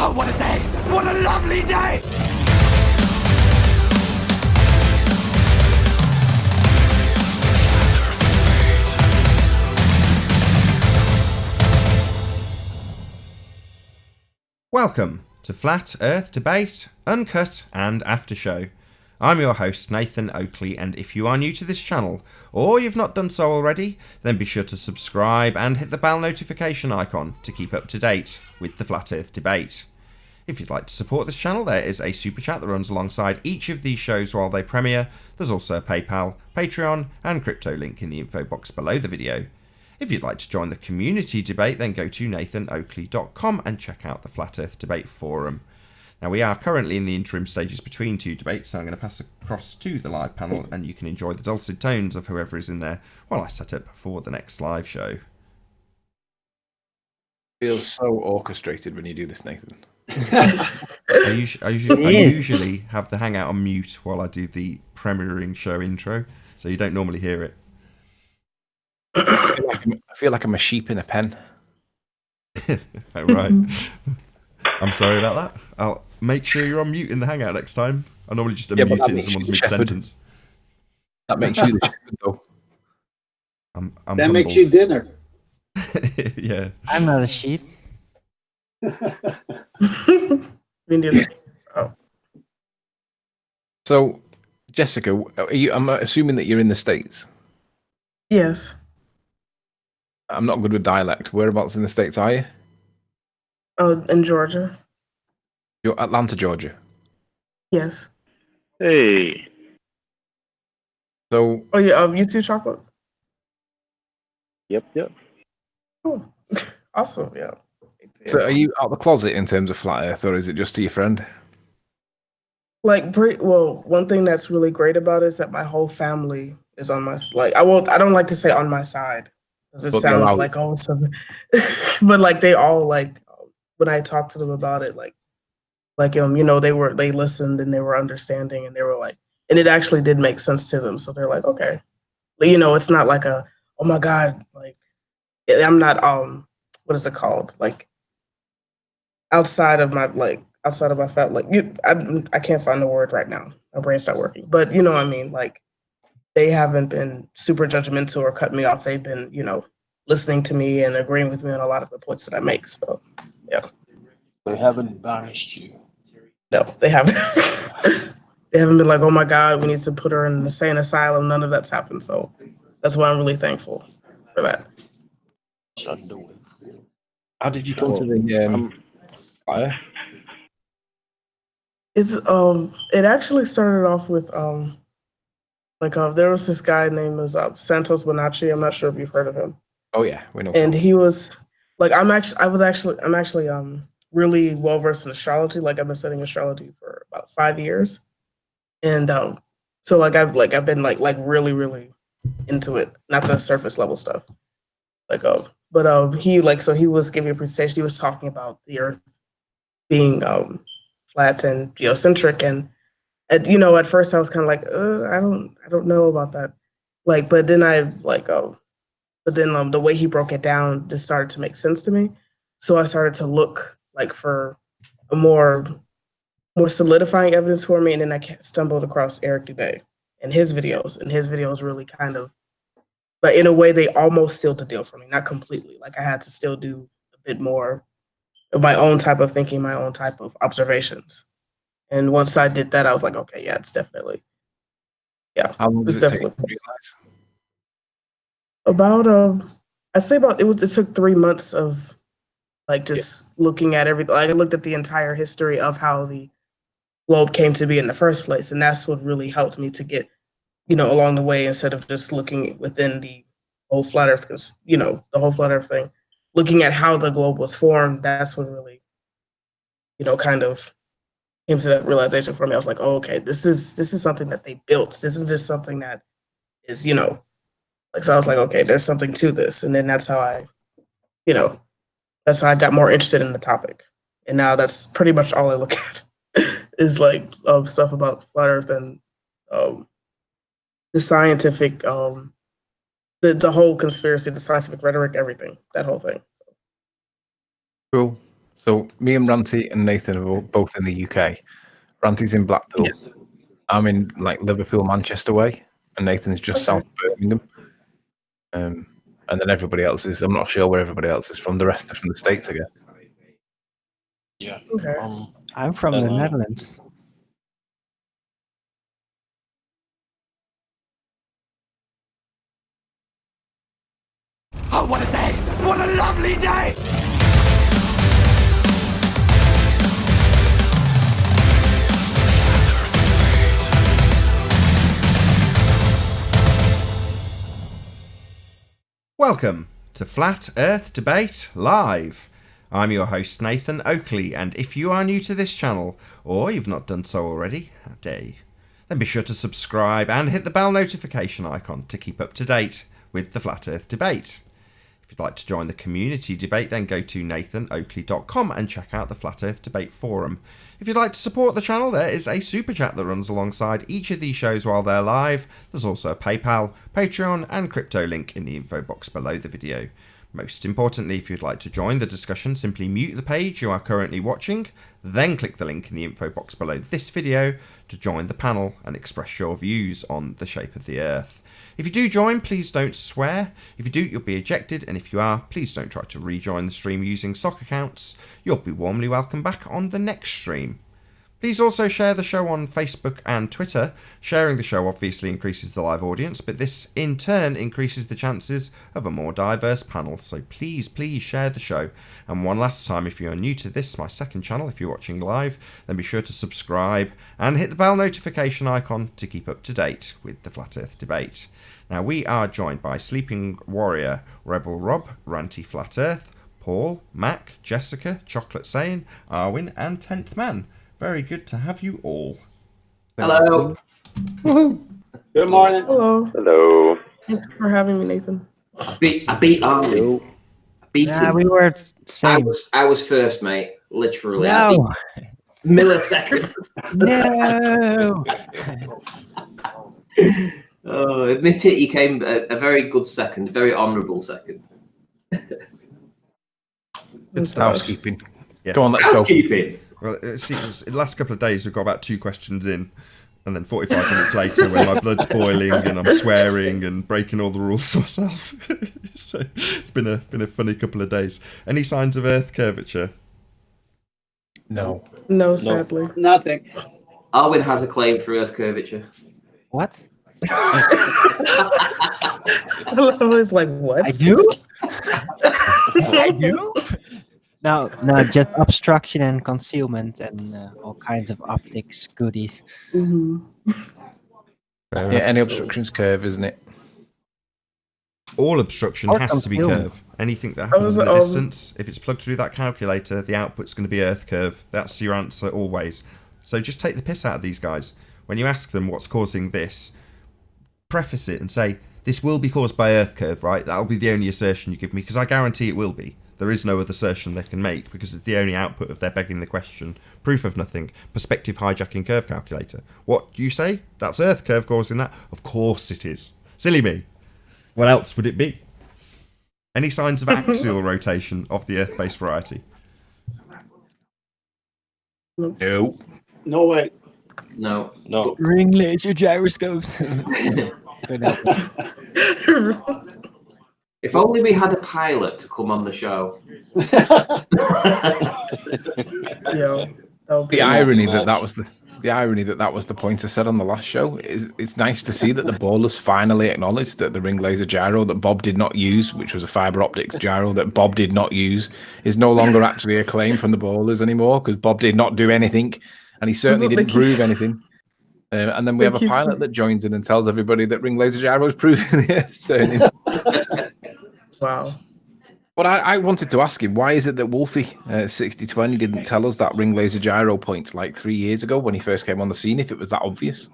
Oh, what a day! What a lovely day! Welcome to Flat Earth Debate, Uncut and After Show. I'm your host Nathan Oakley, and if you are new to this channel, or you've not done so already, then be sure to subscribe and hit the bell notification icon to keep up to date with the Flat Earth Debate. If you'd like to support this channel, there is a super chat that runs alongside each of these shows while they premiere. There's also a PayPal, Patreon and crypto link in the info box below the video. If you'd like to join the community debate, then go to nathanoakley.com and check out the Flat Earth Debate Forum. Now, we are currently in the interim stages between two debates, so I'm going to pass across to the live panel and you can enjoy the dulcet tones of whoever is in there while I set up for the next live show. Feels so orchestrated when you do this, Nathan. I usually have the Hangout on mute while I do the premiering show intro, so you don't normally hear it. I feel like I'm a sheep in a pen. Oh, right. I'm sorry about that. I'll make sure you're on mute in the Hangout next time. I normally just unmute it in someone's mid-sentence. That makes you the shepherd, though. I'm that humbled. makes you dinner. Yeah. I'm not a sheep. So, Jessica, I'm assuming that you're in the States. Yes. I'm not good with dialect. Whereabouts in the States are you? Oh, in Georgia. You're Atlanta, Georgia. Yes. Hey. So, Oh, yeah. You too, Chocolate? Yep. Oh, awesome. Yeah. so are you out the closet in terms of flat Earth, or is it just to your friend? One thing that's really great about it is that my whole family is on my I don't like to say on my side because it sounds like all something, but like they all like when I talked to them about it, they listened and they were understanding and they were like, and it actually did make sense to them. So they're like, okay, it's not like a oh my god, like I'm not what is it called, like outside of my fat, I can't find the word right now. My brain's not working, but you know what I mean. Like they haven't been super judgmental or cut me off. They've been, listening to me and agreeing with me on a lot of the points that I make. So, yeah. They haven't banished you. No, they haven't. They haven't been like, oh my God, we need to put her in an insane asylum. None of that's happened. So that's why I'm really thankful for that. How did you come to the fire? It actually started off with there was this guy named Santos Bonacci. I'm not sure if you've heard of him. Oh yeah, we know. And he was like, I'm actually really well versed in astrology. Like I've been studying astrology for about 5 years, and so I've been really really into it, not the surface level stuff. He was giving a presentation. He was talking about the Earth being flat and geocentric, and at first I was kind of like, I don't know about that. But then the way he broke it down just started to make sense to me. So I started to look for a more solidifying evidence for me, and then I stumbled across Eric Dubay and his videos. And his videos really kind of, but in a way, they almost sealed the deal for me. Not completely. Like I had to still do a bit more of my own type of thinking, my own type of observations. And once I did that, I was like, okay, yeah, it's definitely, yeah. How long did it take to realize? It took 3 months of just looking at everything. I looked at the entire history of how the globe came to be in the first place. And that's what really helped me to get, along the way, instead of just looking within the whole flat earth, the whole flat earth thing, looking at how the globe was formed. That's what really, kind of came to that realization for me. I was like, oh, okay, this is something that they built. This is just something that is, so I was like, okay, there's something to this. And then that's how I got more interested in the topic. And now that's pretty much all I look at is stuff about flat earth and the scientific, the whole conspiracy, the scientific rhetoric, everything, that whole thing. Cool. So me and Ranty and Nathan are both in the UK. Ranty's in Blackpool. Yes. I'm in like Liverpool, Manchester way, and Nathan's just south of Birmingham. And then everybody else is. I'm not sure where everybody else is from. The rest are from the States, I guess. Yeah. Okay. I'm from the Netherlands. Oh, what a day! What a lovely day! Welcome to Flat Earth Debate Live. I'm your host Nathan Oakley, and if you are new to this channel, or you've not done so already, how dare you, then be sure to subscribe and hit the bell notification icon to keep up to date with the Flat Earth Debate. If you'd like to join the community debate, then go to nathanoakley.com and check out the Flat Earth Debate forum. If you'd like to support the channel, there is a super chat that runs alongside each of these shows while they're live. There's also a PayPal, Patreon and crypto link in the info box below the video. Most importantly, if you'd like to join the discussion, simply mute the page you are currently watching, then click the link in the info box below this video to join the panel and express your views on the shape of the Earth. If you do join, please don't swear. If you do, you'll be ejected, and if you are, please don't try to rejoin the stream using sock accounts. You'll be warmly welcome back on the next stream. Please also share the show on Facebook and Twitter. Sharing the show obviously increases the live audience, but this in turn increases the chances of a more diverse panel, so please share the show. And one last time, if you're new to this, my second channel, if you're watching live, then be sure to subscribe and hit the bell notification icon to keep up to date with the Flat Earth Debate. Now, we are joined by Sleeping Warrior, Rebel Rob, Ranty Flat Earth, Paul, Mac, Jessica, Chocolate Sane, Arwin and 10th Man. Very good to have you all. Hello. Good morning. Hello. Hello. Thanks for having me, Nathan. I beat Armin. I beat Yeah, him. we were same. I was first, mate. Literally. I No, beat milliseconds. no. Oh, admit it, you came a very good second, very honourable second. Good stuff. Housekeeping. Yes. Go on, let's go. Housekeeping. Well, see, the last couple of days we've got about 2 questions in, and then 45 minutes later when my blood's boiling and I'm swearing and breaking all the rules myself. So it's been a funny couple of days. Any signs of Earth curvature? No. No, sadly. Nothing. Arwin has a claim for Earth curvature. What? I was like, what? I do? I do? No, just obstruction and concealment and all kinds of optics goodies. Mhm. Yeah, any obstruction's curve, isn't it? All obstruction Or has to be concealment. curve. Anything that happens in the was, distance, if it's plugged through that calculator, the output's going to be Earth curve. That's your answer always. So just take the piss out of these guys. When you ask them what's causing this, preface it and say, this will be caused by Earth curve, right? That'll be the only assertion you give me, because I guarantee it will be. There is no other assertion they can make, because it's the only output of their begging the question. Proof of nothing. Perspective hijacking curve calculator. What do you say? That's Earth curve causing that? Of course it is. Silly me. What else would it be? Any signs of axial rotation of the Earth-based variety? No. No way. No. No. Ring laser gyroscopes. If only we had a pilot to come on the show. Yo, that would be The irony much. that was the point I said on the last show is it's nice to see that the ballers finally acknowledged that the ring laser gyro that Bob did not use, which was a fiber optics gyro that Bob did not use, is no longer actually a claim from the ballers anymore because Bob did not do anything and he certainly That's what didn't they keep prove anything. And then we they have a keep pilot saying. that joins in and tells everybody that ring laser gyro is proving the Earth's turning. Wow. But I wanted to ask him, why is it that Wolfie 6020 didn't tell us that ring laser gyro point like 3 years ago when he first came on the scene if it was that obvious?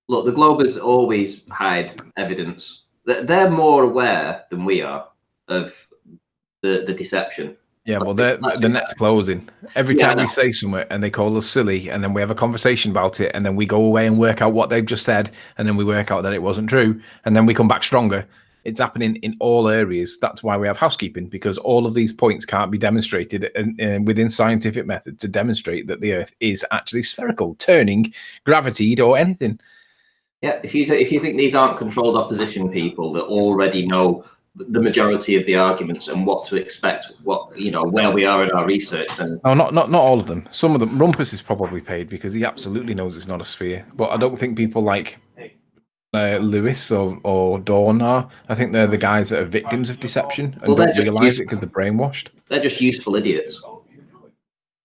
Look, the Globers always hide evidence. They're more aware than we are of the deception. Yeah, well, Let's the be net's fair. closing. Every Yeah, I time we know. say something and they call us silly and then we have a conversation about it and then we go away and work out what they've just said and then we work out that it wasn't true and then we come back stronger It's happening in all areas. That's why we have housekeeping, because all of these points can't be demonstrated within scientific method to demonstrate that the Earth is actually spherical, turning, gravitated, or anything. Yeah, if you think these aren't controlled opposition people that already know the majority of the arguments and what to expect, where we are in our research, then No, not all of them. Some of them. Rumpus is probably paid because he absolutely knows it's not a sphere. But I don't think people like Lewis or Dawn are. I think they're the guys that are victims of deception and don't realise it because they're brainwashed. They're just useful idiots.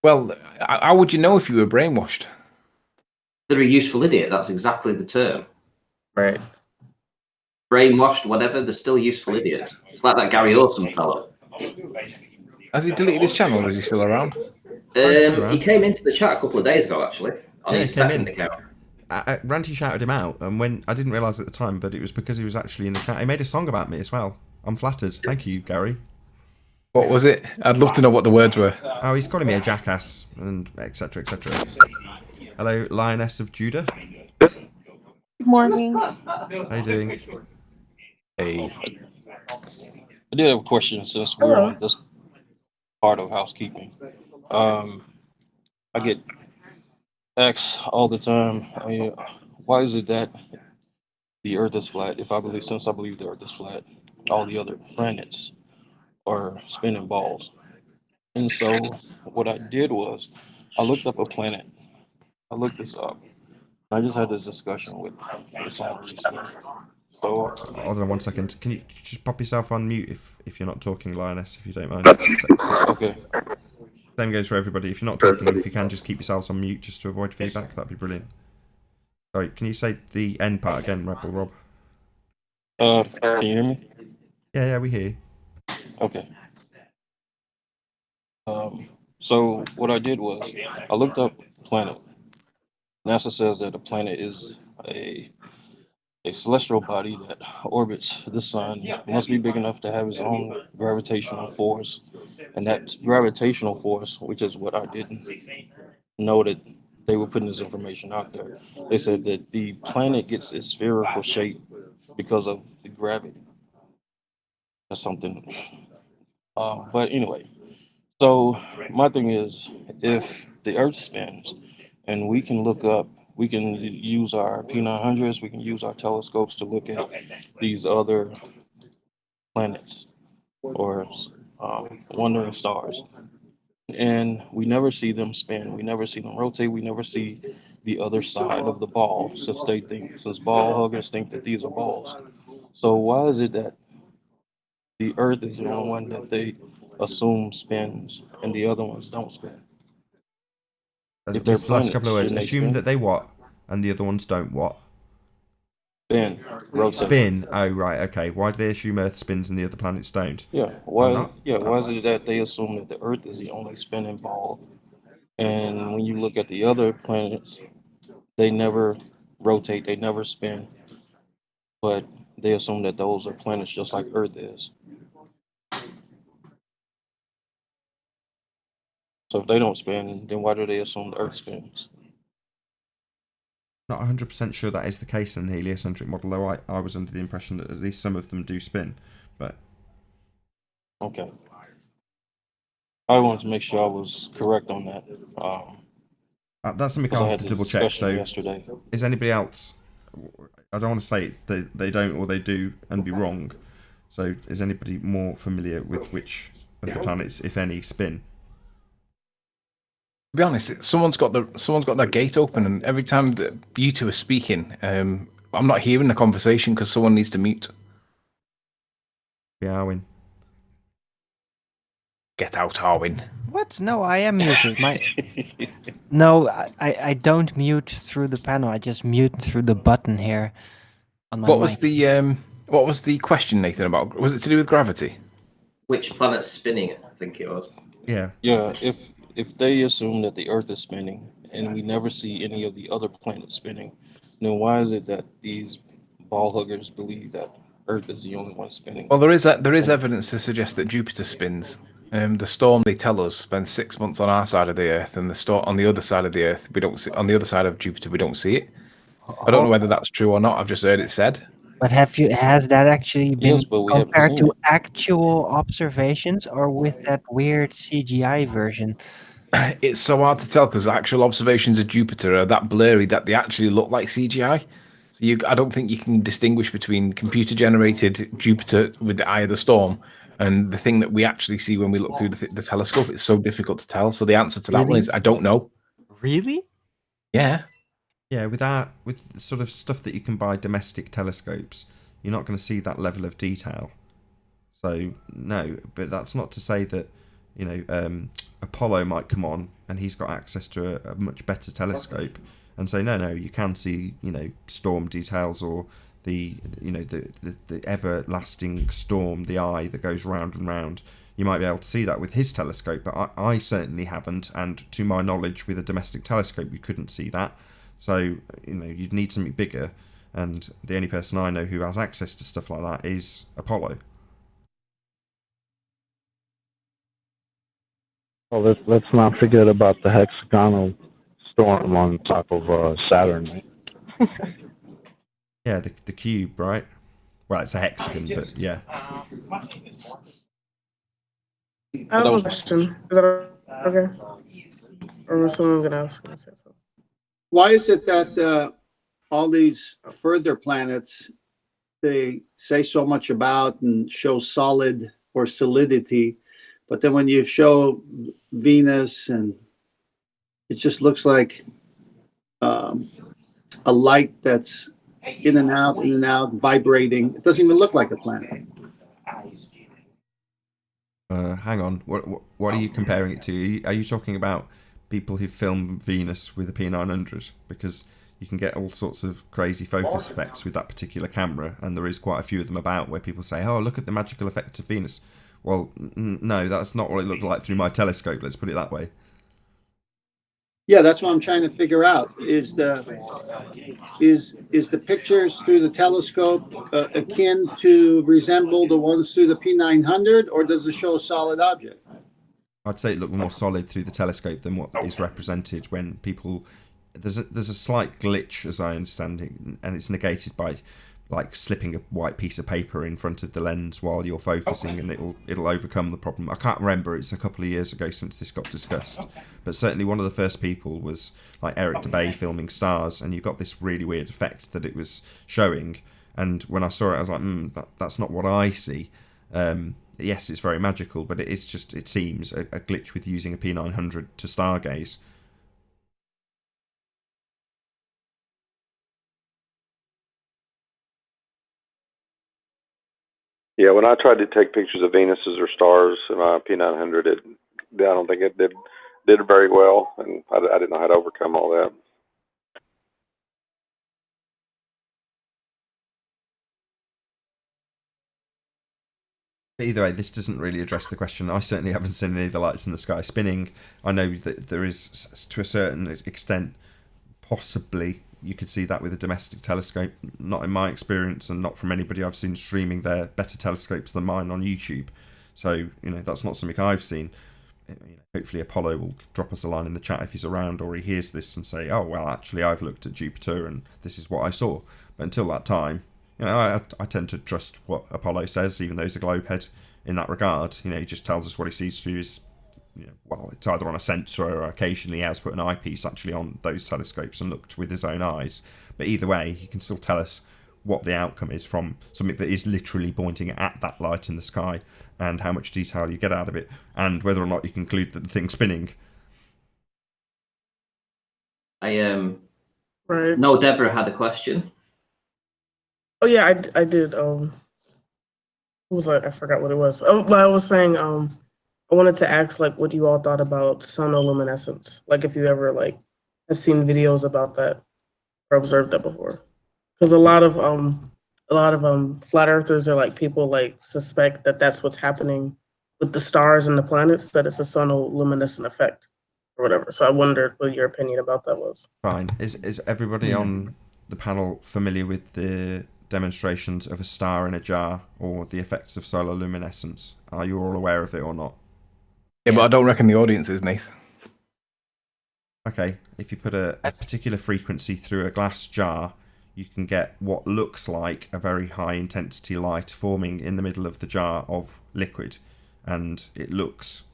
Well, how would you know if you were brainwashed? They're a useful idiot. That's exactly the term. Right. Brainwashed, whatever. They're still useful idiots. It's like that Gary Awesome fellow. Has he deleted his channel, or is he still around? He came into the chat a couple of days ago, actually, on his second account. Ranty shouted him out, and when I didn't realise at the time, but it was because he was actually in the chat. He made a song about me as well. I'm flattered. Thank you, Gary. What was it? I'd love to know what the words were. Oh, he's calling me a jackass, and etc. etc. Hello, Lioness of Judah. Good morning. How you doing? Hey. I did have a question since we're on this part of housekeeping. I get asked all the time, why is it that the Earth is flat? Since I believe the Earth is flat, all the other planets are spinning balls. And so what I did was I looked up a planet. I looked this up. I just had this discussion with the scientists. So hold on 1 second. Can you just pop yourself on mute if you're not talking, Lioness, if you don't mind? Okay. Same goes for everybody. If you're not talking, if you can just keep yourselves on mute just to avoid feedback, that'd be brilliant. Sorry, can you say the end part again, Rebel Rob? Can you hear me? Yeah, we hear you. Okay. So what I did was I looked up planet. NASA says that a planet is a celestial body that orbits the sun. It must be big enough to have its own gravitational force. And that gravitational force, which is what I didn't know that they were putting this information out there. They said that the planet gets its spherical shape because of the gravity. That's something. But anyway, so my thing is, if the Earth spins and we can look up, we can use our P900s, we can use our telescopes to look at these other planets or wandering stars. And we never see them spin, we never see them rotate, we never see the other side of the ball, since ball huggers think that these are balls. So why is it that the Earth is the only one that they assume spins and the other ones don't spin? If they're the last couple of words, shouldn't they assume spin? that they what, and the other ones don't what? Rotate. Spin. Oh, right, okay. Why do they assume Earth spins and the other planets don't? Yeah. Why is it that they assume that the Earth is the only spinning ball? And when you look at the other planets, they never rotate, they never spin, but they assume that those are planets just like Earth is. So if they don't spin, then why do they assume the Earth spins? Not 100% sure that is the case in the heliocentric model, though I was under the impression that at least some of them do spin. But okay, I wanted to make sure I was correct on that. that's something I'll have to double check. So, yesterday. Is anybody else? I don't want to say they don't or they do and be wrong. So, is anybody more familiar with which of the planets, if any, spin? To be honest, someone's got their gate open, and every time that you two are speaking, I'm not hearing the conversation because someone needs to mute. Yeah, Arwin. Get out, Arwin. What? No, I am muted. No, I don't mute through the panel. I just mute through the button here on my What mic. was the question, Nathan? About, was it to do with gravity? Which planet's spinning it? I think it was. Yeah. Yeah. If they assume that the Earth is spinning and we never see any of the other planets spinning, then why is it that these ball huggers believe that Earth is the only one spinning? Well, there is evidence to suggest that Jupiter spins. The storm, they tell us, spends 6 months on our side of the Earth, and the storm on the other side of the Earth, we don't see. On the other side of Jupiter, we don't see it. I don't know whether that's true or not. I've just heard it said. But has that actually been Yes, but we haven't compared seen to it. actual observations or with that weird CGI version? It's so hard to tell because actual observations of Jupiter are that blurry that they actually look like CGI. I don't think you can distinguish between computer-generated Jupiter with the eye of the storm and the thing that we actually see when we look through the telescope. It's so difficult to tell. So the answer to that one Really? is I don't know. Really? Yeah. Yeah, with the sort of stuff that you can buy domestic telescopes, you're not going to see that level of detail. So no, but that's not to say that Apollo might come on and he's got access to a much better telescope and say no, you can see storm details or the everlasting storm, the eye that goes round and round. You might be able to see that with his telescope, but I certainly haven't, and to my knowledge, with a domestic telescope, you couldn't see that. So you'd need something bigger, and the only person I know who has access to stuff like that is Apollo. Well, let's not forget about the hexagonal storm on top of Saturn. Right? Yeah, the cube, right? Well, it's a hexagon, but yeah. I have a question. Is that okay? Or was someone gonna say something? Why is it that all these further planets they say so much about and show solid or solidity, but then when you show Venus and it just looks like a light that's in and out, vibrating. It doesn't even look like a planet. Hang on. What are you comparing it to? Are you talking about people who film Venus with a P900? Because you can get all sorts of crazy focus effects with that particular camera, and there is quite a few of them about where people say, "Oh, look at the magical effects of Venus." Well, no, that's not what it looked like through my telescope. Let's put it that way. Yeah, that's what I'm trying to figure out. Is the pictures through the telescope akin to resemble the ones through the P900, or does it show a solid object? I'd say it looked more solid through the telescope than what is represented when people. There's a slight glitch, as I understand it, and it's negated by like slipping a white piece of paper in front of the lens while you're focusing, and it'll overcome the problem. I can't remember. It's a couple of years ago since this got discussed, but certainly one of the first people was like Eric DeBay filming stars, and you got this really weird effect that it was showing. And when I saw it, I was like, that's not what I see. Yes, it's very magical, but it seems a glitch with using a P900 to stargaze. Yeah, when I tried to take pictures of Venuses or stars in my P900, I don't think it did very well, and I didn't know how to overcome all that. Either way, this doesn't really address the question. I certainly haven't seen any of the lights in the sky spinning. I know that there is, to a certain extent, possibly you could see that with a domestic telescope. Not in my experience, and not from anybody I've seen streaming their better telescopes than mine on YouTube. So that's not something I've seen. Hopefully Apollo will drop us a line in the chat if he's around, or he hears this and say, "Oh well, actually I've looked at Jupiter and this is what I saw." But until that time, I tend to trust what Apollo says, even though he's a globehead in that regard. He just tells us what he sees through his, well, it's either on a sensor or occasionally he has put an eyepiece actually on those telescopes and looked with his own eyes. But either way, he can still tell us what the outcome is from something that is literally pointing at that light in the sky, and how much detail you get out of it, and whether or not you conclude that the thing's spinning. Right. No, Deborah had a question. Oh yeah, I did. What was that? I forgot what it was. Oh, I was saying. I wanted to ask, like, what you all thought about sonoluminescence. Like, if you ever have seen videos about that or observed that before. Because a lot of flat earthers are people suspect that that's what's happening with the stars and the planets, that it's a sonoluminescent effect or whatever. So I wondered what your opinion about that was. Fine. Is everybody on the panel familiar with the demonstrations of a star in a jar or the effects of solar luminescence? Are you all aware of it or not? Yeah, but I don't reckon the audience is, Nathan. Okay, if you put a particular frequency through a glass jar, you can get what looks like a very high intensity light forming in the middle of the jar of liquid, and it looks,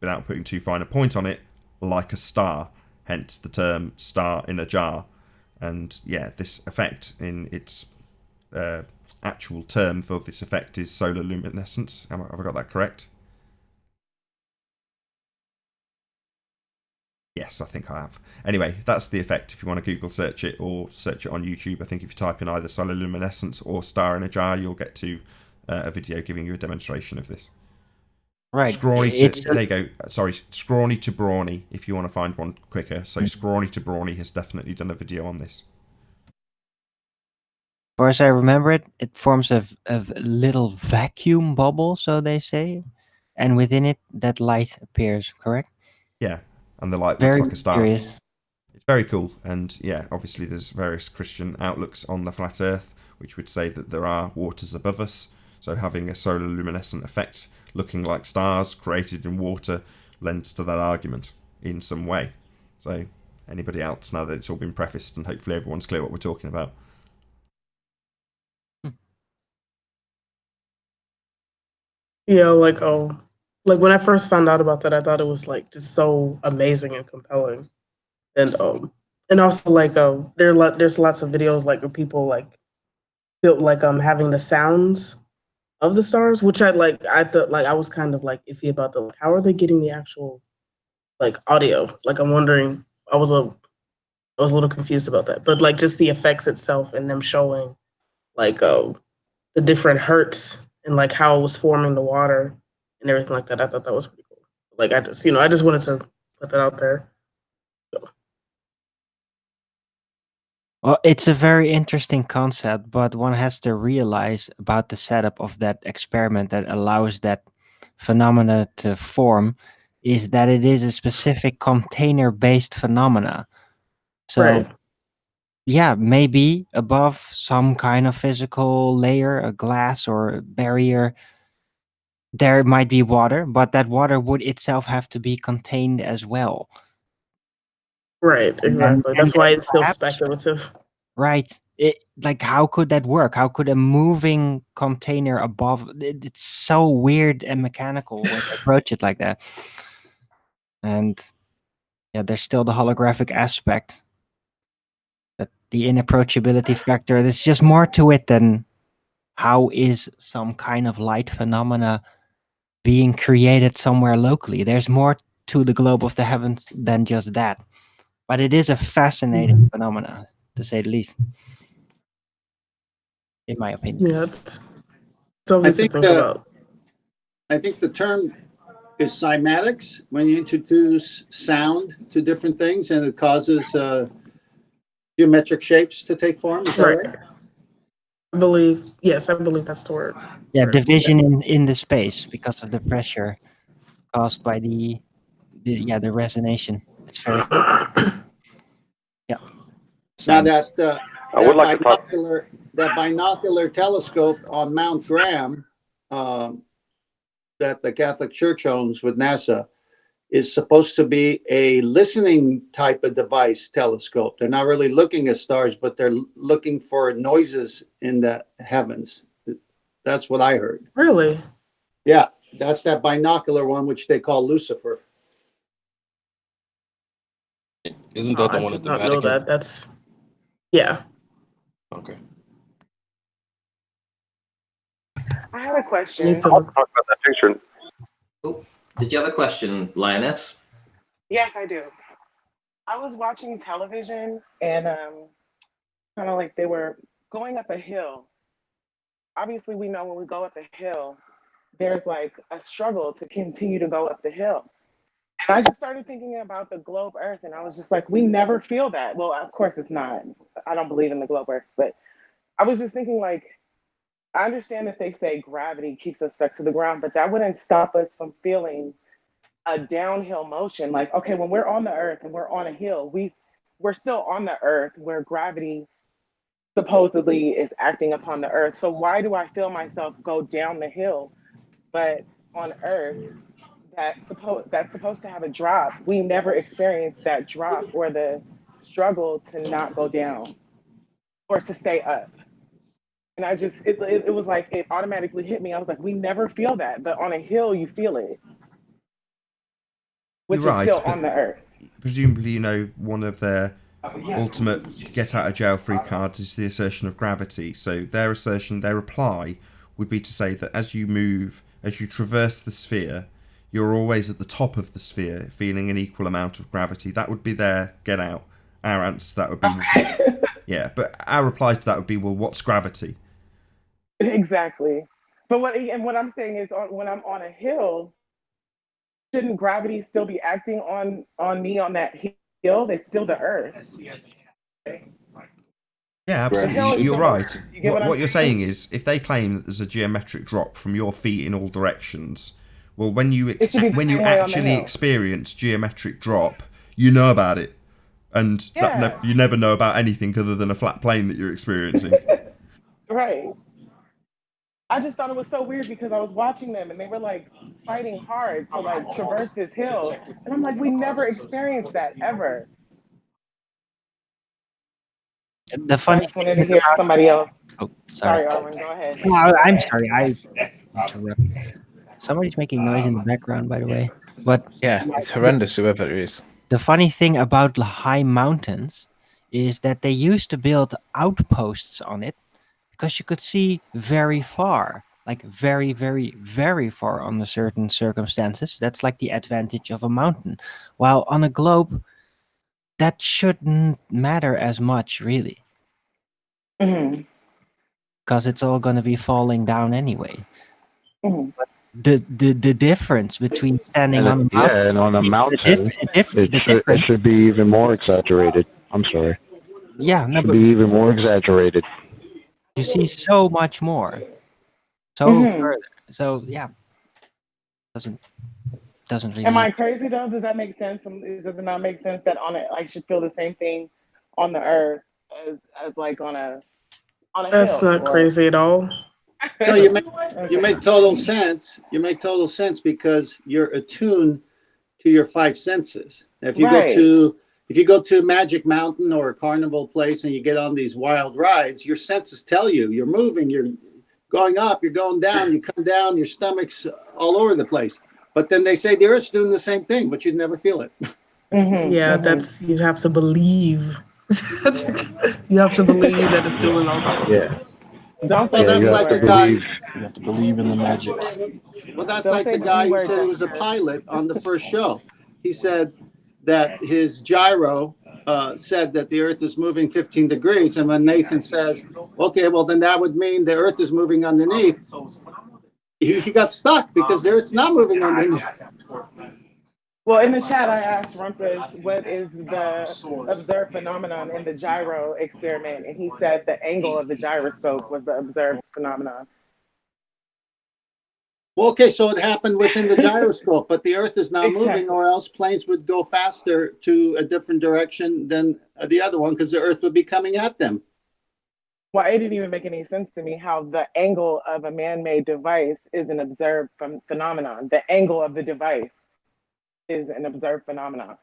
without putting too fine a point on it, like a star, hence the term star in a jar. And yeah, this effect in its actual term for this effect is solar luminescence. Have I got that correct? Yes, I think I have. Anyway, that's the effect if you want to Google search it or search it on YouTube. I think if you type in either solar luminescence or star in a jar, you'll get to a video giving you a demonstration of this. Right. Scrawny to, there you go. Sorry, Scrawny to Brawny, if you want to find one quicker. So Scrawny to Brawny has definitely done a video on this. As far as I remember it, it forms a little vacuum bubble, so they say, and within it, that light appears. Correct? Yeah, and the light Very looks like a star. mysterious. It's very cool, and yeah, obviously there's various Christian outlooks on the flat Earth, which would say that there are waters above us. So having a solar luminescent effect, looking like stars created in water, lends to that argument in some way. So anybody else, now that it's all been prefaced, and hopefully everyone's clear what we're talking about. Yeah, like when I first found out about that, I thought it was like just so amazing and compelling, and also like there's lots of videos like where people like feel like having the sounds of the stars, which I thought like I was kind of like iffy about the like, how are they getting the actual like audio? Like I'm wondering, I was a little confused about that, but like just the effects itself and them showing like the different hertz and like how it was forming the water and everything like that. I thought that was pretty cool. Like I just wanted to put that out there. Well, it's a very interesting concept, but one has to realize about the setup of that experiment that allows that phenomena to form is that it is a specific container-based phenomena. So, Right. yeah, maybe above some kind of physical layer, a glass or a barrier, there might be water, but that water would itself have to be contained as well. Right, And then exactly. That's why it's still perhaps, speculative. right? Like, how could that work? How could a moving container above? It's so weird and mechanical when you approach it like that. And yeah, there's still the holographic aspect, that the inapproachability factor. There's just more to it than how is some kind of light phenomena being created somewhere locally. There's more to the globe of the heavens than just that. But it is a fascinating phenomena, to say the least, in my opinion. Yeah, it's something to think about. I think the term is cymatics, when you introduce sound to different things and it causes geometric shapes to take form. Is that right? I believe that's the word. Yeah, Right. division in the space because of the pressure caused by the resonation. It's very yeah. Now that I would like to talk. that binocular telescope on Mount Graham that the Catholic Church owns with NASA is supposed to be a listening type of device telescope. They're not really looking at stars, but they're looking for noises in the heavens. That's what I heard. Really? Yeah, that's that binocular one, which they call Lucifer. Isn't that the I one did at the not know Vatican? that. That's yeah. Okay. I have a question. Need to I'll look. talk about that picture. Oh, did you have a question, Lioness? Yes, I do. I was watching television and kind of like they were going up a hill. Obviously, we know when we go up a hill, there's like a struggle to continue to go up the hill. And I just started thinking about the globe Earth, and I was just like, we never feel that. Well, of course, it's not. I don't believe in the globe Earth, but I was just thinking like, I understand that they say gravity keeps us stuck to the ground, but that wouldn't stop us from feeling a downhill motion. Like, okay, when we're on the earth and we're on a hill, we're still on the earth where gravity supposedly is acting upon the earth. So why do I feel myself go down the hill, but on earth that's supposed to have a drop, we never experience that drop or the struggle to not go down? or to stay up. And I just, it was like, it automatically hit me. I was like, we never feel that, but on a hill, you feel it, which You're is right, still but on the earth. presumably, you know, one of their ultimate get out of jail free cards is the assertion of gravity. So their assertion, their reply would be to say that as you move, as you traverse the sphere, you're always at the top of the sphere, feeling an equal amount of gravity. That would be their get out. Our answer to that would be, yeah, but our reply to that would be, well, what's gravity? Exactly. But what I'm saying is, when I'm on a hill, shouldn't gravity still be acting on me on that hill? It's still the earth. Yeah, The hill absolutely. is You're the right. earth. You get what I'm What you're saying is, if they claim that there's a geometric drop from your feet in all directions, well, when you It should be the when you same way on the actually hill. experience geometric drop, you know about it, and that Yeah. you never know about anything other than a flat plane that you're experiencing. Right. I just thought it was so weird because I was watching them and they were like fighting hard to like traverse this hill. And I'm like, we never experienced that ever. The I funny just thing wanted to is hear about, somebody else. oh, sorry. Sorry, Arwen, go ahead. No, I'm sorry. I interrupted. Somebody's making noise in the background, by the way. But Yeah, it's horrendous, whoever it is. the funny thing about the high mountains is that they used to build outposts on it because you could see very far, like very, very, very far under certain circumstances. That's like the advantage of a mountain. While on a globe, that shouldn't matter as much, really, Mm-hmm. because it's all going to be falling down anyway. Mm-hmm. The difference between standing on a mountain, Yeah, and on a mountain, it should be even more exaggerated. I'm sorry. Yeah, no, Should but be even more exaggerated. you see so much more, so Mm-hmm. further. So yeah, doesn't really. Am I crazy though? Does that make sense? Does it not make sense that on it I should feel the same thing on the earth as like on a That's hill? not crazy at all. No, you make total sense. You make total sense because you're attuned to your five senses. If you Right. go to Magic Mountain or a carnival place and you get on these wild rides, your senses tell you you're moving, you're going up, you're going down, you come down, your stomach's all over the place. But then they say the Earth's doing the same thing, but you'd never feel it. Mm-hmm. Yeah, Mm-hmm. that's you have to believe. You have to believe that it's doing all this. Yeah. Don't Well, say that's the like the word. guy. You have to believe in the magic. Well, that's Don't like say the the guy who word, said he was a Jessica. pilot on the first show. He said that his gyro said that the Earth is moving 15 degrees. And when Nathan says, okay, well, then that would mean the Earth is moving underneath, he got stuck because the Earth's not moving underneath. Well, in the chat, I asked Rumpus what is the observed phenomenon in the gyro experiment, and he said the angle of the gyroscope was the observed phenomenon. Well, okay, so it happened within the gyroscope, but the Earth is not Exactly. moving, or else planes would go faster to a different direction than the other one because the Earth would be coming at them. Well, it didn't even make any sense to me how the angle of a man-made device is an observed phenomenon. The angle of the device is an observed phenomenon.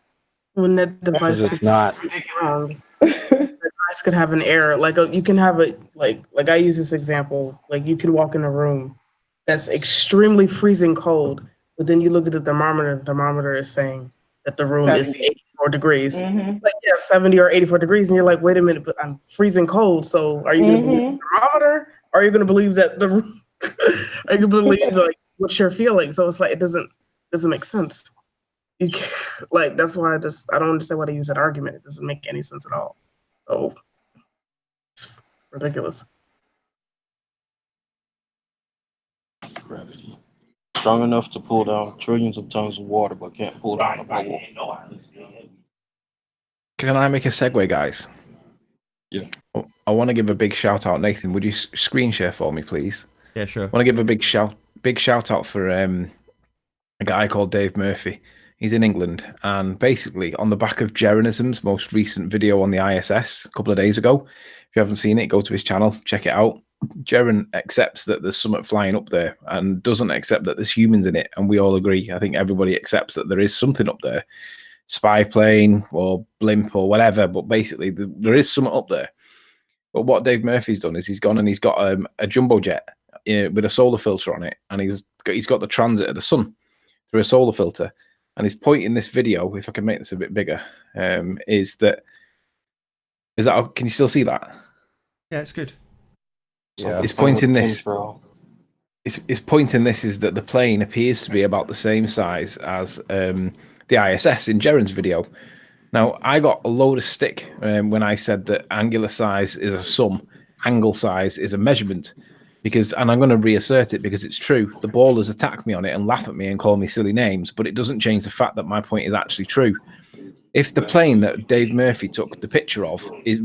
When that device Because it's not. the device could have an error. Like you can have a like I use this example. Like you can walk in a room that's extremely freezing cold, but then you look at the thermometer is saying that the room is 70. 84 degrees. Mm-hmm. Like, yeah, 70 or 84 degrees. And you're like, wait a minute, but I'm freezing cold. So are you going to believe the thermometer? Or are you going to believe that the are you going to believe like what you're feeling? So it's like, it doesn't make sense. You can't, like, that's why I don't understand why they use that argument. It doesn't make any sense at all. So it's ridiculous. Gravity. Strong enough to pull down trillions of tons of water, but can't pull down a bubble. Can I make a segue, guys? Yeah. Oh, I want to give a big shout out, Nathan. Would you screen share for me, please? Yeah, sure. I want to give a big shout out for a guy called Dave Murphy. He's in England, and basically on the back of Jeranism's most recent video on the ISS a couple of days ago. If you haven't seen it, go to his channel, check it out. Jeran accepts that there's something flying up there and doesn't accept that there's humans in it, and we all agree. I think everybody accepts that there is something up there, spy plane or blimp or whatever, but basically there is something up there. But what Dave Murphy's done is he's gone and he's got a jumbo jet with a solar filter on it, and he's got the transit of the sun through a solar filter. And his point in this video, if I can make this a bit bigger, is that can you still see that? Yeah, it's good. Yeah, His point in this is that the plane appears to be about the same size as the ISS in Jaren's video. Now, I got a load of stick when I said that angular size is a sum, angle size is a measurement, and I'm going to reassert it because it's true. The ballers attack me on it and laugh at me and call me silly names, but it doesn't change the fact that my point is actually true. If the plane that Dave Murphy took the picture of is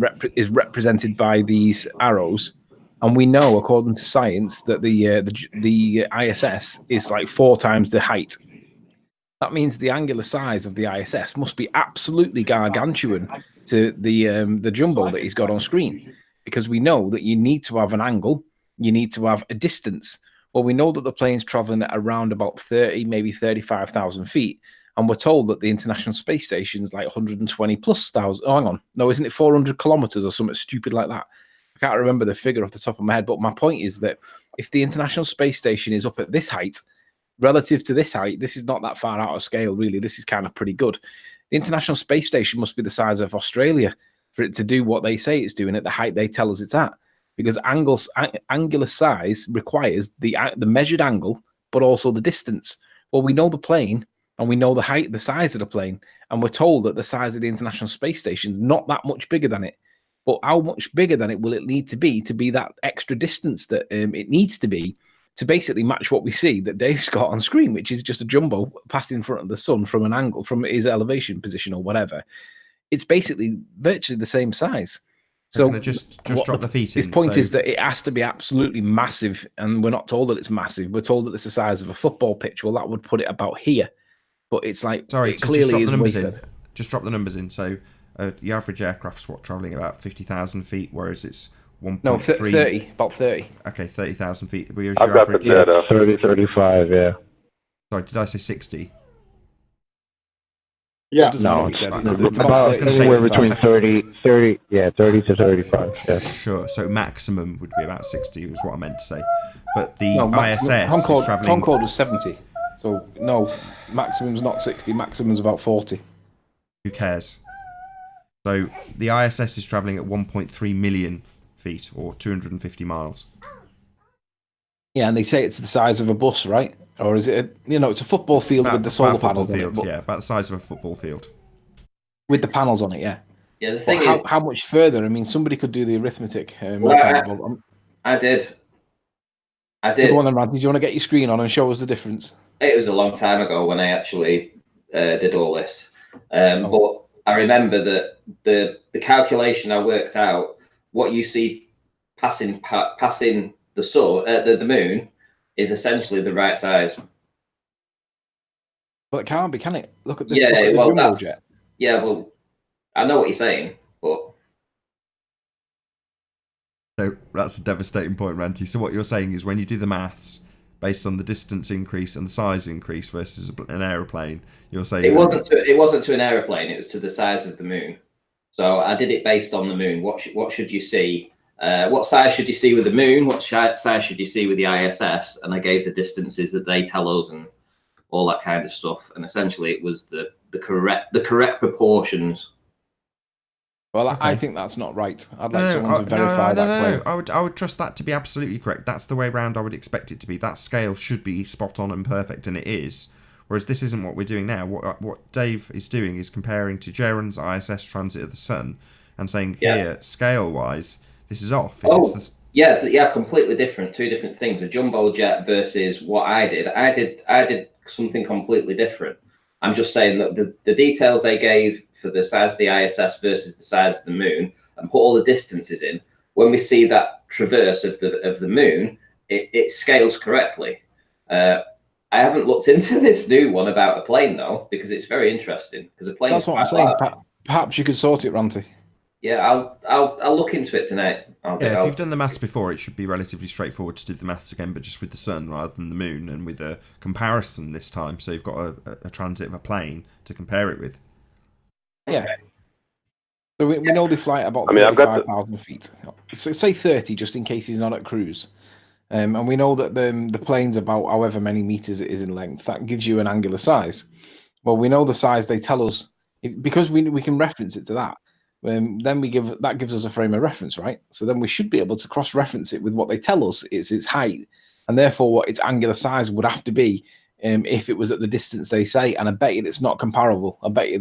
represented by these arrows, and we know, according to science, that the ISS is like 4 times the height, that means the angular size of the ISS must be absolutely gargantuan to the jumbo that he's got on screen, because we know that you need to have an angle, you need to have a distance. Well, we know that the plane's traveling at around about 30, maybe 35,000 feet, and we're told that the International Space Station is like 120 plus thousand. Oh, hang on, no, isn't it 400 kilometers or something stupid like that? I can't remember the figure off the top of my head, but my point is that if the International Space Station is up at this height, relative to this height, this is not that far out of scale, really. This is kind of pretty good. The International Space Station must be the size of Australia for it to do what they say it's doing at the height they tell us it's at, because angular size requires the measured angle, but also the distance. Well, we know the plane, and we know the height, the size of the plane, and we're told that the size of the International Space Station is not that much bigger than it. But how much bigger than it will it need to be that extra distance that it needs to be to basically match what we see that Dave's got on screen, which is just a jumbo passing in front of the sun from an angle, from his elevation position or whatever. It's basically virtually the same size. So just drop the feet in. His point is that it has to be absolutely massive, and we're not told that it's massive. We're told that it's the size of a football pitch. Well, that would put it about here. But it's like, sorry, it clearly is just drop the numbers in. So the average aircraft's traveling about 50,000 feet, whereas it's 1.3. No, 30, about 30. Okay, 30,000 feet. I've got the data. 30, 35, yeah. Sorry, did I say 60? Yeah. No, it's It's about anywhere between 30 to 35. Yeah. Sure. So maximum would be about 60, was what I meant to say. But the ISS Concorde, is traveling. Concorde was 70. So no, maximum's not 60. Maximum's about 40. Who cares? So the ISS is traveling at 1.3 million feet, or 250 miles. Yeah, and they say it's the size of a bus, right? Or is it? It's a football field with the solar panels on it. Yeah, about the size of a football field. With the panels on it, yeah. Yeah, the thing is, is, how much further? I mean, somebody could do the arithmetic. I did. Go on then, Randy. Do you want to get your screen on and show us the difference? It was a long time ago when I actually did all this. But I remember that the calculation I worked out, what you see passing the sun, the moon, is essentially the right size. Well, it can't be, can it? Look at the jumbo jet. Yeah, well, I know what you're saying, but so that's a devastating point, Ranty. So what you're saying is, when you do the maths based on the distance increase and the size increase versus an aeroplane, you're saying it wasn't to an aeroplane; it was to the size of the moon. So I did it based on the moon. What should you see? What size should you see with the moon? What size should you see with the ISS? And I gave the distances that they tell us and all that kind of stuff. And essentially, it was the correct proportions. Well, okay. I think that's not right. I'd like someone to verify that. No. I would trust that to be absolutely correct. That's the way round I would expect it to be. That scale should be spot on and perfect, and it is. Whereas this isn't what we're doing now. What Dave is doing is comparing to Jaren's ISS transit of the sun and saying, here, scale-wise, this is off. Yeah, completely different. Two different things. A jumbo jet versus what I did. I did something completely different. I'm just saying that the details they gave for the size of the ISS versus the size of the moon, and put all the distances in, when we see that traverse of the moon, it scales correctly. I haven't looked into this new one about a plane though, because it's very interesting. Because a plane. That's what I'm saying. Perhaps you could sort it, Ranty. Yeah, I'll look into it tonight. If you've done the maths before, it should be relatively straightforward to do the maths again, but just with the sun rather than the moon, and with a comparison this time. So you've got a transit of a plane to compare it with. Yeah. So we know they fly at about I mean, I've got the- 35,000 feet. So say 30, just in case he's not at cruise. And we know that the plane's about however many meters it is in length. That gives you an angular size. Well, we know the size they tell us because we can reference it to that. Then that gives us a frame of reference, right? So then we should be able to cross-reference it with what they tell us is its height, and therefore what its angular size would have to be if it was at the distance they say. And I bet you it's not comparable. I bet you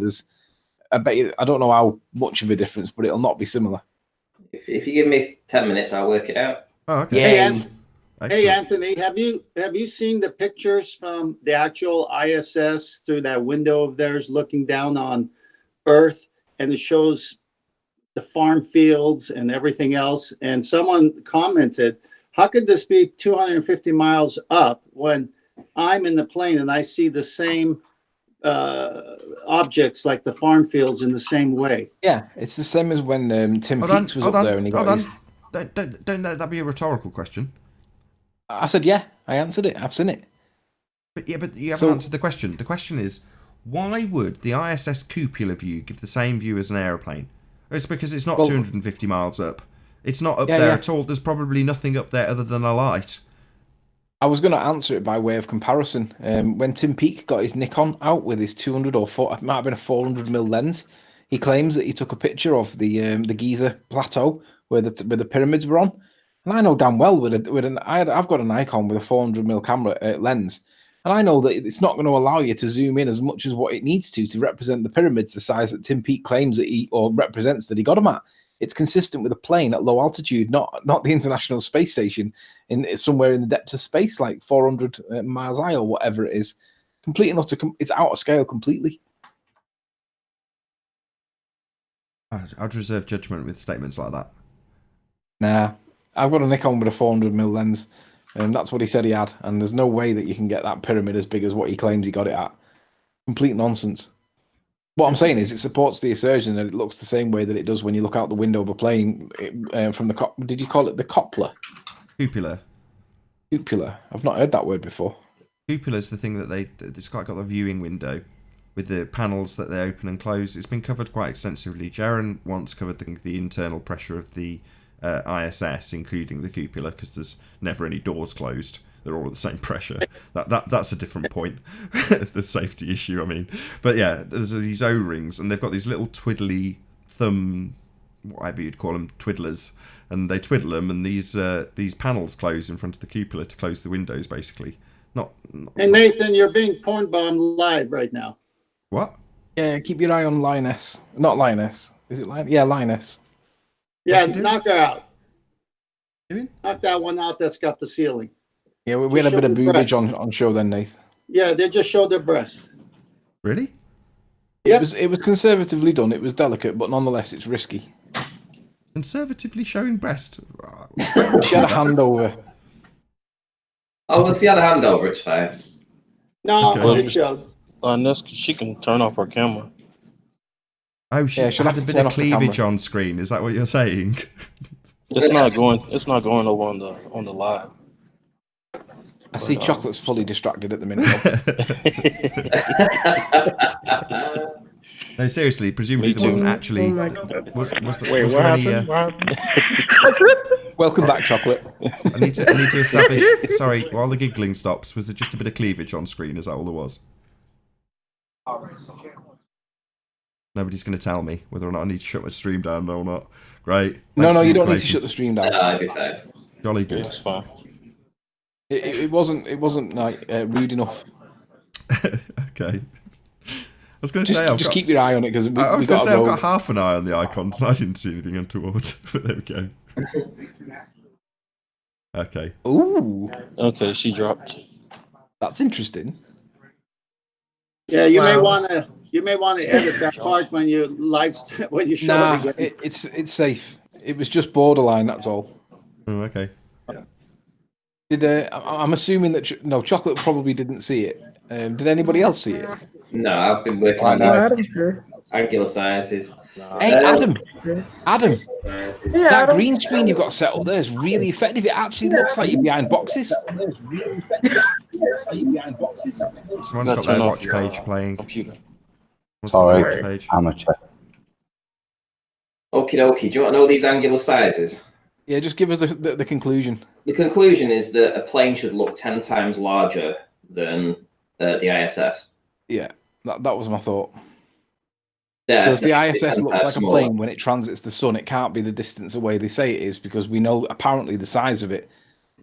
I don't know how much of a difference, but it'll not be similar. If you give me 10 minutes, I'll work it out. Oh, okay. Yay. Hey, Anthony, have you seen the pictures from the actual ISS through that window of theirs looking down on Earth, and it shows the farm fields and everything else? And someone commented, how could this be 250 miles up when I'm in the plane and I see the same objects like the farm fields in the same way? Yeah, it's the same as when Tim Peaks was up there and he got his... Don't let that be a rhetorical question. I said, yeah, I answered it. I've seen it. But you haven't answered the question. The question is, why would the ISS cupola view give the same view as an aeroplane? It's because it's not 250 miles up. It's not up there at all. There's probably nothing up there other than a light. I was going to answer it by way of comparison. When Tim Peake got his Nikon out with his 200 or 4, it might have been a 400mm lens, he claims that he took a picture of the Giza plateau where the pyramids were on. And I know damn well I've got a Nikon with a 400mm camera lens, and I know that it's not going to allow you to zoom in as much as what it needs to represent the pyramids the size that Tim Peake claims that he got them at. It's consistent with a plane at low altitude, not the International Space Station somewhere in the depths of space, like 400 miles high or whatever it is. Complete and utter, it's out of scale completely. I'd reserve judgment with statements like that. Nah. I've got a Nikon with a 400mm lens, and that's what he said he had. And there's no way that you can get that pyramid as big as what he claims he got it at. Complete nonsense. What I'm saying is it supports the assertion that it looks the same way that it does when you look out the window of a plane from the did you call it the cupola? Cupola. Cupola. I've not heard that word before. Cupola is the thing that it's got the viewing window with the panels that they open and close. It's been covered quite extensively. Jaron once covered the internal pressure of the ISS, including the cupola, because there's never any doors closed. They're all at the same pressure. That's a different point. The safety issue, I mean. But yeah, there's these O-rings, and they've got these little twiddly thumb, whatever you'd call them, twiddlers, and they twiddle them, and these panels close in front of the cupola to close the windows, basically. Hey, Nathan, you're being porn bombed live right now. What? Yeah, keep your eye on Lioness. Not Lioness. Is it Lioness? Yeah, Lioness. Yeah, knock her out. Knock that one out that's got the ceiling. Yeah, we had a bit of boobage on show then, Nath. Yeah, they just showed their breasts. Really? Yep. It was conservatively done. It was delicate, but nonetheless, it's risky. Conservatively showing breast? She had a hand over. Oh, well, if you had a hand over, it's fine. No, it showed. Unless she can turn off her camera. Oh, she had a bit of cleavage on screen. Is that what you're saying? It's not going over on the live. I see Chocolate's fully distracted at the minute. No, seriously. Presumably there wasn't actually. Was Wait, there any? Welcome back, Chocolate. I need to establish. Sorry, while the giggling stops, was there just a bit of cleavage on screen? Is that all there was? Nobody's going to tell me whether or not I need to shut my stream down or not. Great. No, you don't need to shut the stream down. I'd be fine. Jolly good. It's fine. It wasn't like rude enough. Okay. I was going to say, just keep your eye on it because I was going to say I've got half an eye on the icons and I didn't see anything untoward. But there we go. Okay. Ooh. Okay, she dropped. That's interesting. Yeah, you may want to edit that part when you show it again. It's safe. It was just borderline. That's all. Oh, okay. I'm assuming that Chocolate probably didn't see it. Did anybody else see it? No, I've been working on angular sizes. Hey, Adam. Yeah, That green screen you've got set up there is really effective. It actually looks like you're behind boxes. Someone's got their watch page playing. Computer. Sorry, amateur. Okie dokie. Do you want to know these angular sizes? Yeah, just give us the conclusion. The conclusion is that a plane should look 10 times larger than the ISS. Yeah, that was my thought. Yeah, If the ISS 10 looks times like a smaller. plane when it transits the sun, it can't be the distance away they say it is, because we know apparently the size of it.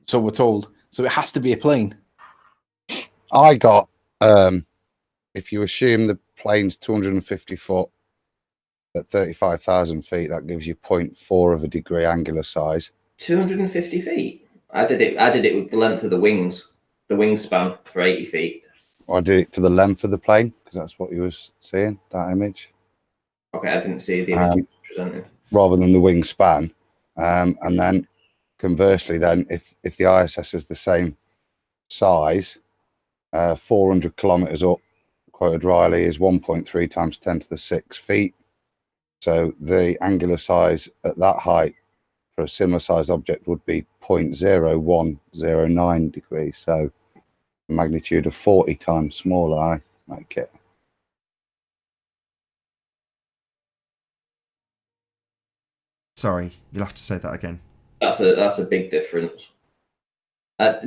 So we're told. So it has to be a plane. I got, if you assume the plane's 250 foot at 35,000 feet, that gives you 0.4 of a degree angular size. 250 feet. I did it with the length of the wings, the wingspan for 80 feet. I did it for the length of the plane because that's what you was seeing, that image. Okay, I didn't see the image presented. Rather than the wingspan. And then conversely, then if the ISS is the same size, 400 kilometers up, quoted Riley, is 1.3 times 10 to the 6 feet. So the angular size at that height for a similar sized object would be 0.0109 degrees. So a magnitude of 40 times smaller, I make it. Sorry, you'll have to say that again. That's a big difference.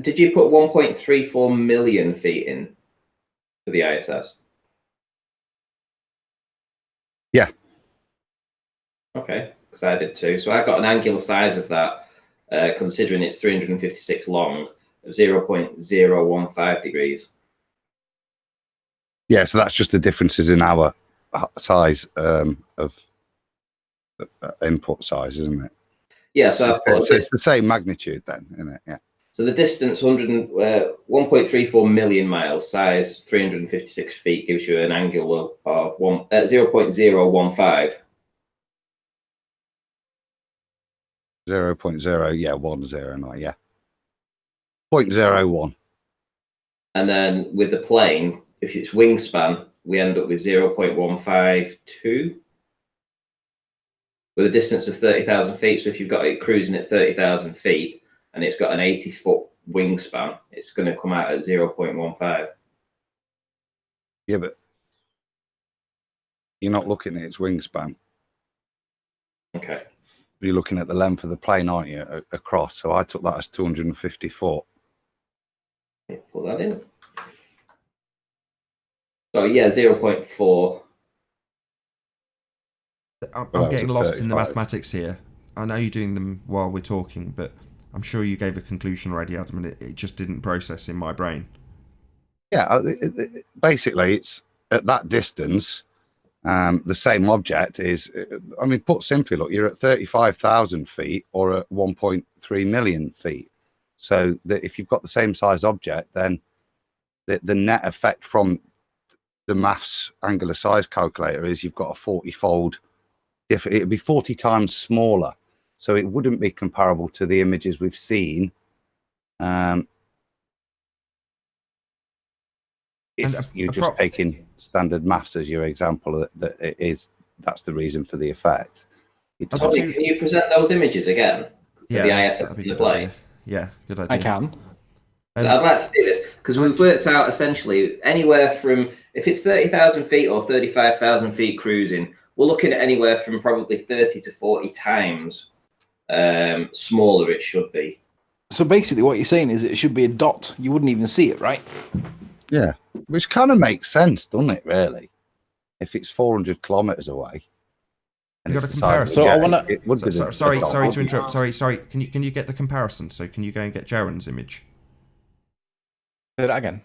Did you put 1.34 million feet in to the ISS? Yeah. Okay, because I did too. So I got an angular size of that, considering it's 356 long, of 0.015 degrees. Yeah, so that's just the differences in our size of input size, isn't it? Yeah, so it's the same magnitude then, isn't it? Yeah. So the distance, 1.34 million miles, size 356 feet, gives you an angular of 0.015. 0.0, yeah, 109, yeah. 0.01. And then with the plane, if it's wingspan, we end up with 0.152 with a distance of 30,000 feet. So if you've got it cruising at 30,000 feet and it's got an 80-foot wingspan, it's going to come out at 0.15. Yeah, but you're not looking at its wingspan. Okay. You're looking at the length of the plane, aren't you, across? So I took that as 250 foot. Put that in. So yeah, 0.4. I'm getting lost in the mathematics here. I know you're doing them while we're talking, but I'm sure you gave a conclusion already, Adam, and it just didn't process in my brain. Yeah, basically, it's at that distance, the same object is, I mean, put simply, look, you're at 35,000 feet or at 1.3 million feet. So that if you've got the same size object, then the net effect from the maths angular size calculator is you've got a 40-fold different. It would be 40 times smaller. So it wouldn't be comparable to the images we've seen. If you're just taking standard maths as your example, that's the reason for the effect. Can you present those images again? Yeah, the ISS that'd be and the good plane. idea. Yeah, good idea. I can. So I'd like to see this because we've worked out essentially anywhere from, if it's 30,000 feet or 35,000 feet cruising, we're looking at anywhere from probably 30 to 40 times smaller it should be. So basically what you're saying is it should be a dot. You wouldn't even see it, right? Yeah, which kind of makes sense, doesn't it, really? If it's 400 kilometers away. You got a comparison. So I want to. Sorry to interrupt. Sorry. Can you get the comparison? So can you go and get Jaren's image? Say that again.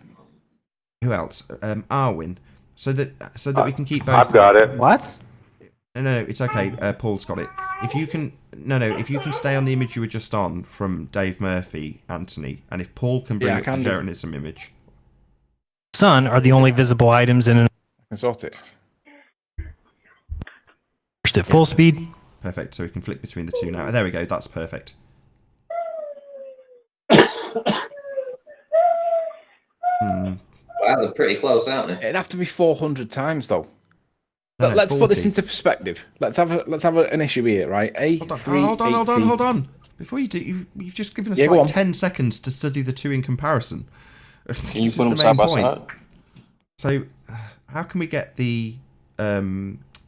Who else? Arwin. So that we can keep both. I've got it. What? No, it's okay. Paul's got it. If you can stay on the image you were just on from Dave Murphy, Anthony, and if Paul can bring up the Jarenism image. Sun are the only visible items in an. I can sort it. At full speed. Perfect. So we can flick between the two now. There we go. That's perfect. Wow, they're pretty close, aren't they? It'd have to be 400 times though. No, Let's 40. put this into perspective. Let's have an issue here, right? Hold on. Before you do, you've just given us 10 seconds to study the two in comparison. Can you put them side by side? So, how can we get the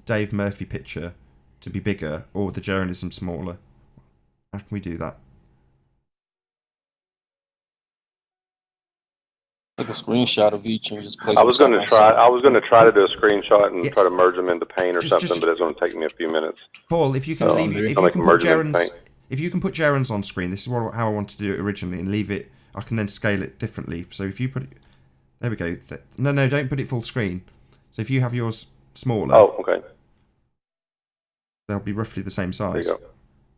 Dave Murphy picture to be bigger or the journalism smaller? How can we do that? Take a screenshot of each and just place I was them going side to by try. side. I was going to try to do a screenshot and Yeah. try to merge them into Paint or Just- something, just- but it's going to take me a few minutes. Paul, if you can Oh, leave, dude. if I'll you make can a put merge them in Jaren's, Paint. if you can put Jaren's on screen, this is how I want to do it originally, and leave it. I can then scale it differently. So if you put it, there we go. No, don't put it full screen. So if you have yours smaller, Oh, okay. they'll be roughly the same There you size. go.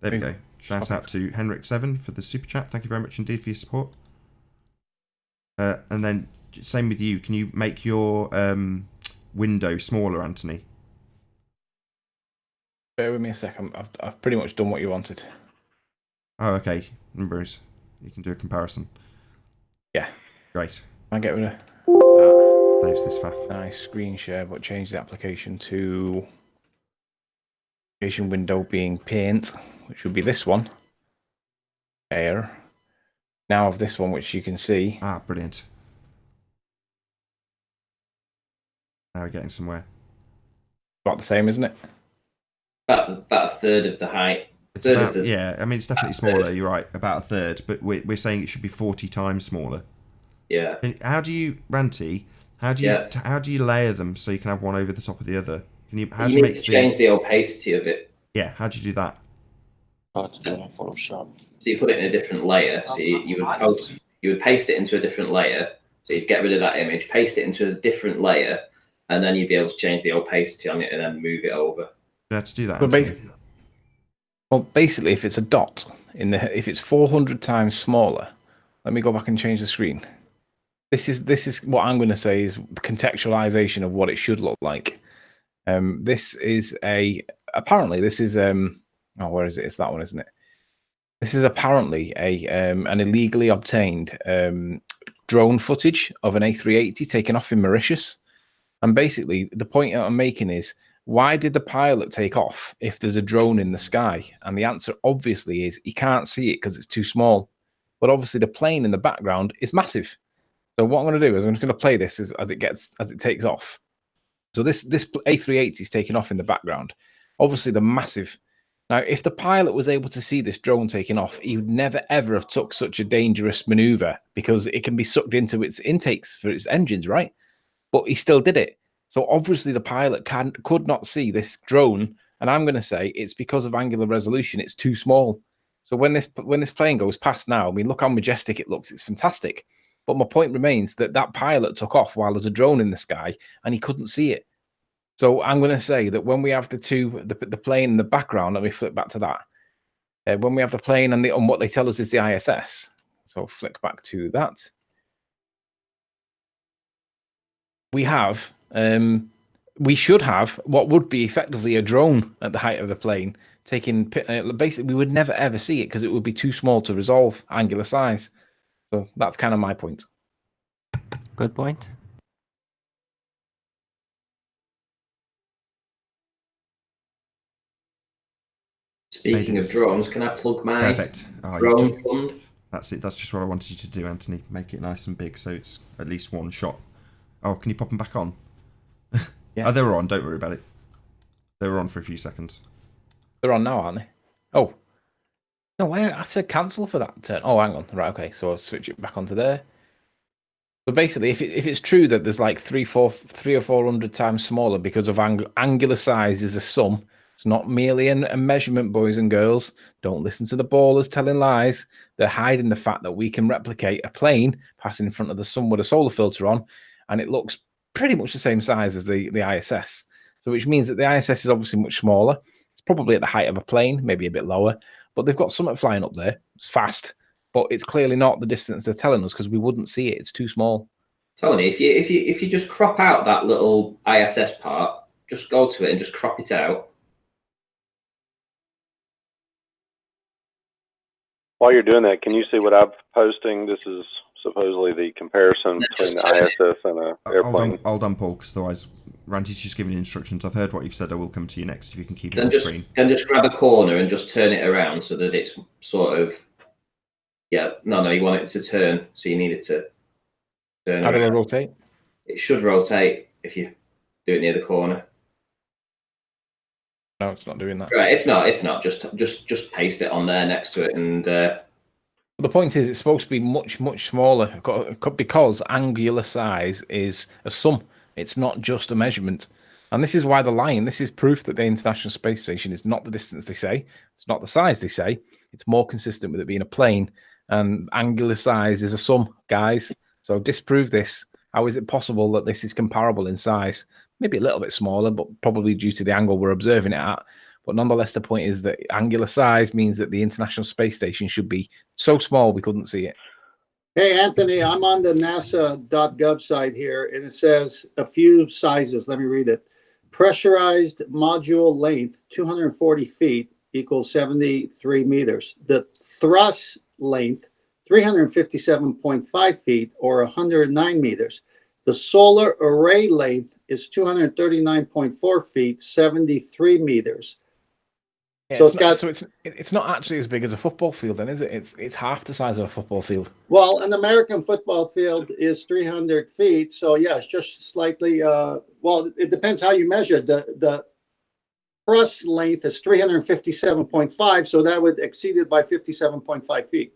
There we go. Shout out to Henrik7 for the super chat. Thank you very much indeed for your support. And then same with you. Can you make your window smaller, Anthony? Bear with me a second. I've pretty much done what you wanted. Oh, okay. Numbers. You can do a comparison. Yeah. Great. I get rid of that. Saves this faff. Nice screen share, but change the application to application window being Paint, which would be this one. Air. Now of this one, which you can see. Ah, brilliant. Now we're getting somewhere. About the same, isn't it? About a third of the height. It's about, yeah, I mean, it's definitely smaller, you're right, about a third, but we're saying it should be 40 times smaller. Yeah. And how do you, Ranty, how do you layer them so you can have one over the top of the other? How do you need to change the opacity of it. Yeah, how do you do that? Hard to do in Photoshop. So you put it in a different layer. So you would paste it into a different layer. So you'd get rid of that image, paste it into a different layer, and then you'd be able to change the opacity on it and then move it over. You have to do that. Well, basically, if it's a dot if it's 400 times smaller, let me go back and change the screen. This is what I'm going to say is the contextualization of what it should look like. This is apparently this is where is it? It's that one, isn't it? This is apparently an illegally obtained drone footage of an A380 taken off in Mauritius. And basically, the point I'm making is, why did the pilot take off if there's a drone in the sky? And the answer obviously is he can't see it because it's too small. But obviously the plane in the background is massive. So what I'm going to do is I'm just going to play this as it takes off. So this A380 is taking off in the background. Obviously the massive. Now, if the pilot was able to see this drone taking off, he would never ever have took such a dangerous maneuver because it can be sucked into its intakes for its engines, right? But he still did it. So obviously the pilot could not see this drone, and I'm going to say it's because of angular resolution. It's too small. So when this plane goes past now, I mean, look how majestic it looks. It's fantastic. But my point remains that pilot took off while there's a drone in the sky, and he couldn't see it. So I'm going to say that when we have the plane in the background, let me flip back to that. When we have the plane and what they tell us is the ISS. So flick back to that. We should have what would be effectively a drone at the height of the plane taking. Basically, we would never ever see it because it would be too small to resolve angular size. So that's kind of my point. Good point. Speaking of drones, can I plug my Perfect. drone fund? That's it. That's just what I wanted you to do, Anthony. Make it nice and big so it's at least one shot. Oh, can you pop them back on? Yeah. Oh, they were on. Don't worry about it. They were on for a few seconds. They're on now, aren't they? Oh. No, I said cancel for that turn. Oh, hang on. Right, okay. So I'll switch it back onto there. So basically, if it's true that there's like 300 or 400 times smaller because of angular size is a sum, it's not merely a measurement, boys and girls. Don't listen to the ballers telling lies. They're hiding the fact that we can replicate a plane passing in front of the sun with a solar filter on, and it looks pretty much the same size as the ISS. So which means that the ISS is obviously much smaller. It's probably at the height of a plane, maybe a bit lower, but they've got something flying up there. It's fast, but it's clearly not the distance they're telling us because we wouldn't see it. It's too small. Tony, if you just crop out that little ISS part, just go to it and just crop it out. While you're doing that, can you see what I'm posting? This is supposedly the comparison between the ISS and an airplane. Hold on, Paul, because otherwise Ranty's just giving instructions. I've heard what you've said. I will come to you next if you can keep it on screen. Then just grab a corner and just turn it around so that it's sort of... Yeah, no, you want it to turn, so you need it to turn. How do they rotate? It should rotate if you do it near the corner. No, it's not doing that. Right. If not, just paste it on there next to it, and The point is, it's supposed to be much, much smaller because angular size is a sum. It's not just a measurement. And this is why the line, this is proof that the International Space Station is not the distance they say. It's not the size they say. It's more consistent with it being a plane. And angular size is a sum, guys. So disprove this. How is it possible that this is comparable in size? Maybe a little bit smaller, but probably due to the angle we're observing it at. But nonetheless, the point is that angular size means that the International Space Station should be so small we couldn't see it. Hey, Anthony, I'm on the NASA.gov site here, and it says a few sizes. Let me read it. Pressurized module length, 240 feet equals 73 meters. The thrust length, 357.5 feet or 109 meters. The solar array length is 239.4 feet, 73 meters. Yeah, So it's not actually as big as a football field, then, is it? It's half the size of a football field. Well, an American football field is 300 feet. So, yeah, it's just slightly, well, it depends how you measure. The thrust length is 357.5, so that would exceed it by 57.5 feet.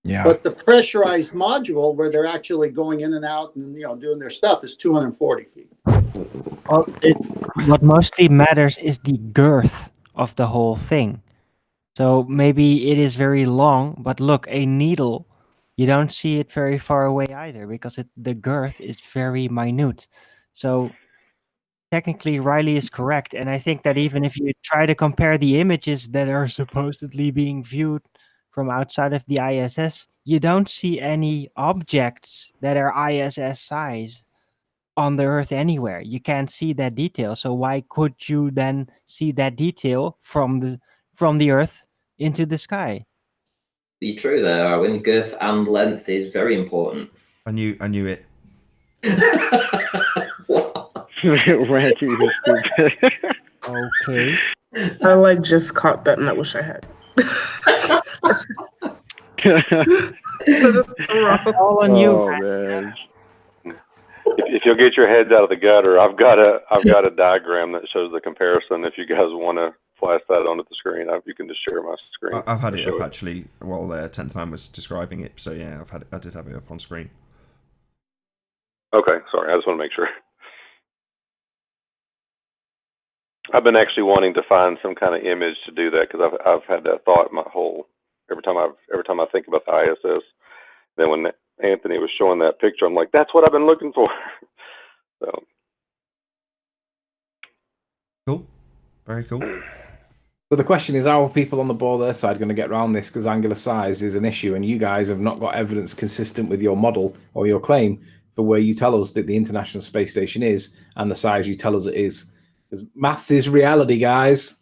Yeah. But the pressurized module where they're actually going in and out and, doing their stuff is 240 feet. Well, what mostly matters is the girth of the whole thing. So maybe it is very long, but look, a needle, you don't see it very far away either because the girth is very minute. So technically Riley is correct, and I think that even if you try to compare the images that are supposedly being viewed from outside of the ISS, you don't see any objects that are ISS size on the Earth anywhere. You can't see that detail. So why could you then see that detail from the Earth into the sky? be true there, Arwen. Girth and length is very important. I knew it. Ranty is stupid. Okay. I just caught that, and I wish I had. All on you. Oh, man. If you'll get your heads out of the gutter, I've got a diagram that shows the comparison. If you guys want to flash that onto the screen, you can just share my screen. I've had it up actually while 10th Man was describing it. So yeah, I did have it up on screen. Okay, sorry. I just want to make sure. I've been actually wanting to find some kind of image to do that because I've had that thought every time I think about the ISS. Then when Anthony was showing that picture, I'm like, that's what I've been looking for. So cool, very cool. So the question is, how are people on the ball their side going to get around this? Because angular size is an issue, and you guys have not got evidence consistent with your model or your claim for where you tell us that the International Space Station is and the size you tell us it is. Because maths is reality, guys.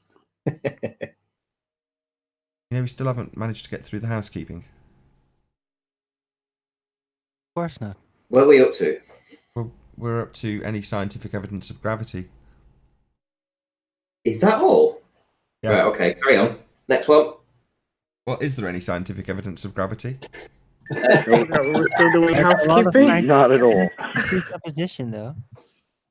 We still haven't managed to get through the housekeeping. Of course not. Where are we up to? We're up to any scientific evidence of gravity. Is that all? Yeah. Right, okay, carry on. Next one. Well, is there any scientific evidence of gravity? We're still doing housekeeping. Not at all. Presupposition, though.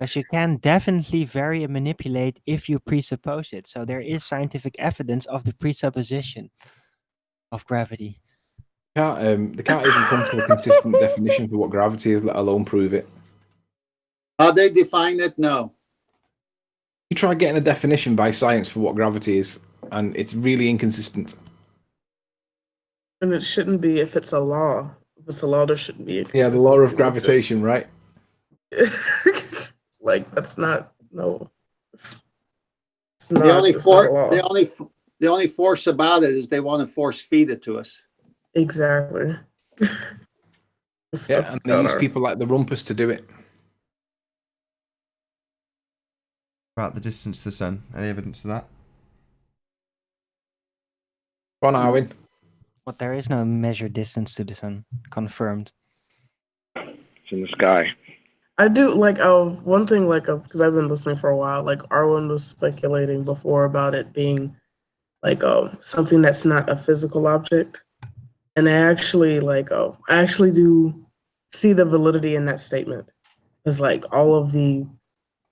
Because you can definitely vary and manipulate if you presuppose it. So there is scientific evidence of the presupposition of gravity. They can't even come to a consistent definition for what gravity is, let alone prove it. How they define it? No. You try getting a definition by science for what gravity is, and it's really inconsistent. And it shouldn't be if it's a law. If it's a law, there shouldn't be. Yeah, the law of gravitation, right? That's not no. It's the only force about it is they want to force feed it to us. Exactly. Yeah, and they use people like the Rumpus to do it. About the distance to the sun. Any evidence of that? Go on, Arwen. But there is no measured distance to the sun. Confirmed. It's in the sky. I do one thing because I've been listening for a while. Arwen was speculating before about it being something that's not a physical object, and I actually do see the validity in that statement. Because all of the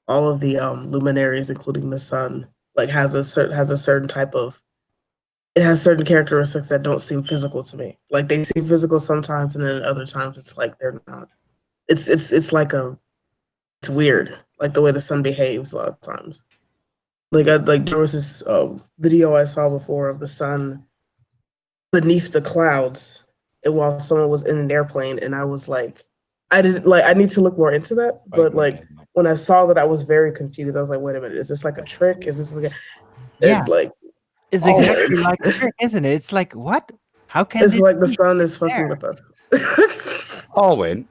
luminaries, including the sun, like has a certain type of, it has certain characteristics that don't seem physical to me. Like they seem physical sometimes, and then other times it's like they're not. It's like it's weird, like the way the sun behaves a lot of times. Like there was this video I saw before of the sun beneath the clouds, and while someone was in an airplane, and I was like, I need to look more into that, but like when I saw that, I was very confused. I was like, wait a minute, is this like a trick? Is this like Yeah, like it's always. exactly like a trick, isn't it? It's like, what? How can It's this like the be? sun is It's fucking there. with us. Arwin,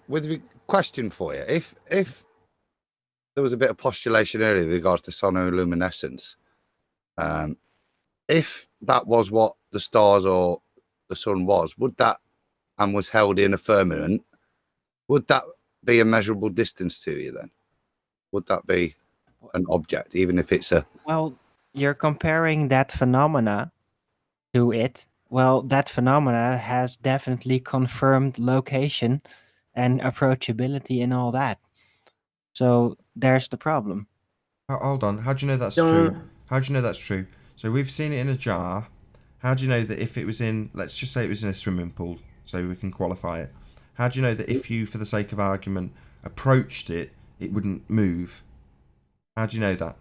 question for you. If there was a bit of postulation earlier with regards to sonoluminescence, if that was what the stars or the sun was, would that, and was held in a firmament, would that be a measurable distance to you then? Would that be an object, even if it's a... Well, you're comparing that phenomena to it. Well, that phenomena has definitely confirmed location and approachability and all that. So there's the problem. Hold on. How do you know that's Don't- true? How do you know that's true? So we've seen it in a jar. How do you know that if it was in, let's just say it was in a swimming pool, so we can qualify it. How do you know that if you, for the sake of argument, approached it, it wouldn't move? How do you know that?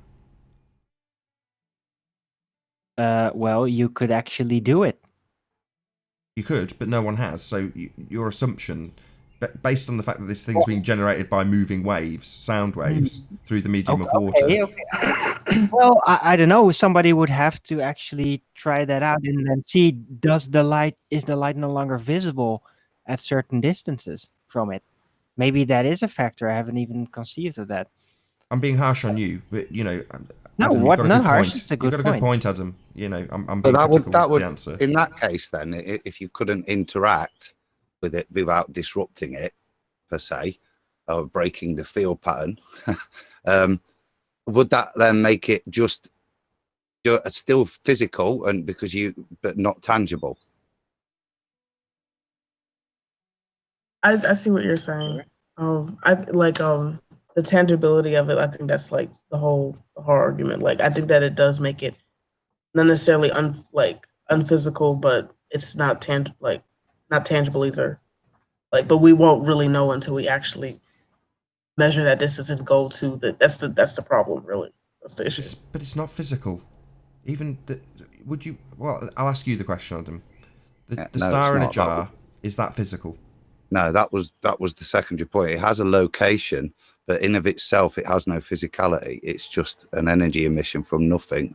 Well, you could actually do it. You could, but no one has. So your assumption, based on the fact that this thing's being generated by moving waves, sound waves, through the medium of water. Okay. Well, I don't know. Somebody would have to actually try that out and then see, is the light no longer visible at certain distances from it? Maybe that is a factor. I haven't even conceived of that. I'm being harsh on you, but you know, No, Adam, what? you've got a Not good harsh. point. It's a You've good got a good point, Adam. You know, I'm But being critical that of would, the answer. in that case, then, if you couldn't interact with it without disrupting it, per se, or breaking the field pattern, would that then make it just still physical and but not tangible? I see what you're saying. I like the tangibility of it. I think that's like the whole argument. Like I think that it does make it not necessarily unphysical, but it's not not tangible either. Like, but we won't really know until we actually measure that distance and go to that's the problem, really. That's the issue. But it's not physical. Even would you? Well, I'll ask you the question, Adam. The No, star in a it's not. jar, is that physical? No, that was the secondary point. It has a location, but in of itself, it has no physicality. It's just an energy emission from nothing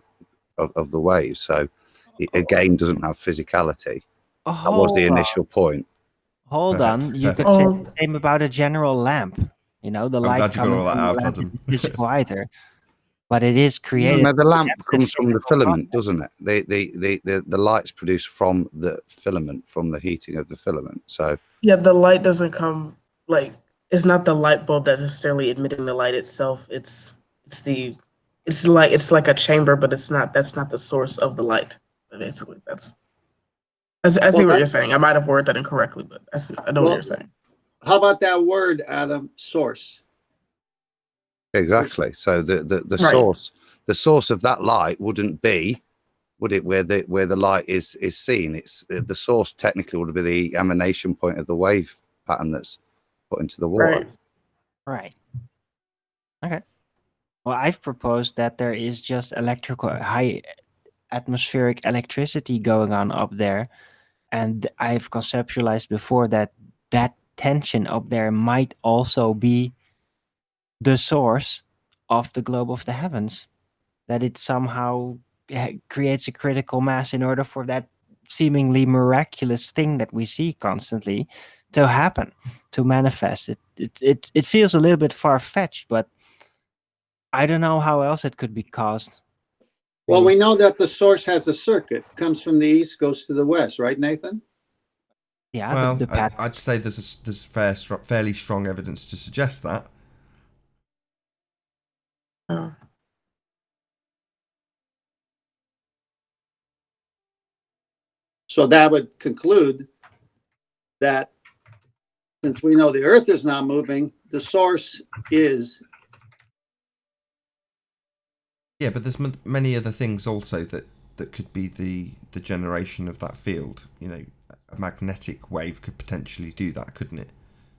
of the waves. So it again doesn't have physicality. That was the initial point. Hold on. You could say the same about a general lamp. You know, the I'm light glad you got coming all that from the out, lamp Adam. isn't physical either. But it is created. No, the lamp from comes from the physical filament, process. doesn't it? The light's produced from the filament, from the heating of the filament. So Yeah, the light doesn't come like it's not the light bulb that's necessarily emitting the light itself. It's like a chamber, but it's not. That's not the source of the light. Basically, I see what you're saying. I might have worded that incorrectly, but I know what you're saying. How about that word, Adam? Source. exactly. So the Right. source of that light wouldn't be, would it, where the light is seen? It's the source technically would be the emanation point of the wave pattern that's put into the water. Right. Okay. Well, I've proposed that there is just high atmospheric electricity going on up there. And I've conceptualized before that tension up there might also be the source of the globe of the heavens. That it somehow creates a critical mass in order for that seemingly miraculous thing that we see constantly to happen, to manifest. It feels a little bit far-fetched, but I don't know how else it could be caused. Well, we know that the source has a circuit, comes from the east, goes to the west, right, Nathan? Yeah, Well, the pattern. I'd say there's fairly strong evidence to suggest that. So that would conclude that since we know the Earth is not moving, the source is Yeah, but there's many other things also that could be the generation of that field. You know, a magnetic wave could potentially do that, couldn't it?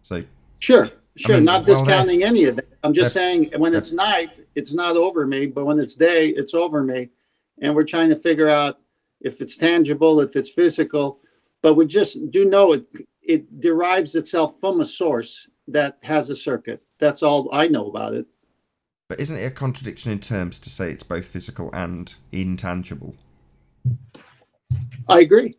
So Sure, I mean, not discounting any of that. I'm just they're- saying when it's night, it's not over me, but when it's day, it's over me. And we're trying to figure out if it's tangible, if it's physical, but we just do know it derives itself from a source that has a circuit. That's all I know about it. But isn't it a contradiction in terms to say it's both physical and intangible? I agree.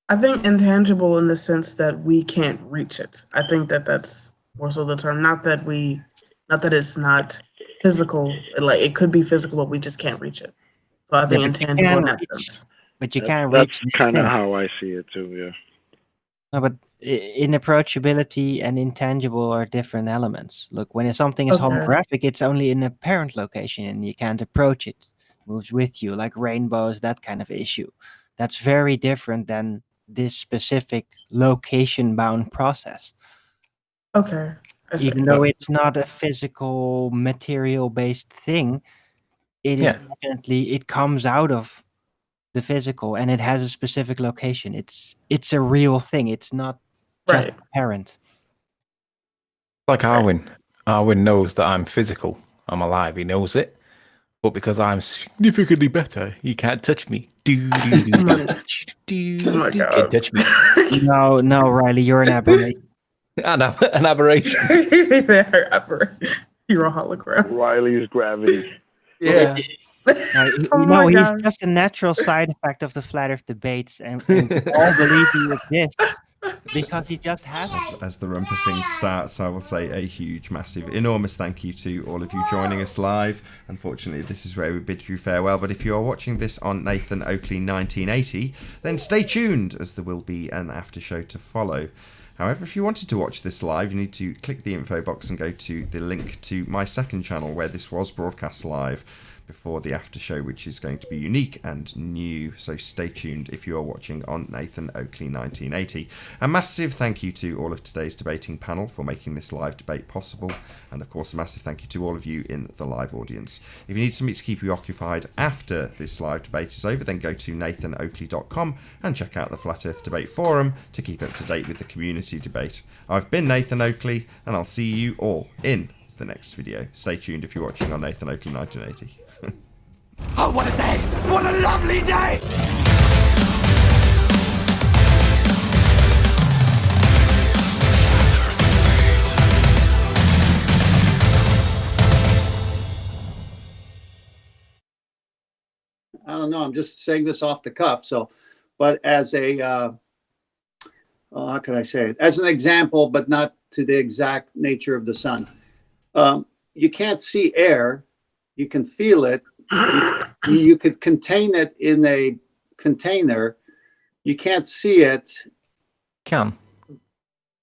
I think intangible in the sense that we can't reach it. I think that that's more so the term. Not that it's not physical. Like it could be physical, but we just can't reach it. So I think but you intangible can in that reach, sense. but you That- can't That's reach. kind of thing. how I see it too. Yeah. No, but inapproachability and intangible are different elements. Look, when something is Okay. holographic, it's only in a parent location and you can't approach it. It moves with you, like rainbows, that kind of issue. That's very different than this specific location-bound process. Okay. I see. Even though it's not a physical, material-based thing, it is definitely, it comes out of the physical and it has a specific location. It's a real thing. It's not just Right. apparent. Like Arwin. Arwin knows that I'm physical. I'm alive. He knows it. But because I'm significantly better, he can't touch me. Oh my Can't God. touch me. No, Riley, you're an aberration. An aberration. You're a hologram. Riley's gravity. Yeah. Oh my He's God. just a natural side effect of the flat Earth debates, and we all believe he exists because he just has it. As the rumpusing starts, I will say a huge, massive, enormous thank you to all of you joining us live. Unfortunately, this is where we bid you farewell, but if you are watching this on Nathan Oakley 1980, then stay tuned, as there will be an after show to follow. However, if you wanted to watch this live, you need to click the info box and go to the link to my second channel where this was broadcast live before the after show, which is going to be unique and new, so stay tuned if you are watching on Nathan Oakley 1980. A massive thank you to all of today's debating panel for making this live debate possible, and of course a massive thank you to all of you in the live audience. If you need something to keep you occupied after this live debate is over, then go to nathanoakley.com and check out the Flat Earth Debate Forum to keep up to date with the community debate. I've been Nathan Oakley, and I'll see you all in the next video. Stay tuned if you're watching on Nathan Oakley 1980. Oh, what a day! What a lovely day! I don't know. I'm just saying this off the cuff. So, but as a, how can I say it? As an example, but not to the exact nature of the sun. You can't see air. You can feel it. You could contain it in a container. You can't see it. Can.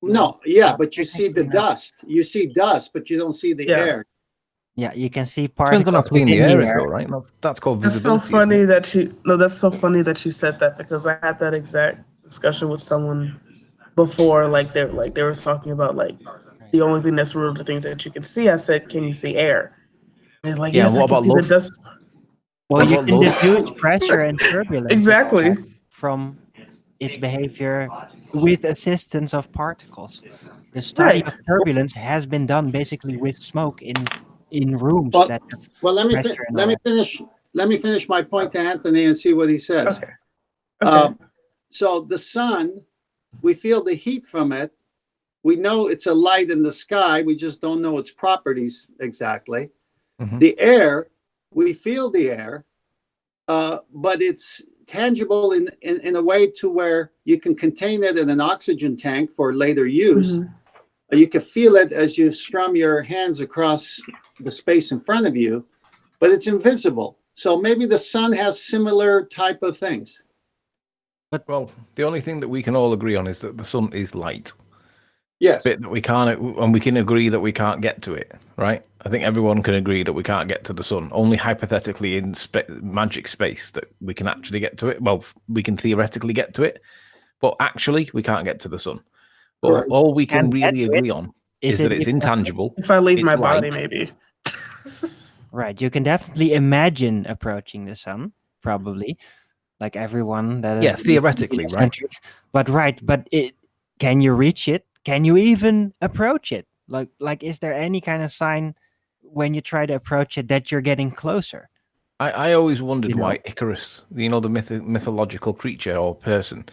No, yeah, but you see the dust. You see dust, but you don't see the air. Yeah, you can see Depends on how particles clean the within air is, though, right? That's called That's visibility. so funny that you. No, that's so funny that you said that because I had that exact discussion with someone before. Like they were talking about like the only thing that's real, the things that you can see. I said, "Can you see air?" And he's like, Yeah, "Yes, what I can about see the love? dust." Well, you What can about deduce pressure and turbulence Exactly. from its behavior with assistance of particles. The study of turbulence has been done basically with smoke in rooms Well, that have well, let pressure and all me that. finish. Let me finish my point to Anthony and see what he says. Okay. So the sun, we feel the heat from it. We know it's a light in the sky. We just don't know its properties exactly. Mhm. The air, we feel the air, but it's tangible in a way to where you can contain it in an oxygen tank for later use. You can feel it as you strum your hands across the space in front of you, but it's invisible. So maybe the sun has similar type of things. Well, the only thing that we can all agree on is that the sun is light. Yes. Bit that we can't, and we can agree that we can't get to it, right? I think everyone can agree that we can't get to the sun. Only hypothetically in magic space that we can actually get to it. Well, we can theoretically get to it, but actually we can't get to the sun. But Correct. all we can Can't get really to agree it. on Is is that it it's if- intangible. If I leave it's my body, light. maybe. Right. You can definitely imagine approaching the sun, probably, like everyone that Yeah, is theoretically, right? eccentric. But can you reach it? Can you even approach it? Like, is there any kind of sign when you try to approach it that you're getting closer? I always wondered You know? why Icarus, the mythological creature or person,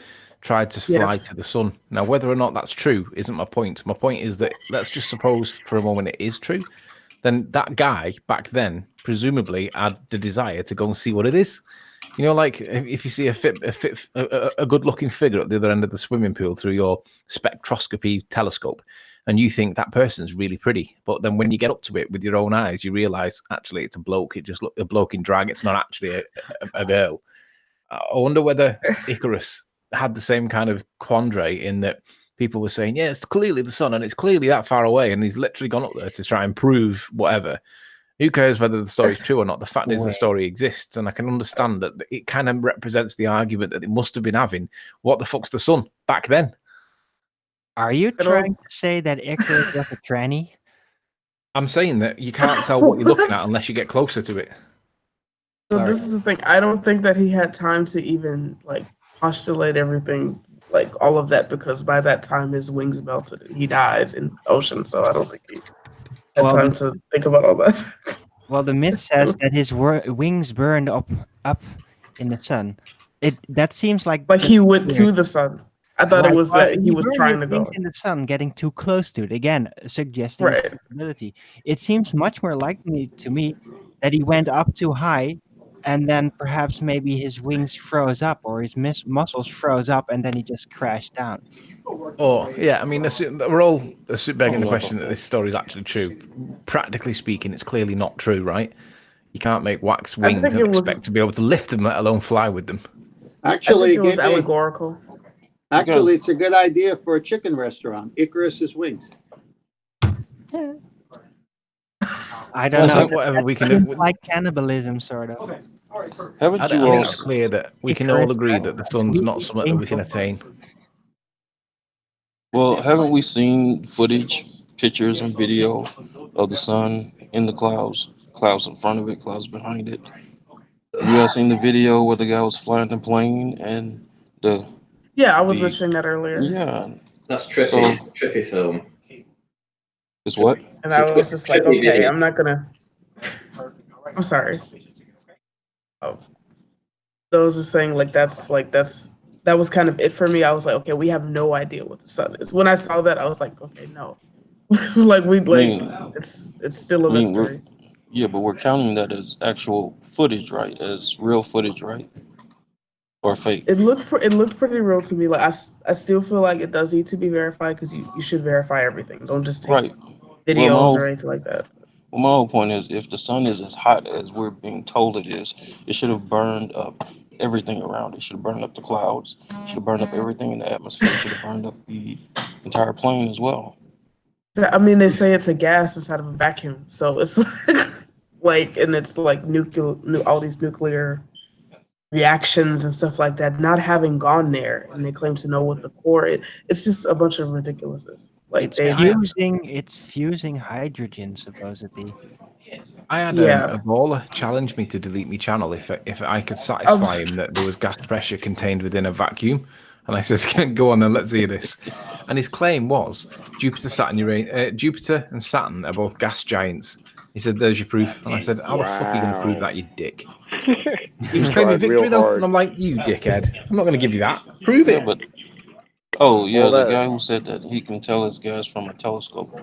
tried to fly Yes. to the sun. Now, whether or not that's true isn't my point. My point is that let's just suppose for a moment it is true. Then that guy back then presumably had the desire to go and see what it is. You know, like if you see a good-looking figure at the other end of the swimming pool through your spectroscopy telescope, and you think that person's really pretty, but then when you get up to it with your own eyes, you realize actually it's a bloke. It just looked a bloke in drag. It's not actually a girl. I wonder whether Icarus had the same kind of quandary in that people were saying, yeah, it's clearly the sun and it's clearly that far away, and he's literally gone up there to try and prove whatever. Who cares whether the story's true or not? The fact is the story exists, and I can understand that it kind of represents the argument that it must have been having. What the fuck's the sun back then? Are you trying to say that Icarus was a tranny? I'm saying that you can't tell what you're looking at unless you get closer to it. So this is the thing. I don't think that he had time to even like postulate everything, like all of that, because by that time his wings melted and he died in the ocean. So I don't think he had time to think about all that. Well, the myth says that his wings burned up in the sun. That seems like he went to the sun. I thought it was that he was burned trying his to go. wings in the sun, getting too close to it. Again, suggesting a possibility. It seems much more likely to me that he went up too high, and then perhaps maybe his wings froze up or his muscles froze up, and then he just crashed down. Oh, yeah. I mean, we're all begging the question that this story is actually true. Practically speaking, it's clearly not true, right? You can't make wax wings and expect to be able to lift them, let alone fly with them. Actually, I think it was allegorical. Actually, it's a good idea for a chicken restaurant. Icarus's wings. I don't know. Whatever we can do. Like cannibalism, sort of. I think it's clear that we can all agree that the sun's not something that we can attain. Well, haven't we seen footage, pictures, and video of the sun in the clouds? Clouds in front of it, clouds behind it. You guys seen the video where the guy was flying the plane and the... Yeah, I was mentioning that earlier. Yeah. That's trippy. Trippy film. It's what? And I was just like, okay, I'm not gonna. I'm sorry. Oh, I was just saying, that was kind of it for me. I was like, okay, we have no idea what the sun is. When I saw that, I was like, okay, no, it's still a mystery. Yeah, but we're counting that as actual footage, right? As real footage, right? Or fake? It looked pretty real to me. Like I still feel like it does need to be verified because you should verify everything. Don't just take videos or anything like that. Well, my whole point is, if the sun is as hot as we're being told it is, it should have burned up everything around it. Should have burned up the clouds. Should have burned up everything in the atmosphere. Should have burned up the entire plane as well. I mean, they say it's a gas inside of a vacuum, so it's and it's like all these nuclear reactions and stuff like that. Not having gone there, and they claim to know what the core is. It's just a bunch of ridiculousness. Like it's fusing hydrogen supposedly. I had a baller challenge me to delete my channel if I could satisfy him that there was gas pressure contained within a vacuum. And I said, go on then, let's hear this. And his claim was Jupiter and Saturn are both gas giants. He said, there's your proof. And I said, how the fuck are you going to prove that, you dick? He was claiming victory though. And I'm like, you dickhead. I'm not going to give you that. Prove it. But the guy who said that he can tell his gas from a telescope.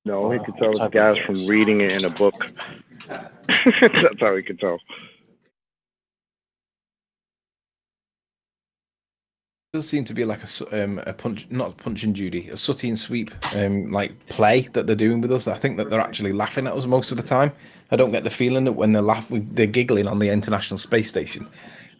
No, he could tell his gas from reading it in a book. That's how he could tell. It does seem to be like a punch, not Punch and Judy, a Sooty and Sweep like play that they're doing with us. I think that they're actually laughing at us most of the time. I don't get the feeling that when they're giggling on the International Space Station.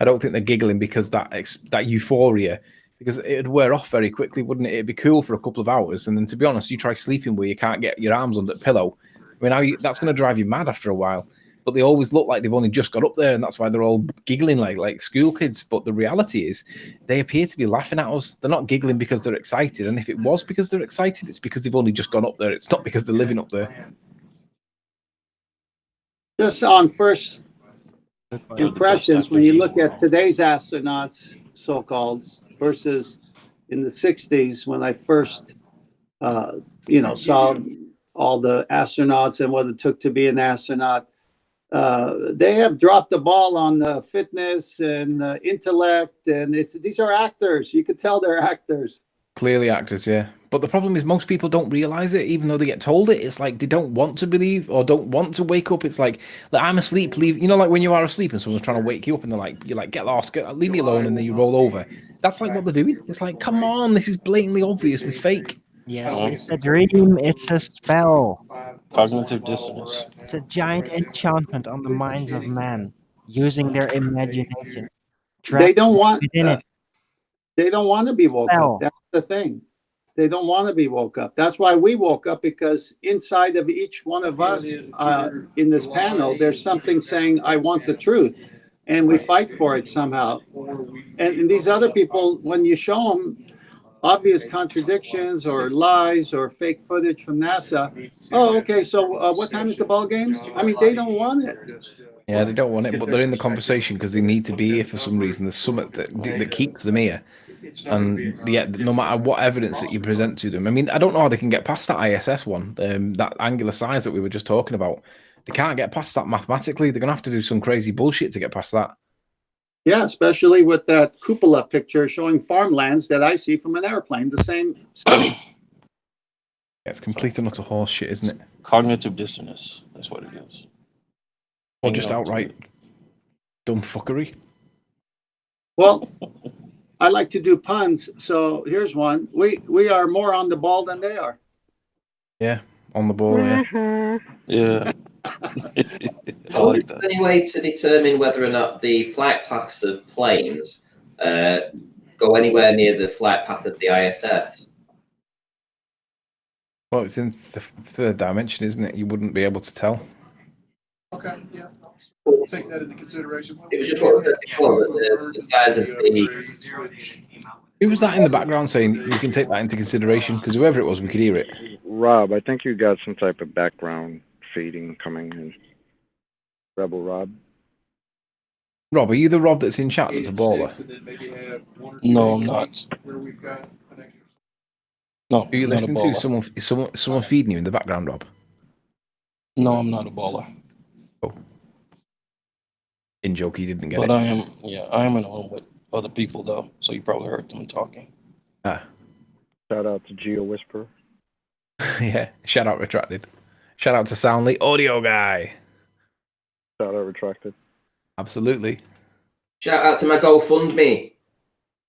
I don't think they're giggling because that euphoria, because it'd wear off very quickly, wouldn't it? It'd be cool for a couple of hours, and then to be honest, you try sleeping where you can't get your arms under the pillow. I mean, that's going to drive you mad after a while. But they always look like they've only just got up there, and that's why they're all giggling like school kids. But the reality is, they appear to be laughing at us. They're not giggling because they're excited, and if it was because they're excited, it's because they've only just gone up there. It's not because they're living up there. Just on first impressions, when you look at today's astronauts, so-called, versus in the 60s when I first, saw all the astronauts and what it took to be an astronaut, they have dropped the ball on the fitness and intellect, and these are actors. You could tell they're actors. Clearly actors, yeah. But the problem is most people don't realize it, even though they get told it. It's like they don't want to believe or don't want to wake up. It's like I'm asleep, leave. You know, like when you are asleep and someone's trying to wake you up and you're like, get lost, leave me alone, and then you roll over. That's like what they're doing. It's like, come on, this is blatantly obviously fake. Yes, it's a dream. It's a spell. Cognitive dissonance. It's a giant enchantment on the minds of man, using their imagination. They don't want. Within it. They don't want to be woke Spell. up. That's the thing. They don't want to be woke up. That's why we woke up, because inside of each one of us in this panel, there's something saying, I want the truth. And we fight for it somehow. And these other people, when you show them obvious contradictions or lies or fake footage from NASA, oh, okay, so what time is the ball game? I mean, they don't want it. Yeah, they don't want it, but they're in the conversation because they need to be here for some reason. There's something that keeps them here. And yeah, no matter what evidence that you present to them, I mean, I don't know how they can get past that ISS one, that angular size that we were just talking about. They can't get past that mathematically. They're going to have to do some crazy bullshit to get past that. Yeah, especially with that cupola picture showing farmlands that I see from an airplane, the same size. Yeah, it's complete and utter horse shit, isn't it? Cognitive dissonance. That's what it is. Or just outright dumb fuckery. Well, I like to do puns, so here's one. We are more on the ball than they are. Yeah, on the ball, yeah. Yeah. I like that. Any way to determine whether or not the flight paths of planes go anywhere near the flight path of the ISS? Well, it's in the third dimension, isn't it? You wouldn't be able to tell. Okay, yeah. We'll take that into consideration. It was just what I said before, that the size of the... Who was that in the background saying we can take that into consideration? Because whoever it was, we could hear it. Rob, I think you got some type of background feeding coming in. Rebel Rob. Rob, are you the Rob that's in chat that's a baller? No, I'm not. No, Who are you not a listening to? baller. Someone feeding you in the background, Rob? No, I'm not a baller. Oh. In joke, he didn't get But it. I am in a room with other people though, so you probably heard them talking. Ah. Shout out to Geo Whisper. Yeah, shout out Retracted. Shout out to Soundly, audio guy. Shout out Retracted. Absolutely. Shout out to my GoFundMe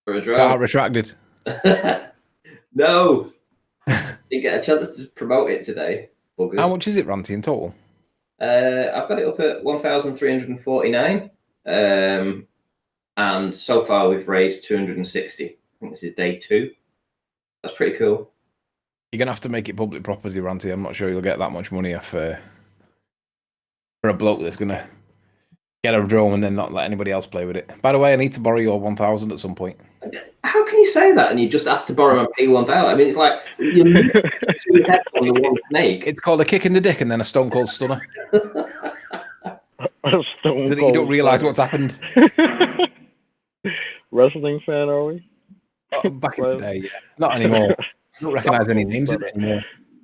for a drone. Shout out Retracted. No. Didn't get a chance to promote it today. Buggers. How much is it, Ranty, in total? I've got it up at 1,349. And so far we've raised 260. I think this is day 2. That's pretty cool. You're going to have to make it public property, Ranty. I'm not sure you'll get that much money off for a bloke that's going to get a drone and then not let anybody else play with it. By the way, I need to borrow your 1,000 at some point. How can you say that and you just asked to borrow my P1000? I mean, it's like you're two heads on the one snake. It's called a kick in the dick and then a stone cold stunner. So that you don't realise what's happened. Wrestling fan, are we? Oh, back in the day, yeah. Not anymore. I don't recognise any names of it anymore.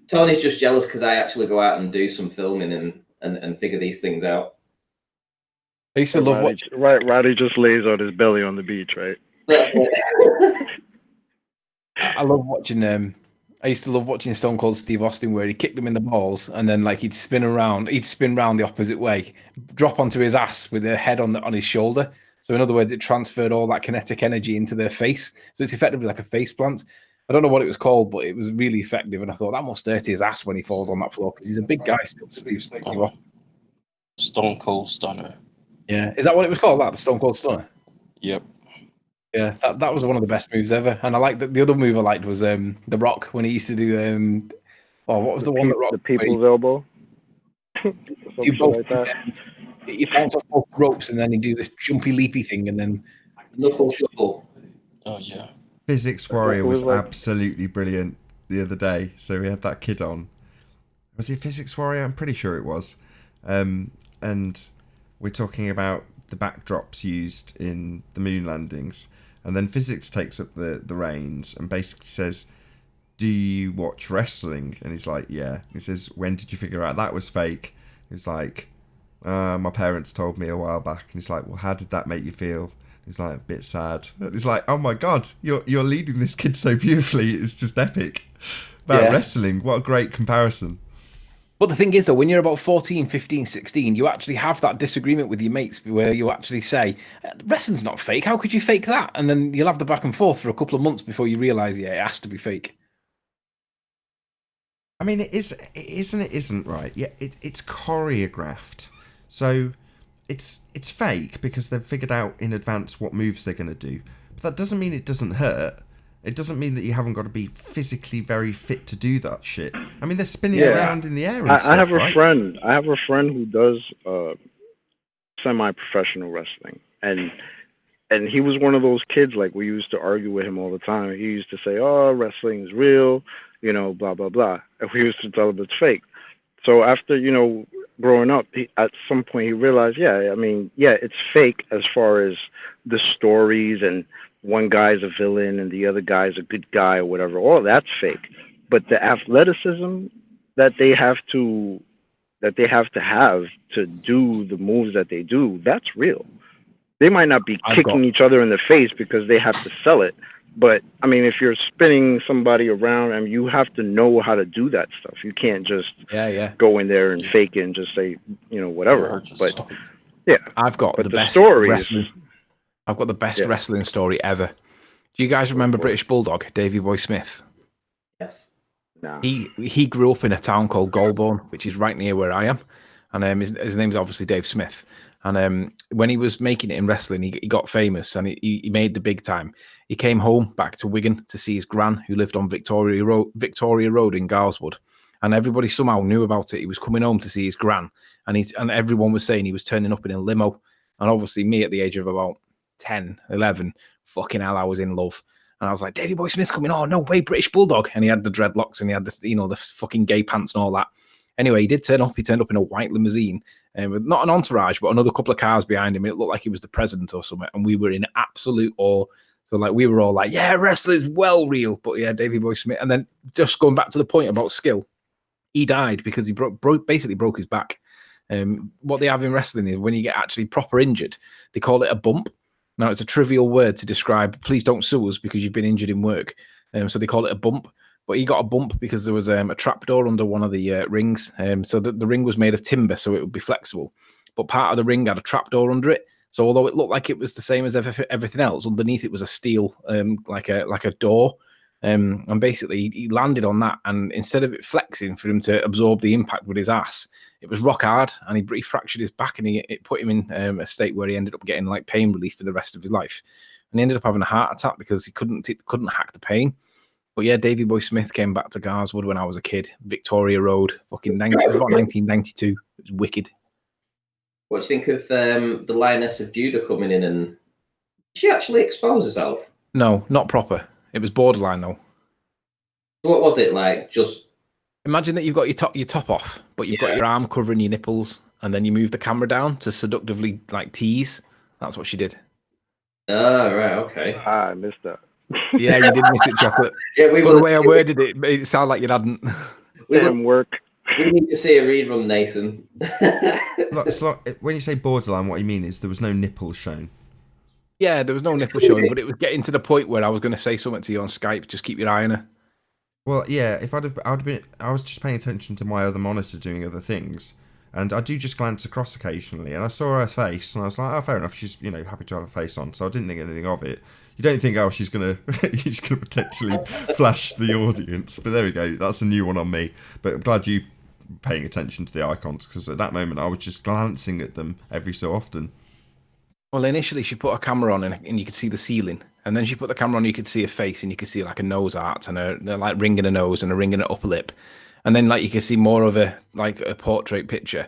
Tony's just jealous because I actually go out and do some filming and figure these things out. I used to love watching. Right, Roddy just lays on his belly on the beach, right? That's it. I love watching. I used to love watching Stone Cold Steve Austin, where he kicked them in the balls and then like he'd spin round the opposite way, drop onto his ass with their head on his shoulder. So in other words, it transferred all that kinetic energy into their face. So it's effectively like a face plant. I don't know what it was called, but it was really effective. And I thought that must hurt his ass when he falls on that floor because he's a big guy still, Steve. Stone Cold Stunner. Yeah, is that what it was called? That the Stone Cold Stunner. Yep. Yeah, that was one of the best moves ever. And I liked the other move I liked was The Rock when he used to do what was the one that Rock? The people's elbow. You both like that. You bounce off both ropes and then you do this jumpy leapy thing and then knuckle shuffle. Oh yeah. Physics Warrior was like... absolutely brilliant the other day. So we had that kid on. Was he Physics Warrior? I'm pretty sure it was. and we're talking about the backdrops used in the moon landings, and then physics takes up the reins and basically says, do you watch wrestling? And he's like, yeah. He says, when did you figure out that was fake? He's like, my parents told me a while back. And he's like, well, how did that make you feel? He's like, a bit sad. And he's like, oh my God, you're leading this kid so beautifully. It's just epic. About wrestling. What a great comparison. But the thing is, though, when you're about 14, 15, 16, you actually have that disagreement with your mates where you actually say, wrestling's not fake. How could you fake that? And then you'll have the back and forth for a couple of months before you realise, yeah, it has to be fake. I mean, it isn't, right? Yeah, it's choreographed. So it's fake because they've figured out in advance what moves they're going to do. But that doesn't mean it doesn't hurt. It doesn't mean that you haven't got to be physically very fit to do that shit. I mean, they're spinning around in the air and stuff, I have a right? friend. I have a friend who does semi-professional wrestling, and he was one of those kids, like, we used to argue with him all the time. He used to say, oh, wrestling is real, you know, blah, blah, blah. And we used to tell him it's fake. So after, you know, growing up, at some point he realized, it's fake as far as the stories and one guy's a villain and the other guy's a good guy or whatever. All that's fake. But the athleticism that they have to have to do the moves that they do, that's real. They might not be kicking each other in the face because they have to sell it. But, I mean, if you're spinning somebody around, I mean, you have to know how to do that stuff. You can't just go in there and fake it and just say, you know, whatever. But, yeah. I've got the best wrestling. I've got the best wrestling story ever. Do you guys remember British Bulldog, Davey Boy Smith? Yes. No. He grew up in a town called Golborne, which is right near where I am. And his name's obviously Dave Smith. And when he was making it in wrestling, he got famous and he made the big time. He came home back to Wigan to see his gran, who lived on Victoria Road in Garswood. And everybody somehow knew about it. He was coming home to see his gran. And everyone was saying he was turning up in a limo. And obviously me at the age of about 10, 11, fucking hell, I was in love. And I was like, Davey Boy Smith's coming. Oh, no way, British Bulldog. And he had the dreadlocks and he had the, you know, the fucking gay pants and all that. Anyway, he did turn up. He turned up in a white limousine with not an entourage, but another couple of cars behind him. It looked like he was the president or something. And we were in absolute awe. So, like, we were all like, yeah, wrestling's well real. But yeah, Davey Boy Smith. And then just going back to the point about skill, he died because he basically broke his back. What they have in wrestling is when you get actually proper injured, they call it a bump. Now, it's a trivial word to describe, please don't sue us because you've been injured in work. So they call it a bump. But he got a bump because there was a trapdoor under one of the rings. So the ring was made of timber, so it would be flexible. But part of the ring had a trapdoor under it. So although it looked like it was the same as everything else, underneath it was a steel, like a door. And basically, he landed on that. And instead of it flexing for him to absorb the impact with his ass, it was rock hard. And he fractured his back, and it put him in a state where he ended up getting like pain relief for the rest of his life. And he ended up having a heart attack because he couldn't hack the pain. But yeah, Davey Boy Smith came back to Garswood when I was a kid. Victoria Road, fucking 1992. It was wicked. What do you think of the lioness of Judah coming in and did she actually expose herself? No, not proper. It was borderline though. What was it like? Just imagine that you've got your top off, but you've got your arm covering your nipples, and then you move the camera down to seductively like tease. That's what she did. Oh, right, okay. I missed that. Yeah, you did miss it, Chocolate. Yeah, the way I worded it made it sound like you hadn't. Work. We need to see a rerun, Nathan. When you say borderline, what you mean is there was no nipples shown. Yeah, there was no nipple showing, but it was getting to the point where I was going to say something to you on Skype. Just keep your eye on her. Well, yeah, if I was just paying attention to my other monitor doing other things, and I do just glance across occasionally, and I saw her face, and I was like, oh, fair enough, she's happy to have a face on, so I didn't think anything of it. You don't think, oh, she's gonna potentially flash the audience, but there we go. That's a new one on me. But I'm glad you paying attention to the icons because at that moment I was just glancing at them every so often. Well, initially she put a camera on and you could see the ceiling, and then she put the camera on, you could see a face, and you could see like a nose art and a like ring in a nose and a ring in an upper lip, and then like you could see more of a portrait picture,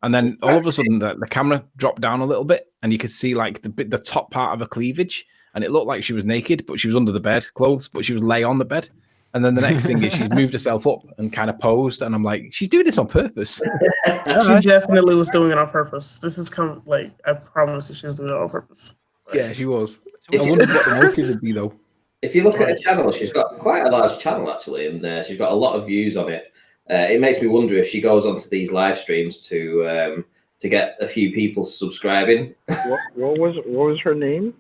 and then all of a sudden the camera dropped down a little bit, and you could see like the top part of her cleavage. And it looked like she was naked, but she was under the bed clothes, but she was lay on the bed. And then the next thing is she's moved herself up and kind of posed, and I'm like, she's doing this on purpose. She definitely was doing it on purpose. This is like I promise you, she was doing it on purpose. Yeah, she was. I wondered what the motive would be though. If you look at her channel, she's got quite a large channel actually, and she's got a lot of views on it. It makes me wonder if she goes onto these live streams to get a few people subscribing. What was her name?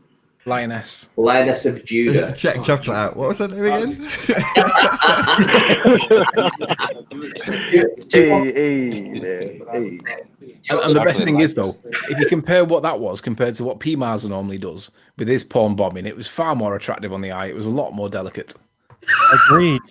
Lioness. Lioness of Judah. Check chocolate out. What was her name again? And the best thing is though, if you compare what that was compared to what P Marza normally does with his porn bombing, it was far more attractive on the eye. It was a lot more delicate. Agreed.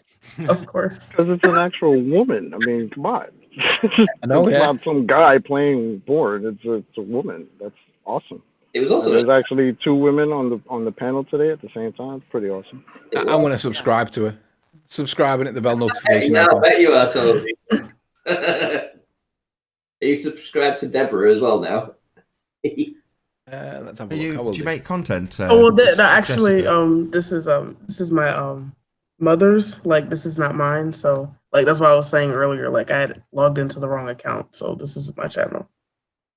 Of course. Because it's an actual woman. I mean, come on. I know, it's yeah. not some guy playing porn. It's a woman. That's awesome. It was also there's actually 2 women on the panel today at the same time. It's pretty awesome. I'm going to subscribe to her. Subscribe and hit the bell notification. Yeah, I bet you are, Toby. Are you subscribed to Deborah as well now? Let's have a look. Do you make content? Oh well, actually, this is my mother's. Like, this is not mine. So, like, that's what I was saying earlier. Like, I had logged into the wrong account, so this is my channel.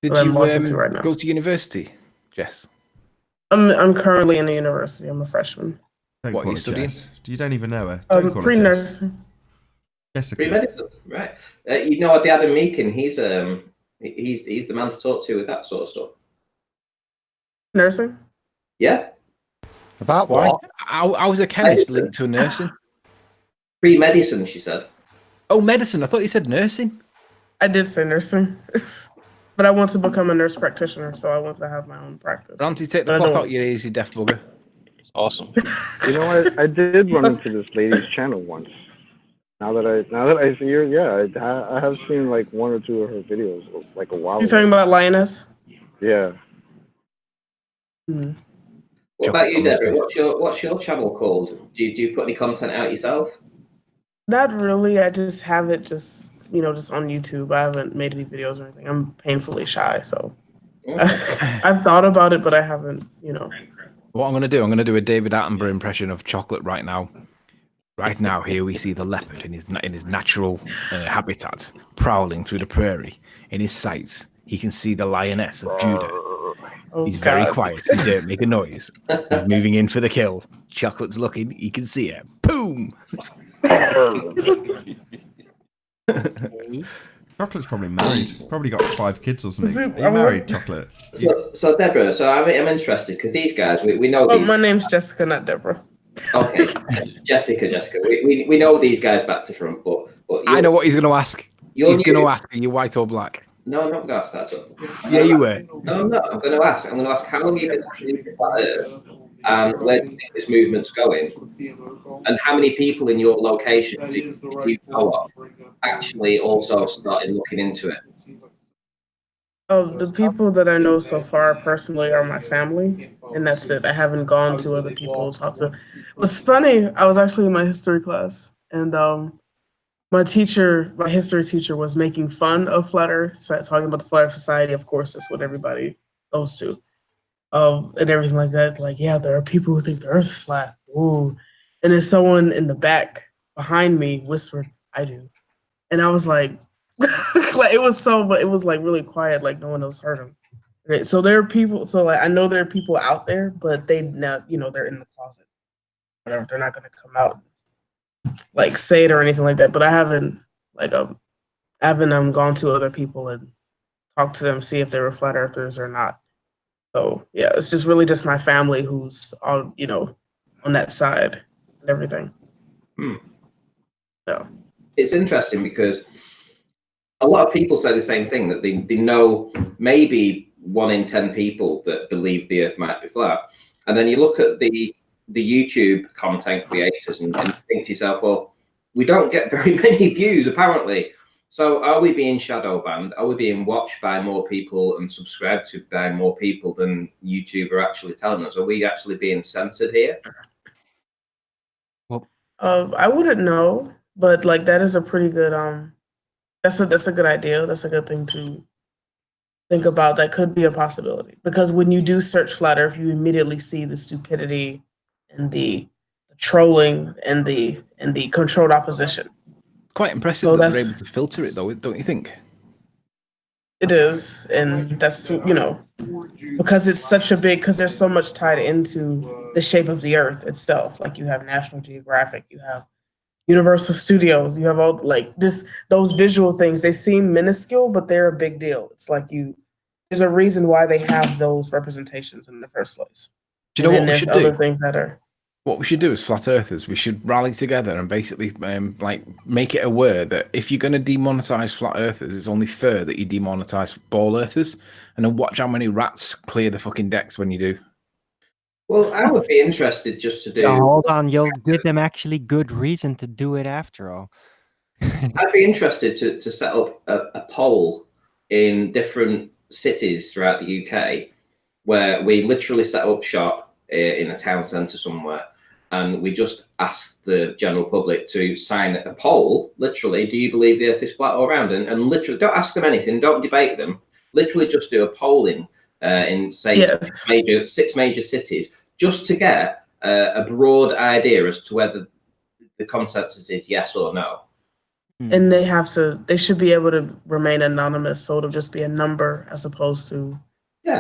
Did that I'm you logged into right now. go to university, Jess? I'm currently in the university. I'm a freshman. Don't What call are you her studying? Jess. You don't even know her. Don't call her Jess. Pre-nursing. Jessica. Pre-medicine, right? You know what, the Adam Meakin, he's the man to talk to with that sort of stuff. Nursing. Yeah. About Why? what? I was a chemist linked to nursing. Pre-medicine, she said. Oh, medicine. I thought you said nursing. I did say nursing, but I want to become a nurse practitioner, so I want to have my own practice. Auntie, take the But I cloth don't- out, you lazy deaf bugger. It's awesome. You know, I did run into this lady's channel once. Now that I see her, yeah, I have seen like 1 or 2 of her videos like a while You ago. talking about Lioness? Yeah. Hmm. What about you, Deborah? What's your channel called? Do you put any content out yourself? Not really. I just have it just on YouTube. I haven't made any videos or anything. I'm painfully shy, so I've thought about it, but I haven't. What I'm going to do a David Attenborough impression of chocolate right now. Right now, here we see the leopard in his natural habitat, prowling through the prairie. In his sights, he can see the lioness of Judah. Oh, He's very God. quiet. He don't make a noise. He's moving in for the kill. Chocolate's looking. He can see it. Boom! Chocolate's probably married. Probably got 5 kids or something. Is it- Are you married, Chocolate? So Deborah, I'm interested because these guys, we know. Oh, These, my name's Jessica, not Deborah. okay, Jessica. We know these guys back to front, but I know what he's going to ask. He's going to ask, are you white or black? No, I'm not going to ask that. So. Yeah, you were. No, I'm not. I'm going to ask how long you've been studying flat Earth, and where do you think this movement's going, and how many people in your location do you know of actually also started looking into it? The people that I know so far personally are my family, and that's it. I haven't gone to other people to talk to. What's funny, I was actually in my history class, and my history teacher was making fun of Flat Earth, talking about the Flat Earth Society. Of course, that's what everybody goes to, and everything like that. Like, yeah, there are people who think the Earth is flat. Ooh. And then someone in the back behind me whispered, "I do," and I was like, like it was like really quiet, like no one else heard him. Right? So there are people. So like I know there are people out there, but they're in the closet. Whatever, they're not gonna come out like say it or anything like that. But I haven't gone to other people and talked to them, see if they were flat earthers or not. So yeah, it's just really just my family who's all on that side and everything. Yeah. It's interesting because a lot of people say the same thing, that they know maybe 1 in 10 people that believe the Earth might be flat, and then you look at the YouTube content creators and think to yourself, well, we don't get very many views apparently. So are we being shadow banned? Are we being watched by more people and subscribed to by more people than YouTube are actually telling us? Are we actually being censored here? I wouldn't know, but like that is a pretty good that's a good idea. That's a good thing to think about. That could be a possibility, because when you do search flat Earth, you immediately see the stupidity and the trolling and the controlled opposition. Quite impressive So that they're that's able to filter it, though, don't you think? it is, and that's because it's such a big because there's so much tied into the shape of the Earth itself. Like you have National Geographic, you have Universal Studios, you have all like those visual things. They seem minuscule, but they're a big deal. It's like there's a reason why they have those representations in the first place. Do you know And what then we should there's other do? things that are What we should do as flat earthers, we should rally together and basically like make it aware that if you're going to demonetize flat earthers, it's only fair that you demonetize ball earthers, and then watch how many rats clear the fucking decks when you do. Well, I would be interested just to do. Hold on, you'll give them actually good reason to do it after all. I'd be interested to set up a poll in different cities throughout the UK where we literally set up shop in a town centre somewhere, and we just ask the general public to sign a poll. Literally, do you believe the Earth is flat or round? And literally, don't ask them anything, don't debate them. Literally, just do a polling in say six major cities, just to get a broad idea as to whether the consensus is yes or no. and they should be able to remain anonymous, so it'll just be a number as opposed to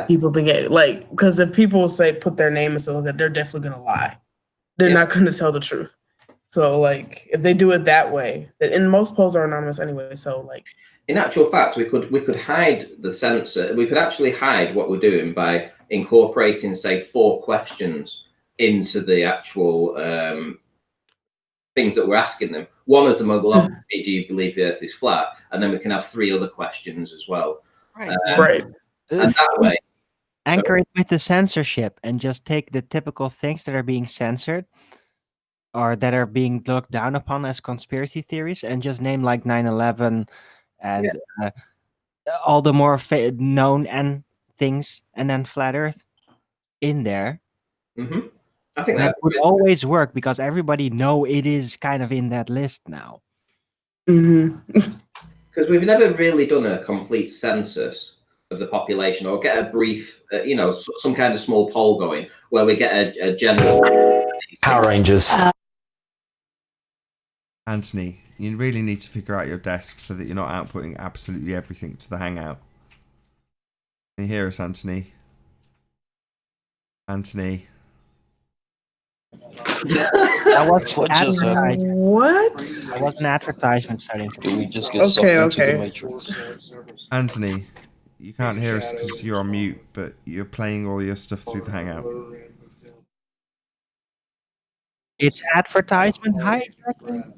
people being like, because if people say put their name and stuff like that, they're definitely gonna lie. They're not gonna tell the truth. So like if they do it that way, and most polls are anonymous anyway, so like in actual fact, we could hide the censor. We could actually hide what we're doing by incorporating, say, 4 questions into the actual things that we're asking them. One of them will obviously be, do you believe the Earth is flat? And then we can have 3 other questions as well. Right. And that way, anchor it with the censorship and just take the typical things that are being censored or that are being looked down upon as conspiracy theories, and just name like 9/11 and all the more known and things, and then flat Earth in there. I think that would always work because everybody know it is kind of in that list now. Because we've never really done a complete census of the population, or get a brief, some kind of small poll going where we get a general Power Rangers. Anthony, you really need to figure out your desk so that you're not outputting absolutely everything to the Hangout. Can you hear us, Anthony? Anthony? That was What just happened? What? That was an advertisement starting to. Do we just get sucked into the matrix? Anthony, you can't hear us because you're on mute, but you're playing all your stuff through the Hangout. It's advertisement hijacking.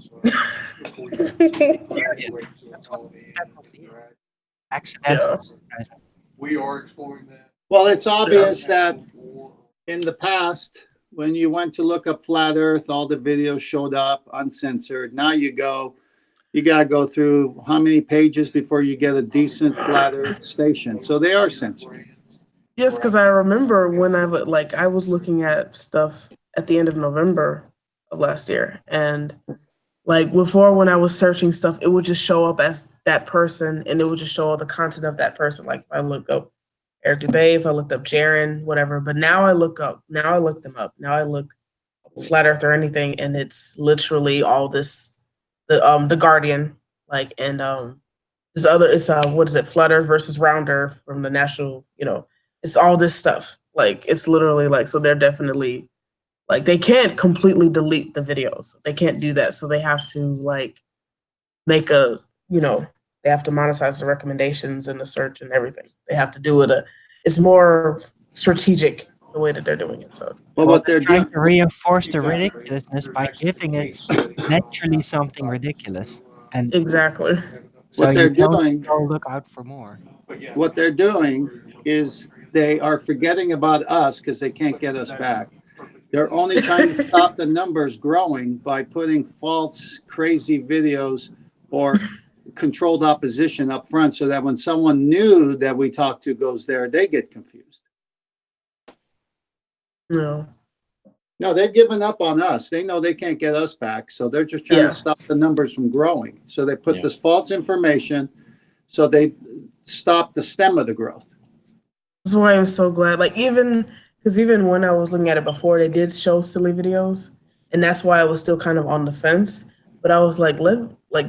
Accidental. We are exploring that. Well, it's obvious that in the past, when you went to look up flat Earth, all the videos showed up uncensored. Now you got to go through how many pages before you get a decent flat Earth station. So they are censored. Yes, because I remember when I was looking at stuff at the end of November of last year, and like before when I was searching stuff, it would just show up as that person, and it would just show all the content of that person. Like if I look up Eric Dubay, if I looked up Jaron, whatever. But now I look them up. Now I look flat Earth or anything, and it's literally all this, the Guardian, like, and this other, it's what is it, Flat Earth versus Round Earth from the National, it's all this stuff. Like it's literally like, so they're definitely like, they can't completely delete the videos. They can't do that. So they have to like make they have to monetize the recommendations and the search and everything. They have to do it. It's more strategic the way that they're doing it. So, well, what they're trying doing to reinforce the ridiculousness by giving it naturally something ridiculous, and exactly so what they're you don't doing. go look out for more. What they're doing is they are forgetting about us because they can't get us back. They're only trying to stop the numbers growing by putting false, crazy videos or controlled opposition up front, so that when someone new that we talk to goes there, they get confused. No, they've given up on us. They know they can't get us back, so they're just trying to stop the numbers from growing. So they put this false information, so they stop the stem of the growth. that's why I'm so glad. Like even when I was looking at it before, they did show silly videos, and that's why I was still kind of on the fence. But I was like,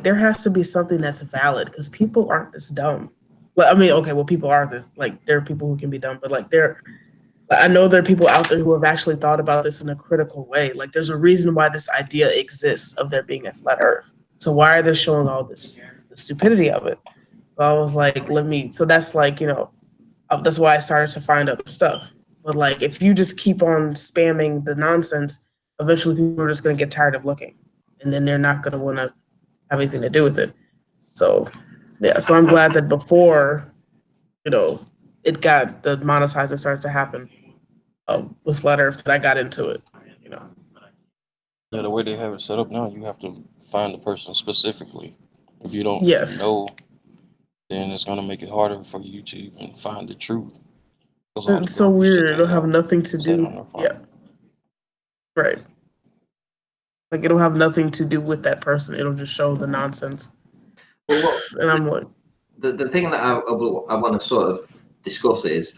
there has to be something that's valid because people aren't this dumb. Like, I mean, okay, well, people are this. Like, there are people who can be dumb, but like, I know there are people out there who have actually thought about this in a critical way. Like, there's a reason why this idea exists of there being a flat Earth. So why are they showing all this the stupidity of it? So I was like, so that's like, that's why I started to find other stuff. But like, if you just keep on spamming the nonsense, eventually people are just going to get tired of looking, and then they're not going to want to have anything to do with it. So, yeah. So I'm glad that before, it got the monetizing started to happen with Flat Earth, that I got into it. Yeah, the way they have it set up now, you have to find the person specifically. If you don't Yes. know, then it's gonna make it harder for you to even find the truth. It's so weird. It'll have nothing to do. Yeah. Right. Like, it'll have nothing to do with that person. It'll just show the nonsense. And I'm like, the thing that I want to sort of discuss is,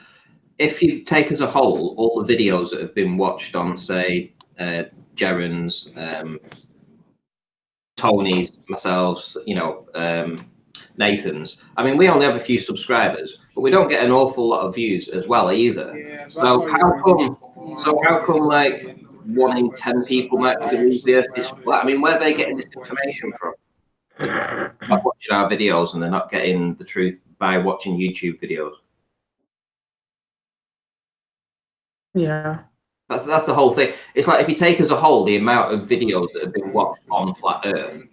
if you take as a whole all the videos that have been watched on, say, Jaren's, Tony's, myself, Nathan's. I mean, we only have a few subscribers, but we don't get an awful lot of views as well either. Yeah, So how come like 1 in 10 people might believe the Earth is flat? I mean, where are they getting this information from? By watching our videos, and they're not getting the truth by watching YouTube videos. yeah. That's the whole thing. It's like, if you take as a whole the amount of videos that have been watched on flat Earth,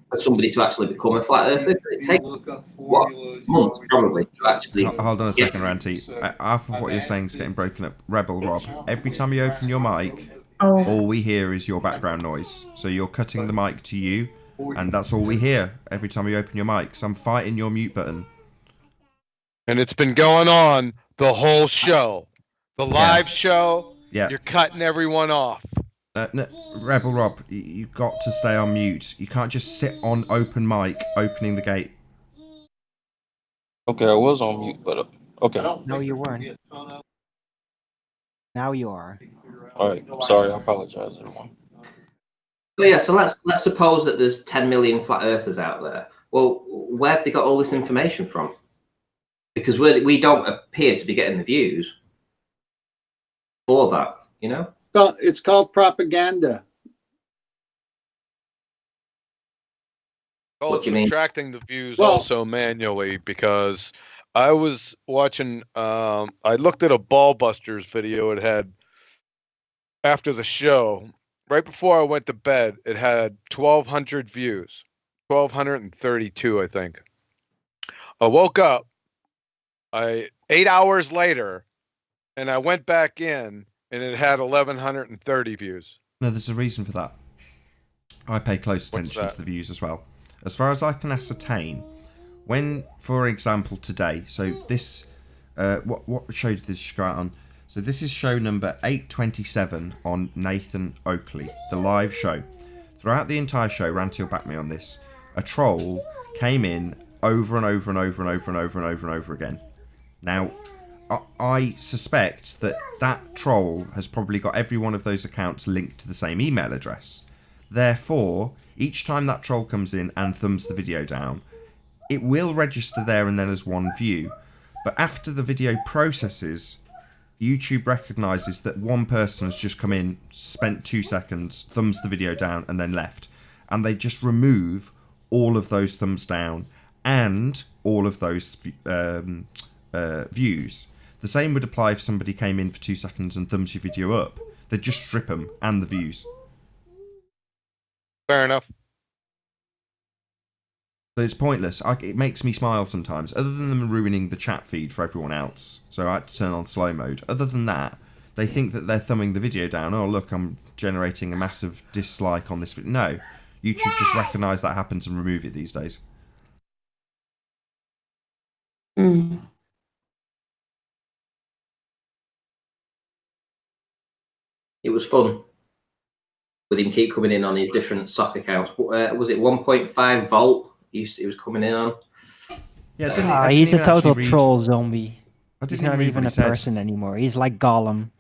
for somebody to actually become a flat earther, it takes months probably to actually. Hold on a second, Ranty. Half of what you're saying is getting broken up. Rebel Rob, every time you open your mic, all we hear is your background noise. So you're cutting the mic to you, and that's all we hear every time you open your mic. So I'm fighting your mute button. And it's been going on the whole show. The live show. Yeah. You're cutting everyone off. No, Rebel Rob, you've got to stay on mute. You can't just sit on open mic, opening the gate. Okay, I was on mute, but okay. No, you weren't. Now you are. All right, sorry. I apologize, everyone. So yeah, so let's suppose that there's 10 million flat earthers out there. Well, where have they got all this information from? Because we don't appear to be getting the views for that, It's called propaganda. Oh, What do you mean? subtracting the views also manually, because I was watching, I looked at a Ballbusters video it had after the show. Right before I went to bed, it had 1,200 views. 1,232, I think. I woke up 8 hours later, and I went back in, and it had 1,130 views. No, there's a reason for that. I pay close attention to the views as well. As far as I can ascertain, when, for example, today, so this, what show did this go out on? So this is show number 827 on Nathan Oakley, the live show. Throughout the entire show, Ranty will back me on this, a troll came in over and over and over and over and over and over and over again. Now, I suspect that troll has probably got every one of those accounts linked to the same email address. Therefore, each time that troll comes in and thumbs the video down, it will register there and then as one view. But after the video processes, YouTube recognises that one person has just come in, spent 2 seconds, thumbs the video down and then left. And they just remove all of those thumbs down and all of those views. The same would apply if somebody came in for 2 seconds and thumbs your video up. They'd just strip them and the views. Fair enough. So it's pointless. It makes me smile sometimes. Other than them ruining the chat feed for everyone else. So I had to turn on slow mode. Other than that, they think that they're thumbing the video down. Oh, look, I'm generating a massive dislike on this video. No. YouTube just recognise that happens and remove it these days. Mm. It was fun with him keep coming in on his different sock accounts. Was it 1.5 volt? He was coming in on. Yeah, he's a total troll zombie. He's not even a said. person anymore. He's like Gollum.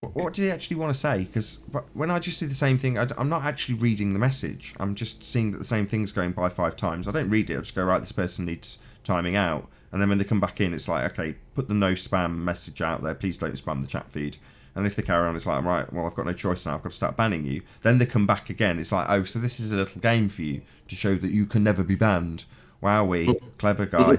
What did he actually want to say? Because when I just see the same thing, I'm not actually reading the message. I'm just seeing that the same thing's going by 5 times. I don't read it. I just go, right, this person needs timing out. And then when they come back in, it's like, okay, put the no spam message out there. Please don't spam the chat feed. And if they carry on, it's like, right, well, I've got no choice now. I've got to start banning you. Then they come back again. It's like, oh, so this is a little game for you to show that you can never be banned. Wowee, clever guy.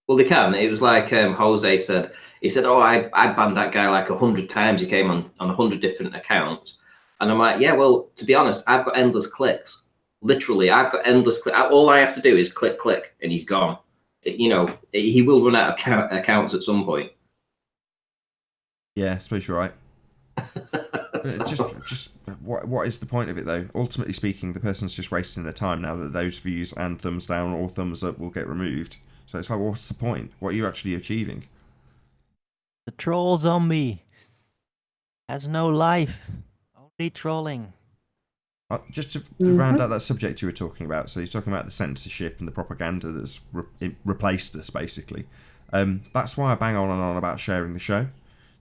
Well, they can. It was like Jose said. He said, "Oh, I banned that guy like 100 times. He came on 100 different accounts." And I'm like, "Yeah, well, to be honest, I've got endless clicks. Literally, I've got endless clicks. All I have to do is click, and he's gone. He will run out of accounts at some point." Yeah, I suppose you're right. just what is the point of it, though? Ultimately speaking, the person's just wasting their time now that those views and thumbs down or thumbs up will get removed. So it's like, what's the point? What are you actually achieving? The troll zombie has no life, only trolling. Just to round out that subject you were talking about, so you're talking about the censorship and the propaganda that's replaced us, basically. That's why I bang on and on about sharing the show.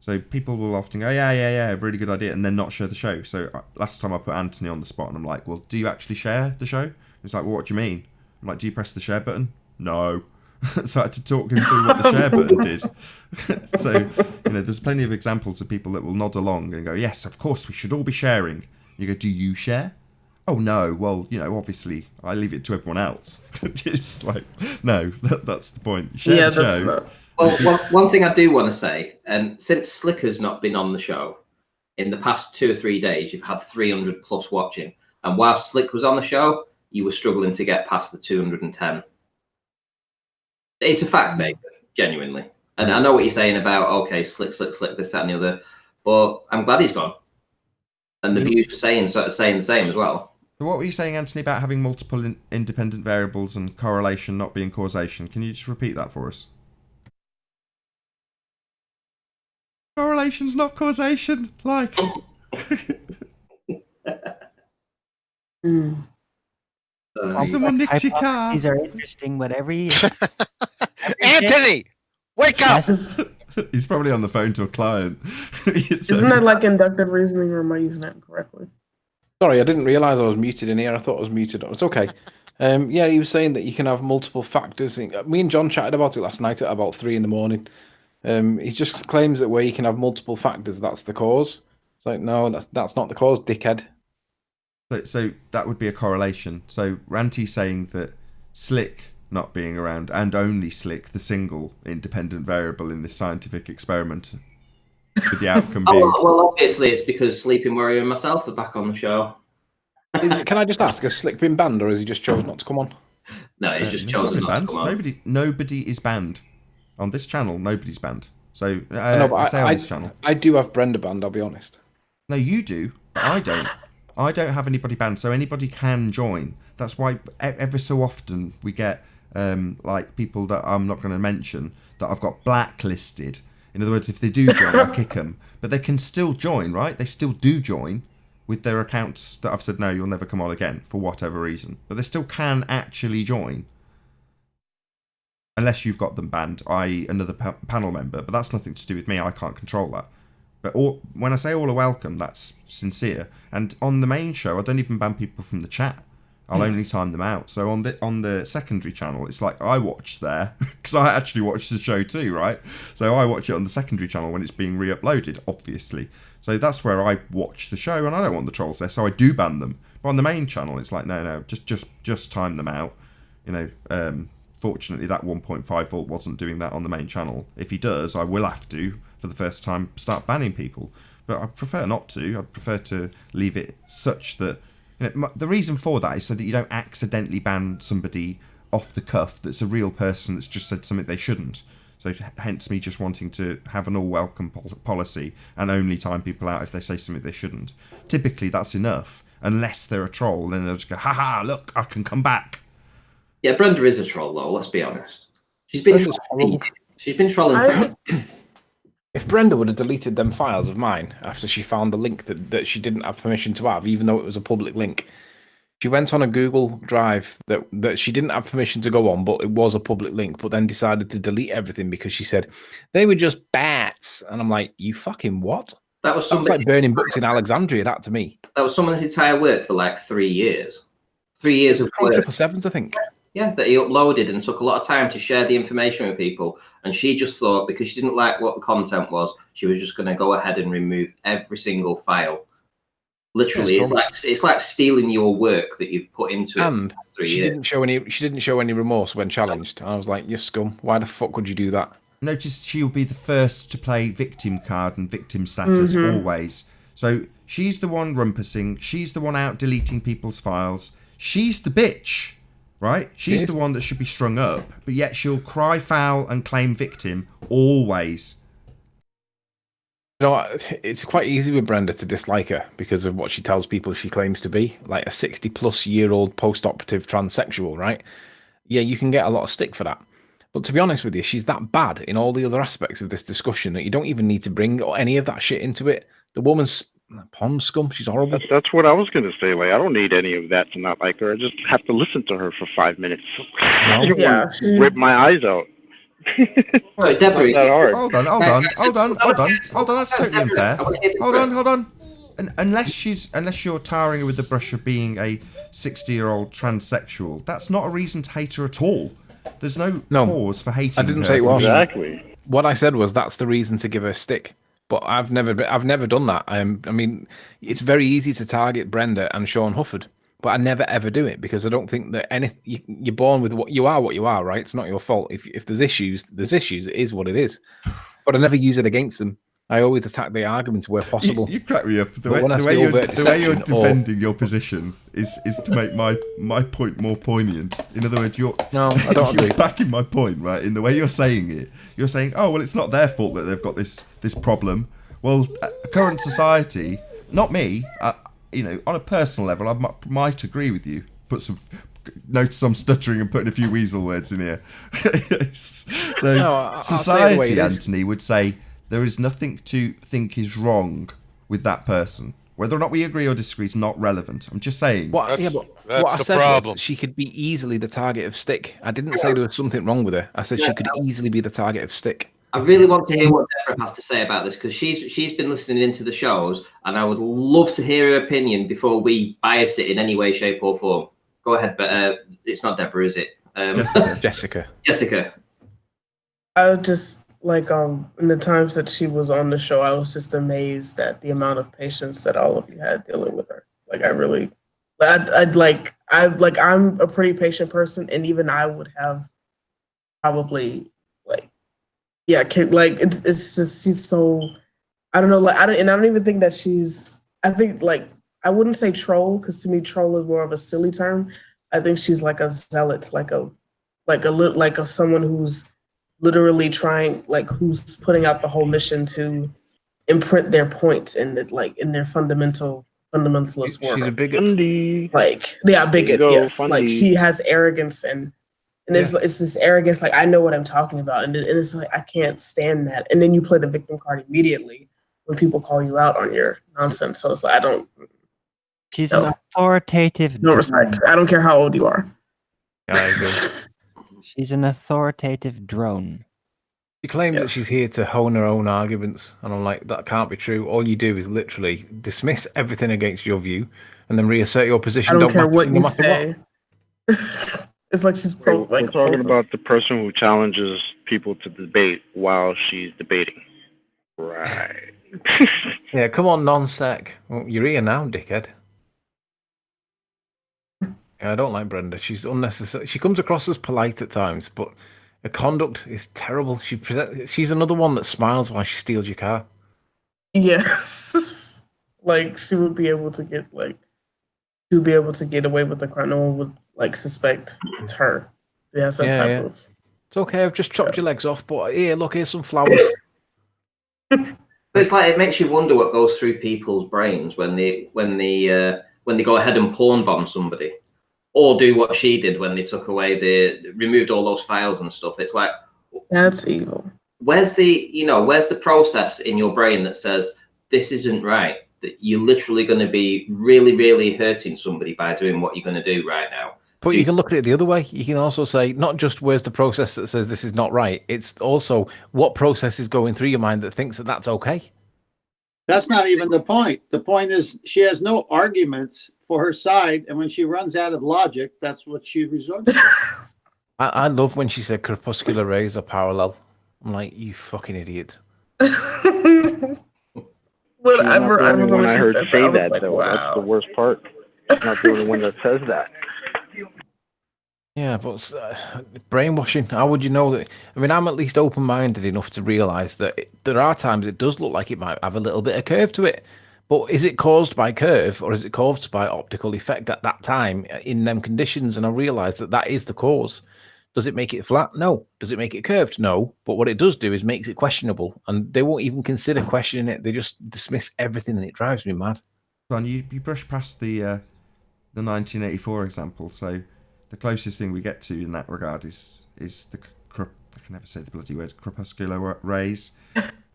So people will often go, yeah, really good idea, and then not share the show. So last time I put Anthony on the spot, and I'm like, well, do you actually share the show? He's like, well, what do you mean? I'm like, do you press the share button? No. So I had to talk him through what the share button did. So, there's plenty of examples of people that will nod along and go, yes, of course, we should all be sharing. You go, do you share? Oh, no. Well, obviously, I leave it to everyone else. It's like, no, that's the point. Share the show. Well, one thing I do want to say, and since Slicker's not been on the show, in the past 2 or 3 days, you've had 300 plus watching. And whilst Slick was on the show, you were struggling to get past the 210. It's a fact, mate, genuinely. And I know what you're saying about, okay, Slick, this, that, and the other, but I'm glad he's gone. And the views are saying the same as well. So what were you saying, Anthony, about having multiple independent variables and correlation not being causation? Can you just repeat that for us? Correlation's not causation, like. Someone nicks your car. These are interesting, but every Anthony, wake up! He's probably on the phone to a client. Isn't that like inductive reasoning, or am I using it incorrectly? Sorry, I didn't realize I was muted in here. I thought I was muted. It's okay. Yeah, he was saying that you can have multiple factors. Me and John chatted about it last night at about 3 a.m. He just claims that where you can have multiple factors, that's the cause. It's like, no, that's not the cause, dickhead. So that would be a correlation. So Ranty's saying that Slick not being around, and only Slick, the single independent variable in this scientific experiment, with the outcome being... Well, obviously it's because Sleeping Warrior and myself are back on the show. Can I just ask, has Slick been banned, or has he just chosen not to come on? No, he's just chosen not to come on. Nobody is banned. On this channel, nobody's banned. So, this channel. I do have Brenda banned, I'll be honest. No, you do, but I don't. I don't have anybody banned, so anybody can join. That's why ever so often we get like people that I'm not going to mention that I've got blacklisted. In other words, if they do join, I kick them. But they can still join, right? They still do join with their accounts that I've said, no, you'll never come on again for whatever reason. But they still can actually join. Unless you've got them banned, i.e. another panel member. But that's nothing to do with me. I can't control that. But when I say all are welcome, that's sincere. And on the main show, I don't even ban people from the chat. I'll only time them out. So on the secondary channel, it's like I watch there, because I actually watch the show too, right? So I watch it on the secondary channel when it's being re-uploaded, obviously. So that's where I watch the show, and I don't want the trolls there, so I do ban them. But on the main channel, it's like, no, just time them out. Fortunately, that 1.5 volt wasn't doing that on the main channel. If he does, I will have to, for the first time, start banning people. But I prefer not to. I'd prefer to leave it such that... the reason for that is so that you don't accidentally ban somebody off the cuff that's a real person that's just said something they shouldn't. So hence me just wanting to have an all-welcome policy and only time people out if they say something they shouldn't. Typically, that's enough. Unless they're a troll, then they'll just go, ha, look, I can come back. Yeah, Brenda is a troll, though, let's be honest. She's been trolling. If Brenda would have deleted them files of mine after she found the link that she didn't have permission to have, even though it was a public link, she went on a Google Drive that she didn't have permission to go on, but it was a public link, but then decided to delete everything because she said, they were just bats. And I'm like, you fucking what? That was That's somebody, like burning books in Alexandria. That to me. that was someone's entire work for like 3 years. 3 years of work. Triple sevens, I think. Yeah, that he uploaded and took a lot of time to share the information with people. And she just thought, because she didn't like what the content was, she was just going to go ahead and remove every single file. Literally, it's like stealing your work that you've put into it. And for 3 she years. didn't show any remorse when challenged. I was like, you scum! Why the fuck would you do that? Notice she'll be the first to play victim card and victim status always. So she's the one rumpusing. She's the one out deleting people's files. She's the bitch, right? She's the one that should be strung up. But yet she'll cry foul and claim victim always. You know, it's quite easy with Brenda to dislike her because of what she tells people she claims to be, like a 60-plus-year-old post-operative transsexual, right? Yeah, you can get a lot of stick for that. But to be honest with you, she's that bad in all the other aspects of this discussion that you don't even need to bring any of that shit into it. The woman's pond scum. She's horrible. That's what I was going to say. Like, I don't need any of that to not like her. I just have to listen to her for 5 minutes. I don't want to rip my eyes out. Sorry, Deborah. Hold on. That's totally unfair. Hold on. Unless you're tarring her with the brush of being a 60-year-old transsexual, that's not a reason to hate her at all. There's no cause for hating her. I didn't say it was. Exactly. What I said was that's the reason to give her stick. But I've never done that. I mean, it's very easy to target Brenda and Sean Hufford, but I never ever do it because I don't think that you're born with what you are, right? It's not your fault. If there's issues, there's issues. It is what it is. But I never use it against them. I always attack the arguments where possible. You crack me up. The way you're defending your position is to make my point more poignant. In other words, you're backing my point, right? In the way you're saying it, you're saying, oh well, it's not their fault that they've got this problem. Well, current society, not me. On a personal level, I might agree with you. Notice I'm stuttering and putting a few weasel words in here. Society, Anthony, would say there is nothing to think is wrong with that person. Whether or not we agree or disagree is not relevant. I'm just saying. What I said was she could be easily the target of stick. I didn't say there was something wrong with her. I said she could easily be the target of stick. I really want to hear what Deborah has to say about this because she's been listening into the shows, and I would love to hear her opinion before we bias it in any way, shape, or form. Go ahead, but it's not Deborah, is it? Jessica. I would just in the times that she was on the show, I was just amazed at the amount of patience that all of you had dealing with her. I'm a pretty patient person, and even I would have probably it's just she's so I don't know I don't even think that I think I wouldn't say troll because to me troll is more of a silly term. I think she's like a zealot, like a someone who's literally trying, who's putting out the whole mission to imprint their point in their fundamentalist work. She's a bigot. Bigot. Yes, fundy. She has arrogance and it's this arrogance. I know what I'm talking about, and it's I can't stand that. And then you play the victim card immediately when people call you out on your nonsense. So it's I don't. She's an authoritative. No respect. I don't care how old you are. I agree. She's an authoritative drone. She claims that she's here to hone her own arguments, and I'm like, that can't be true. All you do is literally dismiss everything against your view, and then reassert your position. I don't care what you say. It's like she's we're talking about the person who challenges people to debate while she's debating, right? Yeah, come on, non-sec. Well, you're here now, dickhead. I don't like Brenda. She's unnecessary. She comes across as polite at times, but her conduct is terrible. She's another one that smiles while she steals your car. Yes, she would be able to get away with the crime. No one would suspect it's her. Yeah, some type of. It's okay. I've just chopped your legs off, but here's some flowers. But it's it makes you wonder what goes through people's brains when they go ahead and pawn bomb somebody. Or do what she did when they removed all those files and stuff. It's that's evil. Where's the process in your brain that says this isn't right? That you're literally going to be really, really hurting somebody by doing what you're going to do right now. But you can look at it the other way. You can also say, not just where's the process that says this is not right. It's also what process is going through your mind that thinks that that's okay. That's not even the point. The point is she has no arguments for her side, and when she runs out of logic, that's what she resorts to. I love when she said crepuscular rays are parallel. I'm like, you fucking idiot. Whatever. I remember when when I she heard said say that. I was that like, though. That's the wow. worst part. She's not the only one that says that. Yeah, but brainwashing, how would you know that? I mean, I'm at least open-minded enough to realise that there are times it does look like it might have a little bit of curve to it. But is it caused by curve or is it caused by optical effect at that time in them conditions? And I realise that that is the cause. Does it make it flat? No. Does it make it curved? No. But what it does do is makes it questionable. And they won't even consider questioning it. They just dismiss everything and it drives me mad. Ron, you brush past the 1984 example, so the closest thing we get to in that regard is the I can never say the bloody word, crepuscular rays.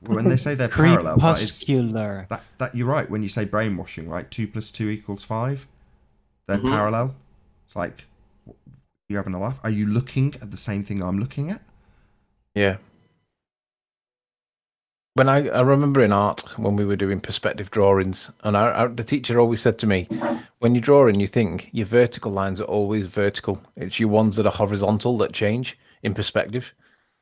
When they say they're parallel, crepuscular. That you're right when you say brainwashing, right? 2 + 2 = 5. They're parallel. It's like, you having a laugh? Are you looking at the same thing I'm looking at? Yeah. When I remember in art when we were doing perspective drawings, and the teacher always said to me, when you're drawing, you think your vertical lines are always vertical. It's your ones that are horizontal that change in perspective.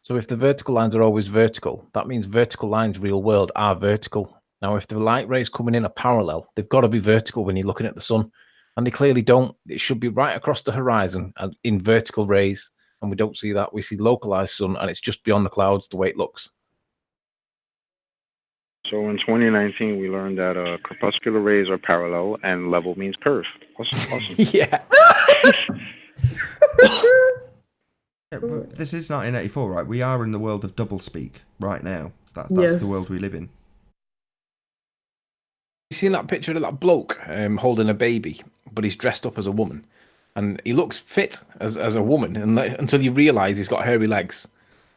So if the vertical lines are always vertical, that means vertical lines real world are vertical. Now, if the light rays coming in are parallel, they've got to be vertical when you're looking at the sun. And they clearly don't. It should be right across the horizon and in vertical rays. And we don't see that. We see localized sun and it's just beyond the clouds the way it looks. So in 2019, we learned that crepuscular rays are parallel and level means curve. Awesome. Yeah. Yeah, but this is 1984, right? We are in the world of doublespeak right now. That's Yes. the world we live in. You seen that picture of that bloke holding a baby, but he's dressed up as a woman, and he looks fit as a woman, and until you realise he's got hairy legs,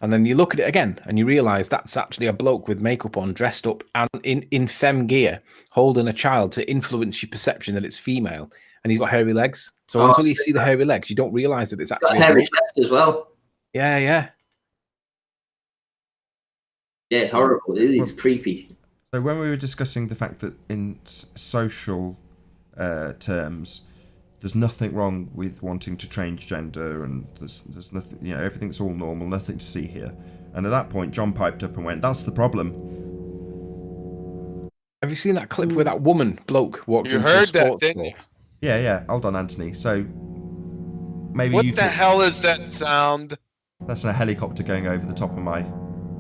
and then you look at it again and you realise that's actually a bloke with makeup on, dressed up and in femme gear, holding a child to influence your perception that it's female, and he's got hairy legs. So until you see the hairy legs, you don't realise that it's actually got hairy a bloke. chest as well. Yeah. Yeah, it's horrible. It is creepy. So when we were discussing the fact that in social terms, there's nothing wrong with wanting to change gender, and there's nothing, everything's all normal, nothing to see here. And at that point, John piped up and went, "That's the problem." Have you seen that clip where that bloke walked You into a heard that, sports didn't store? you? Yeah. Hold on, Anthony. So maybe What you the could... hell is that sound? That's a helicopter going over the top of my...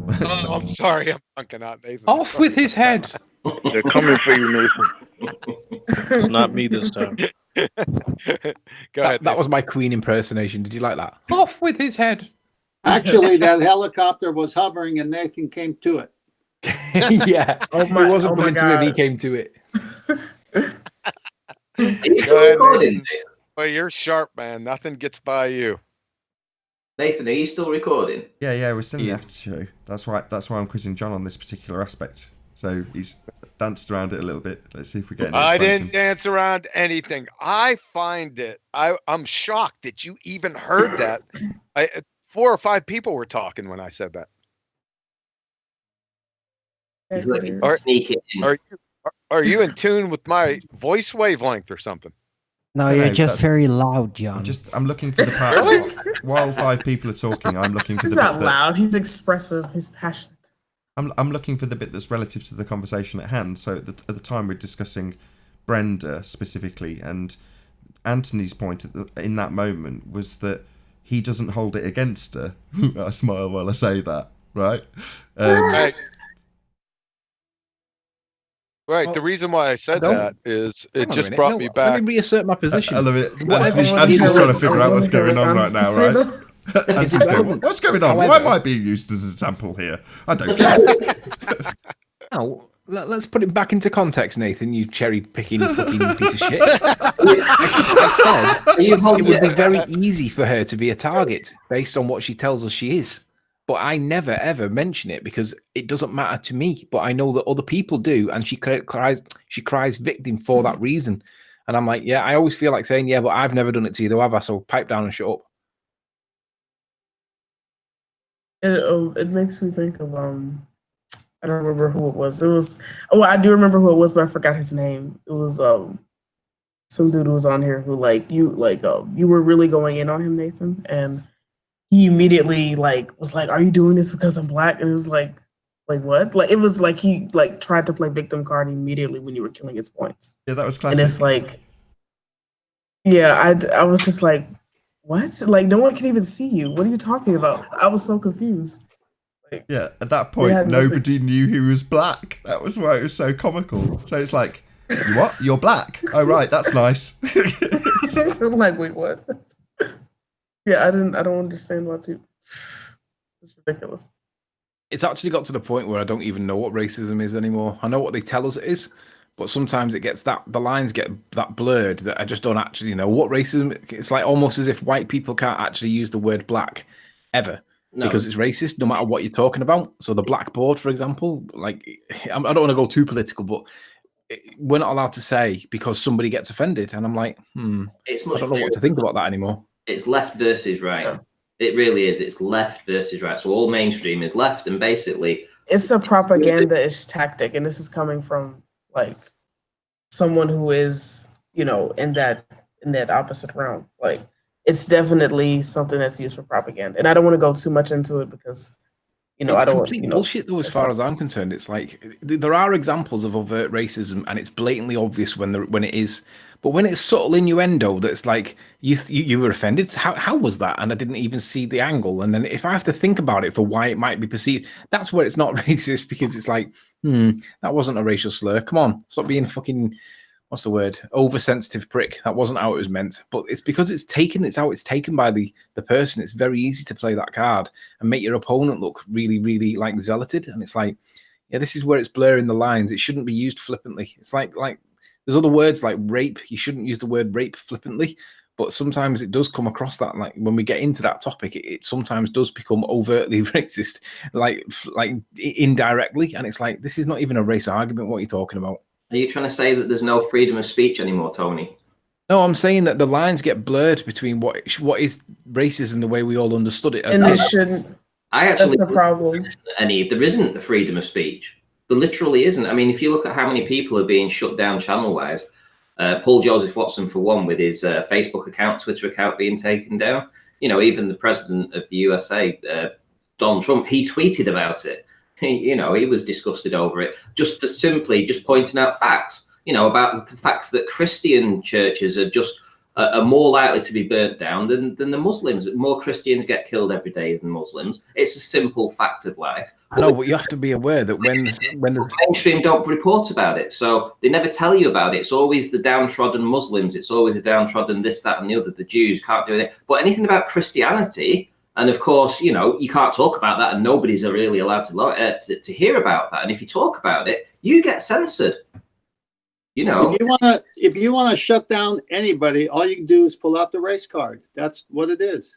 Oh, I'm sorry, I'm funking out, Nathan. Off with his head! They're coming for you, Nathan. It's not me this time. Go ahead. That was my Queen impersonation. Did you like that? Off with his head! Actually, that helicopter was hovering and Nathan came to it. Yeah. Oh my, He wasn't oh my coming to it, he God. came to it. Are you Go still ahead, recording? Nathan. Well, you're sharp, man. Nothing gets by you. Nathan, are you still recording? Yeah, we're still in the after show. That's why I'm quizzing John on this particular aspect. So he's danced around it a little bit. Let's see if we get any I explanation. didn't dance around anything. I find it. I'm shocked that you even heard that. 4 or 5 people were talking when I said that. He's looking Are- to sneak it in. Are you in tune with my voice wavelength or something? No, No, you're just that's- very loud, John. I'm looking for the part while 5 people are talking. I'm looking for He's the not bit that, loud. He's expressive. He's passionate. I'm looking for the bit that's relative to the conversation at hand. So at the time we're discussing Brenda specifically, and Anthony's point in that moment was that he doesn't hold it against her. I smile while I say that, right? Right. The reason why I said don't. that is Hang it on a just minute. brought No, me Let back. me reassert my position. I love it. Whatever Anthony's you trying to do- figure out what's going on right now, right? Anthony's going, irrelevant. what's going on? Why However- am I being used as an example here? I don't get it. Now, let's put it back into context, Nathan, you cherry-picking fucking piece of shit. I said it would be very easy for her to be a target based on what she tells us she is. But I never, ever mention it because it doesn't matter to me. But I know that other people do, and she cries victim for that reason. And I'm like, yeah, I always feel like saying, yeah, but I've never done it to you, though, have I? So pipe down and shut up. It makes me think of I don't remember who it was. It was I do remember who it was, but I forgot his name. It was some dude who was on here who you were really going in on him, Nathan, and he immediately was like, "Are you doing this because I'm black?" And it was like what? Like it was like he tried to play victim card immediately when you were killing his points. Yeah, that was classic. And it's like, yeah, I was just like, what? Like no one can even see you. What are you talking about? I was so confused. Yeah, at that point, nobody knew he was black. That was why it was so comical. So it's like, what? You're black? Oh, right, that's nice. I'm like, wait, what? Yeah, I don't understand why people. It's ridiculous. It's actually got to the point where I don't even know what racism is anymore. I know what they tell us it is, but sometimes it gets the lines get that blurred that I just don't actually know what racism. It's like almost as if white people can't actually use the word black ever. No. Because it's racist, no matter what you're talking about. So the blackboard, for example, I don't want to go too political, but we're not allowed to say because somebody gets offended, and I'm like, I don't know what to think about that anymore. It's left versus right. Yeah. It really is. It's left versus right. So all mainstream is left, and basically, it's a propaganda-ish tactic, and this is coming from someone who is, in that opposite realm, It's definitely something that's used for propaganda, and I don't want to go too much into it because, it's I don't. Complete bullshit, though. As far as I'm concerned, it's like there are examples of overt racism, and it's blatantly obvious when it is. But when it's subtle innuendo, that's like you were offended. How was that? And I didn't even see the angle. And then if I have to think about it for why it might be perceived, that's where it's not racist because it's like, that wasn't a racial slur. Come on, stop being fucking. What's the word? Oversensitive prick. That wasn't how it was meant. But it's because it's how it's taken by the person. It's very easy to play that card and make your opponent look really, really zealoted. And it's like, yeah, this is where it's blurring the lines. It shouldn't be used flippantly. It's like there's other words like rape. You shouldn't use the word rape flippantly. But sometimes it does come across that, when we get into that topic, it sometimes does become overtly racist, like indirectly. And it's like, this is not even a race argument. What are you talking about? Are you trying to say that there's no freedom of speech anymore, Tony? No, I'm saying that the lines get blurred between what is racism the way we all understood it. And they shouldn't. I actually that's the problem. There isn't a freedom of speech. There literally isn't. I mean, if you look at how many people are being shut down channel-wise, Paul Joseph Watson, for one, with his Facebook account, Twitter account being taken down. Even the president of the USA, Donald Trump, he tweeted about it. He was disgusted over it, just for simply pointing out facts, about the facts that Christian churches are more likely to be burnt down than the Muslims. More Christians get killed every day than Muslims. It's a simple fact of life. No, but you have to be aware that when the mainstream don't report about it, so they never tell you about it. It's always the downtrodden Muslims. It's always the downtrodden this, that, and the other. The Jews can't do it. But anything about Christianity. And of course, you can't talk about that, and nobody's really allowed to hear about that. And if you talk about it, you get censored. If you want to shut down anybody, all you can do is pull out the race card. That's what it is.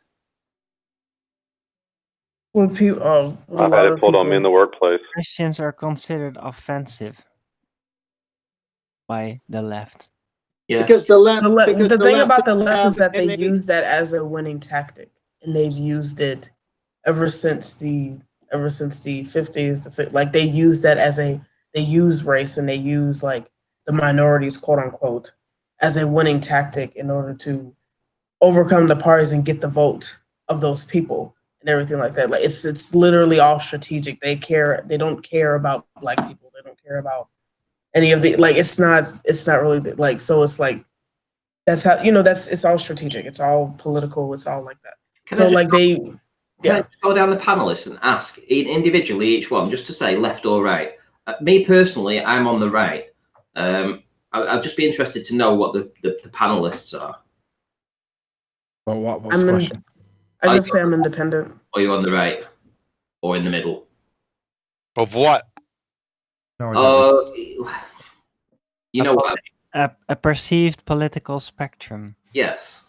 When people, I had it pulled on me in the workplace. Christians are considered offensive by the left. Yeah, because the left. The thing about the left is that they use that as a winning tactic. And they've used it ever since the 50s. They use that they use race and they use the minorities, quote unquote, as a winning tactic in order to overcome the parties and get the vote of those people and everything like that. It's literally all strategic. They don't care about black people. They don't care about any of the it's not really so it's that's how it's all strategic. It's all political. It's all like that. Can I go down the panelists and ask individually each one just to say left or right? Me personally, I'm on the right. I'd just be interested to know what the panelists are. Well, what's the question? I just say I'm independent. Are you on the right or in the middle? Of what? No, you know what? A perceived political spectrum. Yes.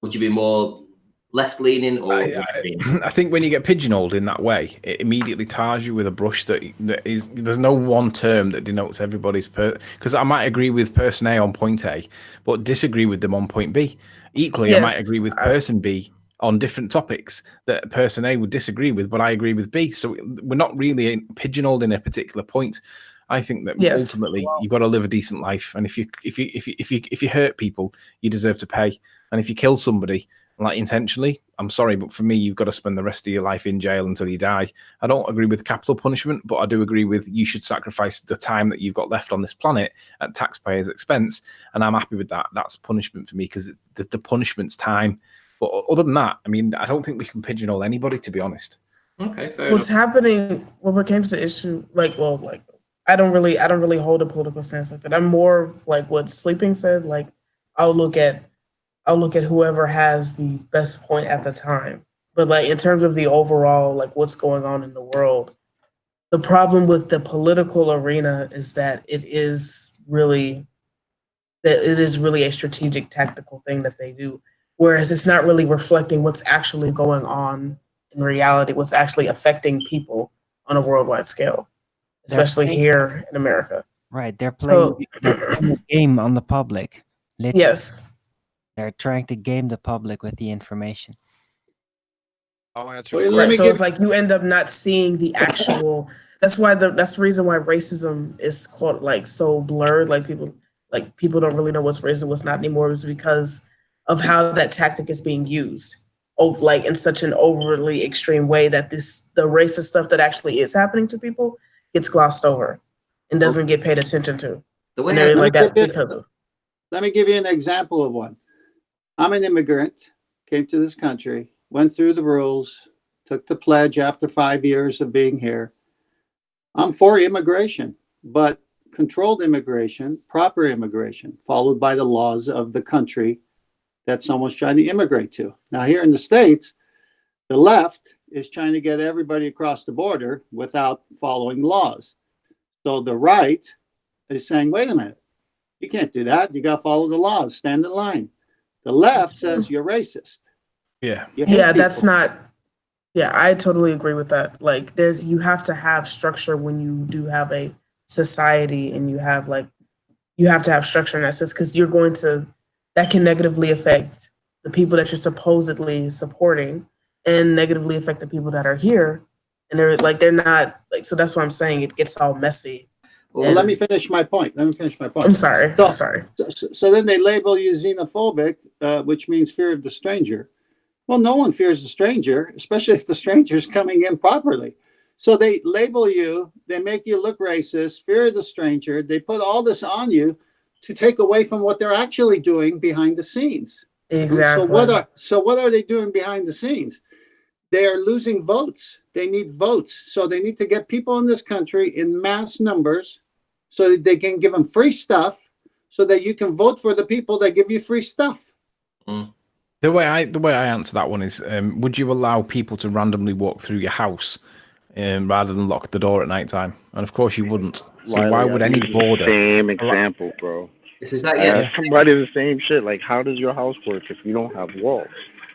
Would you be more left-leaning or right-leaning? I think when you get pigeonholed in that way, it immediately tars you with a brush that is. There's no one term that denotes everybody's because I might agree with person A on point A, but disagree with them on point B. Equally, yes, I might agree with person B on different topics that person A would disagree with, but I agree with B. So we're not really pigeonholed in a particular point. I think that Yes. ultimately you've got to live a decent life, and if you hurt people, you deserve to pay. And if you kill somebody like intentionally, I'm sorry, but for me, you've got to spend the rest of your life in jail until you die. I don't agree with capital punishment, but I do agree with you should sacrifice the time that you've got left on this planet at taxpayers' expense, and I'm happy with that. That's punishment for me because the punishment's time. But other than that, I mean, I don't think we can pigeonhole anybody, to be honest. Okay, fair What's enough. happening when it comes to issue, I don't really hold a political stance like that. I'm more like what Sleeping said. Like, I'll look at whoever has the best point at the time. But like in terms of the overall, like what's going on in the world, the problem with the political arena is that it is really a strategic tactical thing that they do. Whereas it's not really reflecting what's actually going on in reality, what's actually affecting people on a worldwide scale, especially here in America. Right, they're playing a game on the public. Literally. Yes. They're trying to game the public with the information. I'll answer. Right, so it's like you end up not seeing the actual. That's the reason why racism is called like so blurred. Like people don't really know what's racist, what's not anymore. It's because of how that tactic is being used, like in such an overly extreme way that the racist stuff that actually is happening to people gets glossed over and doesn't get paid attention to. The way let me give you an example of one. I'm an immigrant, came to this country, went through the rules, took the pledge after 5 years of being here. I'm for immigration, but controlled immigration, proper immigration, followed by the laws of the country that someone's trying to immigrate to. Now, here in the States, the left is trying to get everybody across the border without following laws. So the right is saying, wait a minute, you can't do that. You got to follow the laws, stand in line. The left says you're racist. Yeah. That's not. Yeah, I totally agree with that. Like, you have to have structure when you do have a society, and you have to have structure in that sense, because that can negatively affect the people that you're supposedly supporting, and negatively affect the people that are here, and they're not like. So that's what I'm saying. It gets all messy. Well, let me finish my point. I'm sorry. So then they label you xenophobic, which means fear of the stranger. Well, no one fears the stranger, especially if the stranger is coming in properly. So they label you, they make you look racist, fear of the stranger. They put all this on you to take away from what they're actually doing behind the scenes. Exactly. So what are they doing behind the scenes? They are losing votes. They need votes. So they need to get people in this country in mass numbers so that they can give them free stuff so that you can vote for the people that give you free stuff. The way I answer that one is, would you allow people to randomly walk through your house rather than lock the door at night time? And of course you wouldn't. So why would any border? Same example, bro. Somebody the same shit. Like, how does your house work if you don't have walls?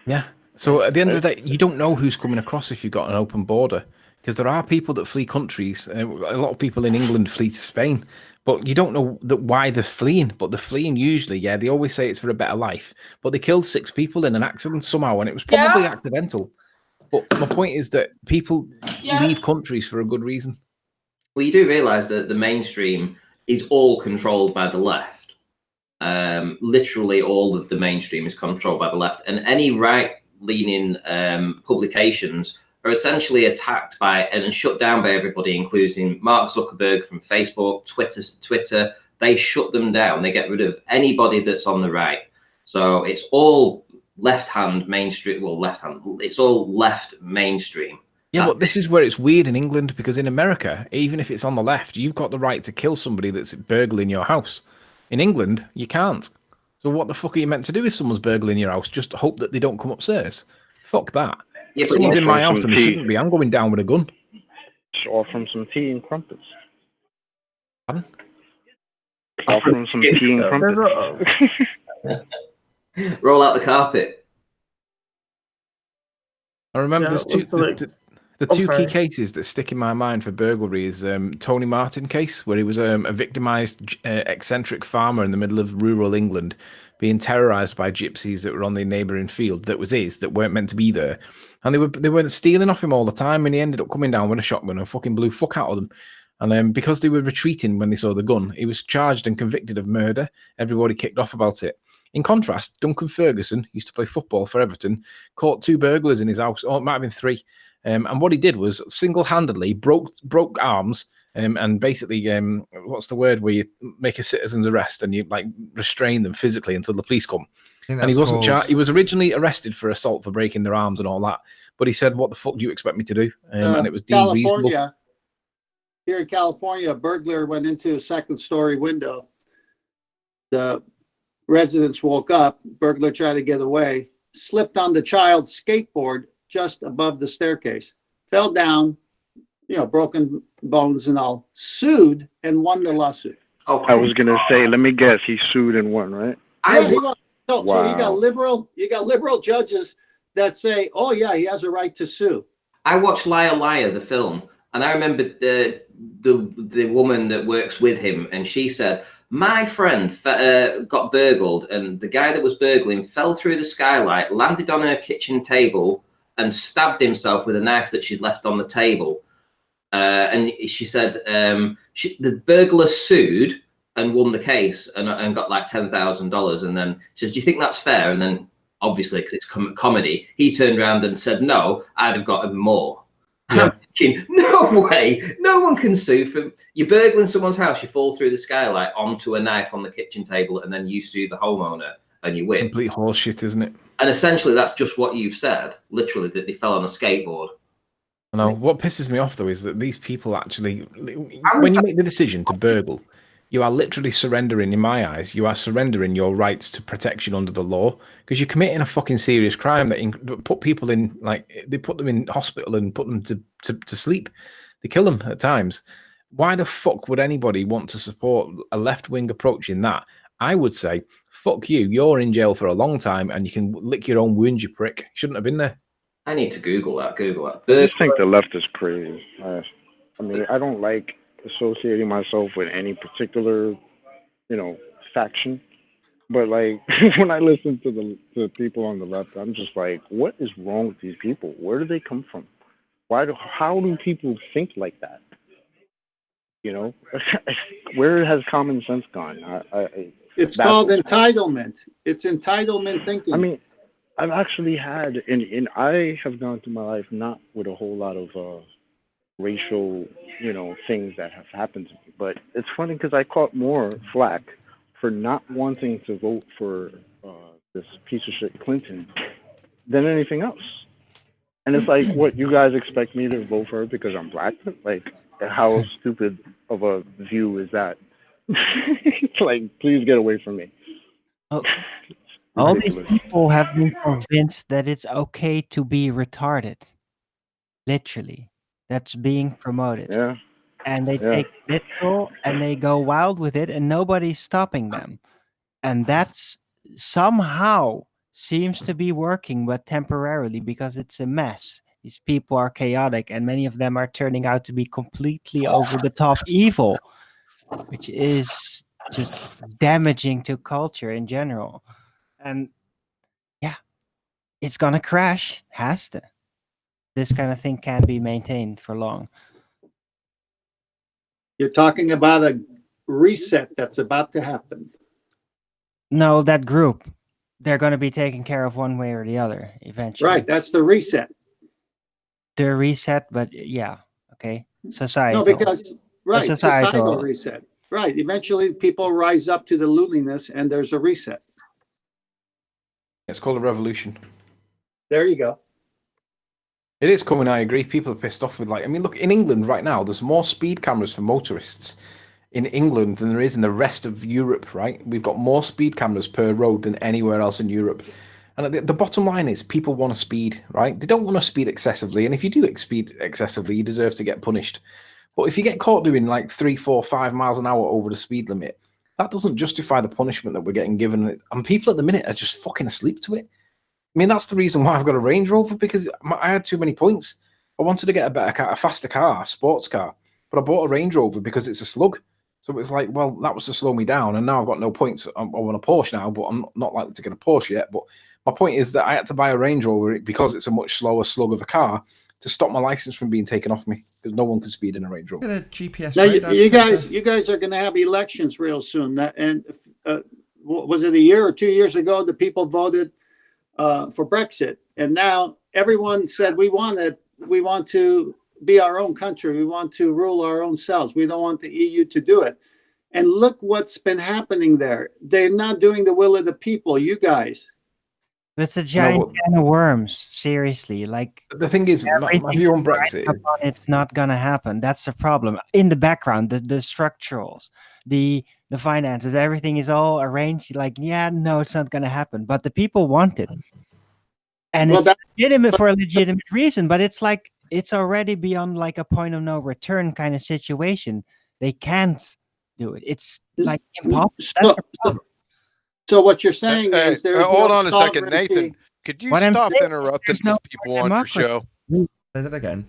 Yeah. So at the end of the day, you don't know who's coming across if you've got an open border, because there are people that flee countries. A lot of people in England flee to Spain, but you don't know why they're fleeing. But they're fleeing usually, they always say it's for a better life. But they killed 6 people in an accident somehow, and it was probably accidental. But my point is that people leave countries for a good reason. Well, you do realise that the mainstream is all controlled by the left. Literally all of the mainstream is controlled by the left, and any right-leaning publications are essentially attacked by and shut down by everybody, including Mark Zuckerberg from Facebook, Twitter. They shut them down. They get rid of anybody that's on the right. So it's all left-hand mainstream. Well, left-hand. It's all left mainstream. Yeah, but this is where it's weird in England, because in America, even if it's on the left, you've got the right to kill somebody that's burgling your house. In England, you can't. So what the fuck are you meant to do if someone's burgling your house? Just hope that they don't come upstairs? Fuck that. Yeah, if someone's in my house and they shouldn't be, I'm going down with a gun. Offer them some tea and crumpets. Pardon? Offer them some tea and crumpets. Roll out the carpet. I remember the two key cases that stick in my mind for burglary is Tony Martin case, where he was a victimized eccentric farmer in the middle of rural England being terrorized by gypsies that were on the neighboring field that was his, that weren't meant to be there. And they were stealing off him all the time, and he ended up coming down with a shotgun and fucking blew fuck out of them. And then because they were retreating when they saw the gun, he was charged and convicted of murder. Everybody kicked off about it. In contrast, Duncan Ferguson used to play football for Everton, caught 2 burglars in his house, or it might have been 3. And what he did was single-handedly broke arms and basically, what's the word where you make a citizen's arrest and you like restrain them physically until the police come. And he wasn't he was originally arrested for assault for breaking their arms and all that. But he said, "What the fuck do you expect me to do?" And it was deemed reasonable. Here in California, a burglar went into a second-story window. The residents woke up. Burglar tried to get away, slipped on the child's skateboard just above the staircase, fell down, broken bones and all, sued and won the lawsuit. Oh, I was gonna say, let me guess, he sued and won, right? Yeah, he won. So you got liberal judges that say, "Oh yeah, he has a right to sue." I watched Liar Liar, the film, and I remember the woman that works with him, and she said, my friend got burgled, and the guy that was burgling fell through the skylight, landed on her kitchen table, and stabbed himself with a knife that she'd left on the table. And she said the burglar sued and won the case and got like $10,000. And then she says, "Do you think that's fair?" And then obviously, because it's comedy, he turned around and said, "No, I'd have got more." Yeah. I'm thinking, no way, no one can sue for you burgling someone's house, you fall through the skylight onto a knife on the kitchen table, and then you sue the homeowner and you win. Complete horseshit, isn't it? And essentially, that's just what you've said. Literally, that they fell on a skateboard. I know. What pisses me off though is that these people actually, when you make the decision to burgle, you are literally surrendering, in my eyes, you are surrendering your rights to protection under the law, because you're committing a fucking serious crime that put people in, like, they put them in hospital and put them to sleep. They kill them at times. Why the fuck would anybody want to support a left-wing approach in that? I would say, fuck you, you're in jail for a long time and you can lick your own wounds, you prick. Shouldn't have been there. I need to Google that. I just think the left is crazy. I mean, I don't like associating myself with any particular, faction. But like when I listen to the people on the left, I'm just like, what is wrong with these people? Where do they come from? How do people think like that? Where has common sense gone? It's called entitlement. It's entitlement thinking. I mean, I've actually had, and I have gone through my life not with a whole lot of racial, things that have happened to me. But it's funny because I caught more flack for not wanting to vote for this piece of shit Clinton than anything else. And it's like, what, you guys expect me to vote for her because I'm black? Like, how stupid of a view is that? Like, please get away from me. All these people have been convinced that it's okay to be retarded. Literally. That's being promoted. Yeah. And they take it literal and they go wild with it and nobody's stopping them. And that's somehow seems to be working, but temporarily, because it's a mess. These people are chaotic and many of them are turning out to be completely over the top evil, which is just damaging to culture in general. And yeah, it's gonna crash. Has to. This kind of thing can't be maintained for long. You're talking about a reset that's about to happen. No, that group, they're going to be taken care of one way or the other eventually. Right, that's the reset. The reset, but yeah, okay. Societal. No, because, right, societal reset. Right, eventually people rise up to the lowliness and there's a reset. It's called a revolution. There you go. It is coming, I agree. People are pissed off with, like, I mean, look, in England right now, there's more speed cameras for motorists in England than there is in the rest of Europe, right? We've got more speed cameras per road than anywhere else in Europe. And the bottom line is people want to speed, right? They don't want to speed excessively. And if you do speed excessively, you deserve to get punished. But if you get caught doing like 3, 4, 5 miles an hour over the speed limit, that doesn't justify the punishment that we're getting given. And people at the minute are just fucking asleep to it. I mean, that's the reason why I've got a Range Rover, because I had too many points. I wanted to get a better car, a faster car, a sports car, but I bought a Range Rover because it's a slug. So it's like, well, that was to slow me down, and now I've got no points. I want a Porsche now, but I'm not likely to get a Porsche yet. But my point is that I had to buy a Range Rover because it's a much slower slug of a car to stop my license from being taken off me because no one can speed in a Range Rover. Get a GPS Now, radar you detector. guys are going to have elections real soon. And was it a year or 2 years ago the people voted for Brexit? And now everyone said we want to be our own country. We want to rule our own selves. We don't want the EU to do it. And look what's been happening there. They're not doing the will of the people. You guys. It's a giant can of worms. Seriously, like the thing is, my view on Brexit, it's not gonna happen. That's the problem. In the background, the structurals, the finances, everything is all arranged. Like, yeah, no, it's not gonna happen. But the people want it, and it's legitimate for a legitimate reason. But it's like it's already beyond like a point of no return kind of situation. They can't do it. It's like impossible. So what you're saying is there's hold no on a second, sovereignty. Nathan. Could you stop interrupting these people on your show? Say that again.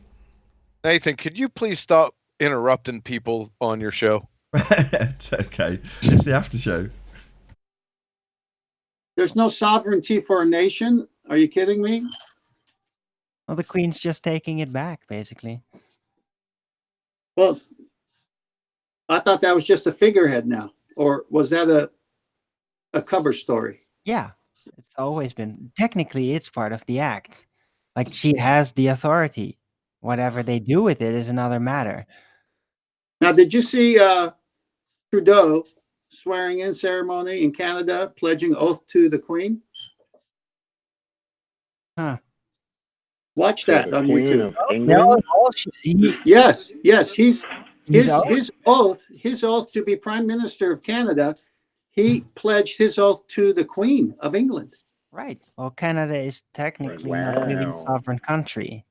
Nathan, could you please stop interrupting people on your show? It's okay. It's the after show. There's no sovereignty for a nation. Are you kidding me? Well, the Queen's just taking it back, basically. Well, I thought that was just a figurehead now. Or was that a cover story? Yeah, it's always been. Technically, it's part of the act. Like, she has the authority. Whatever they do with it is another matter. Now, did you see Trudeau swearing in ceremony in Canada, pledging oath to the Queen? Huh. Watch that on YouTube. No, yes. His oath to be Prime Minister of Canada. He pledged his oath to the Queen of England. Right. Well, Canada is technically not really a sovereign country.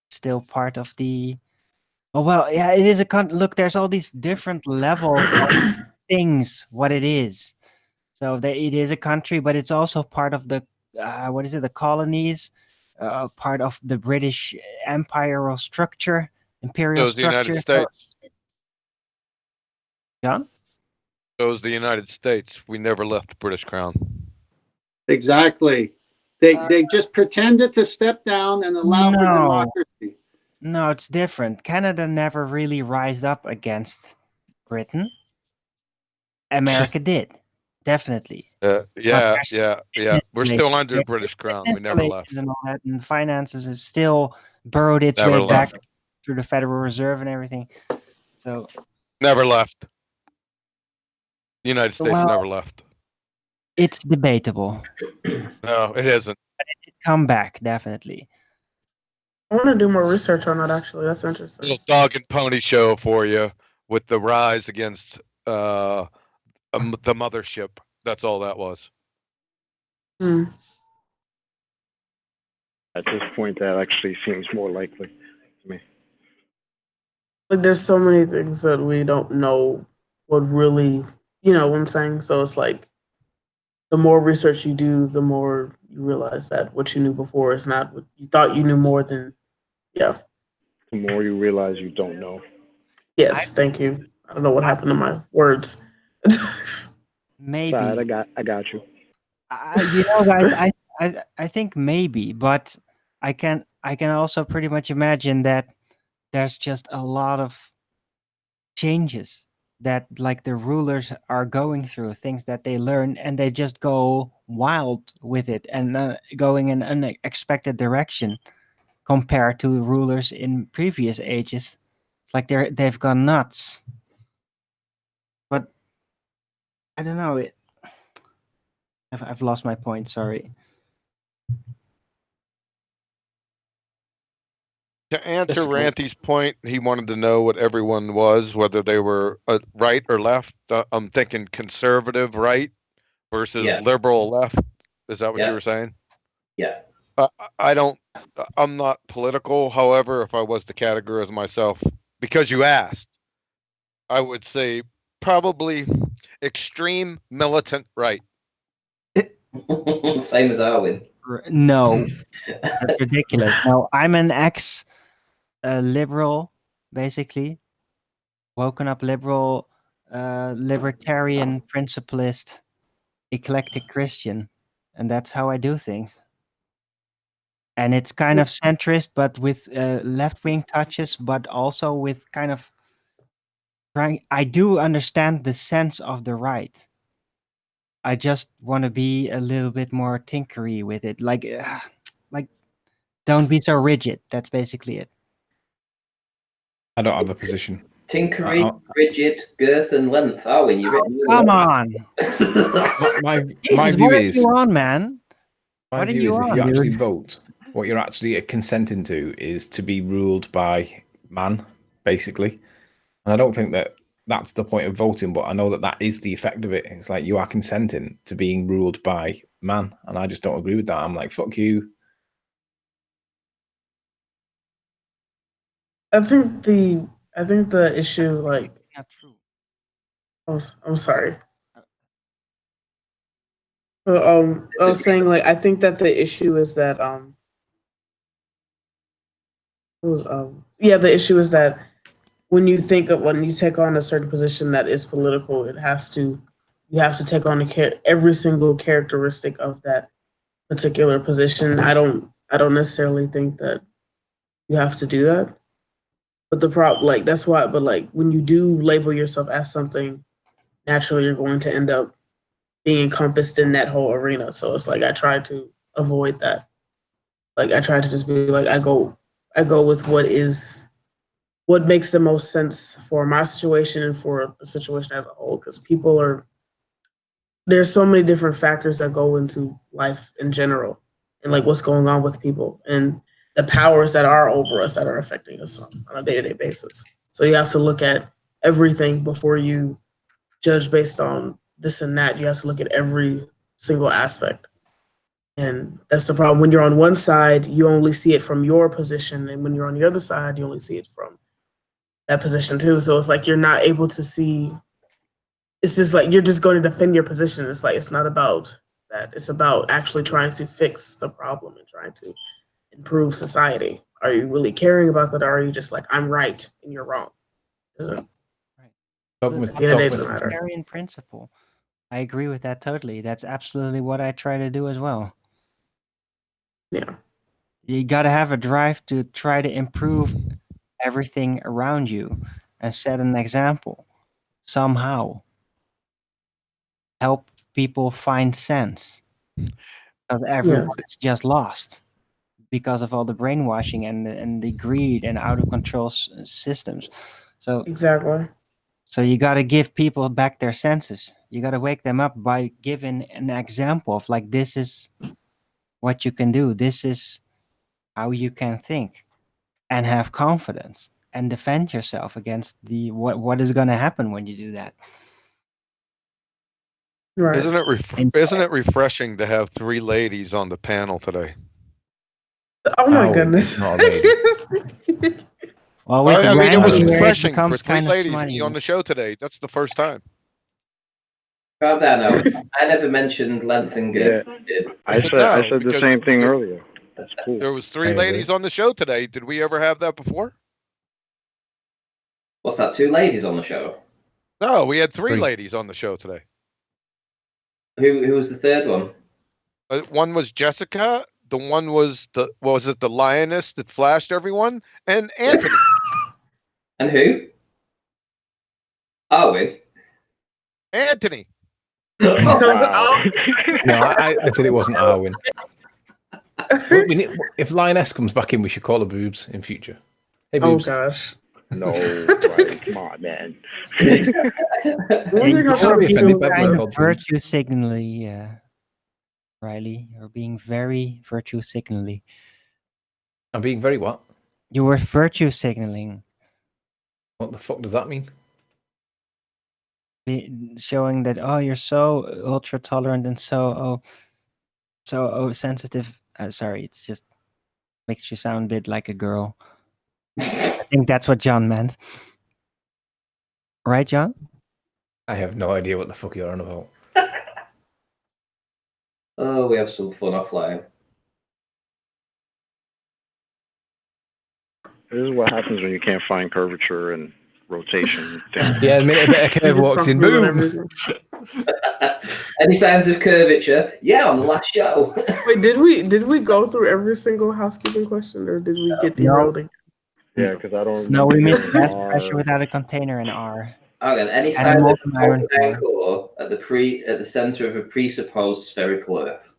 It's still part of the. Oh well, yeah, it is a country. Look, there's all these different levels of things. What it is. So it is a country, but it's also part of the what is it? The colonies, part of the British Empire structure, imperial So is the structure. United States. John? So is the United States. We never left the British Crown. Exactly. They just pretended to step down and allow for democracy. No, it's different. Canada never really rised up against Britain. America did. Definitely. Yeah. We're still under the British Crown. We never left. And all that, and finances is still burrowed its Never way back left. through the Federal Reserve and everything. So Never left. The United States never left. it's debatable. No, it isn't. But it did come back, definitely. I want to do more research on that, actually. That's interesting. Little dog and pony show for you with the rise against the mothership. That's all that was. At this point, that actually seems more likely to me. Like, there's so many things that we don't know what really, you know what I'm saying? So it's like, the more research you do, the more you realize that what you knew before is not what you thought you knew more than, yeah. The more you realize you don't know. Yes, thank you. I don't know what happened to my words. Maybe. Sorry, I got you. You know, guys, I think maybe, but I can also pretty much imagine that there's just a lot of changes that like the rulers are going through, things that they learn, and they just go wild with it and going in an unexpected direction compared to rulers in previous ages. It's like they've gone nuts. But I don't know. I've lost my point. Sorry. To answer Ranty's point, he wanted to know what everyone was, whether they were right or left. I'm thinking conservative right versus liberal left. Is that what you were saying? Yeah. I'm not political. However, if I was to categorize myself, because you asked, I would say probably extreme militant right. Same as I would. No, that's ridiculous. No, I'm an ex-liberal, basically. woken up liberal, libertarian, principlist, eclectic Christian, and that's how I do things. And it's kind of centrist, but with left-wing touches, but also with kind of trying. I do understand the sense of the right. I just want to be a little bit more tinkery with it, like don't be so rigid. That's basically it. I don't have a position. Tinkery, rigid, girth, and length. Oh, when you written. Come on. My Jesus, view what are is, you on, man? my What are view you is if on, you actually dude? vote, what you're actually consenting to is to be ruled by man, basically. And I don't think that that's the point of voting, but I know that that is the effect of it. It's like you are consenting to being ruled by man, and I just don't agree with that. I'm like, fuck you. I think the issue, like, Not true. I'm sorry. I was saying, like, I think that the issue is that the issue is that when you take on a certain position that is political, you have to take on every single characteristic of that particular position. I don't necessarily think that you have to do that. But the problem, like, that's why, but like, when you do label yourself as something, naturally you're going to end up being encompassed in that whole arena. So it's like, I try to avoid that. Like, I try to just be like, I go with what makes the most sense for my situation and for the situation as a whole. Because there's so many different factors that go into life in general, and like what's going on with people and the powers that are over us that are affecting us on a day-to-day basis. So you have to look at everything before you judge based on this and that. You have to look at every single aspect. And that's the problem. When you're on one side, you only see it from your position. And when you're on the other side, you only see it from that position too. So it's like you're not able to see. It's just like you're just going to defend your position. It's like it's not about that. It's about actually trying to fix the problem and trying to improve society. Are you really caring about that, or are you just like, I'm right and you're wrong? Doesn't The doesn't matter. libertarian principle. I agree with that totally. That's absolutely what I try to do as well. Yeah. You got to have a drive to try to improve everything around you and set an example somehow. Help people find sense. Because everyone is just lost because of all the brainwashing and the greed and out of control systems. So exactly. So you got to give people back their senses. You got to wake them up by giving an example of like, this is what you can do. This is how you can think and have confidence and defend yourself against what is going to happen when you do that. Right. Isn't it refreshing to have three ladies on the panel today? Oh my goodness. Well, I mean, it was Randy here, it refreshing for becomes three kind of ladies to smutty. be on the show today. That's the first time. Calm down, Owen. I never mentioned length and girth. I said the same thing earlier. That's cool. There was three ladies on the show today. Did we ever have that before? What's that? Two ladies on the show? No, we had three ladies on the show today. Who was the third one? One was Jessica. The one was the lioness that flashed everyone, and Anthony. And who? Owen. Anthony. No, I said it wasn't Arwen. If Lioness comes back in, we should call her Boobs in future. Hey, Boobs. Oh gosh. No, right, come on, man. Virtue signally, Riley. You're being very virtue signally. I'm being very what? You were virtue signaling. What the fuck does that mean? Showing that you're so ultra tolerant and so sensitive. Sorry, it's just makes you sound a bit like a girl. I think that's what John meant. Right, John? I have no idea what the fuck you're on about. Oh, we have some fun offline. This is what happens when you can't find curvature and rotation thing. Yeah, the minute a bit of curve walks in, boom. Any signs of curvature? Yeah, on the last show. Wait, did we go through every single housekeeping question, or did we get derailed? Again? Yeah, because I don't No, remember we missed hearing gas pressure R. without a container in R. Okay, any And sign of molten iron molten core. core at the center of a presupposed spherical Earth?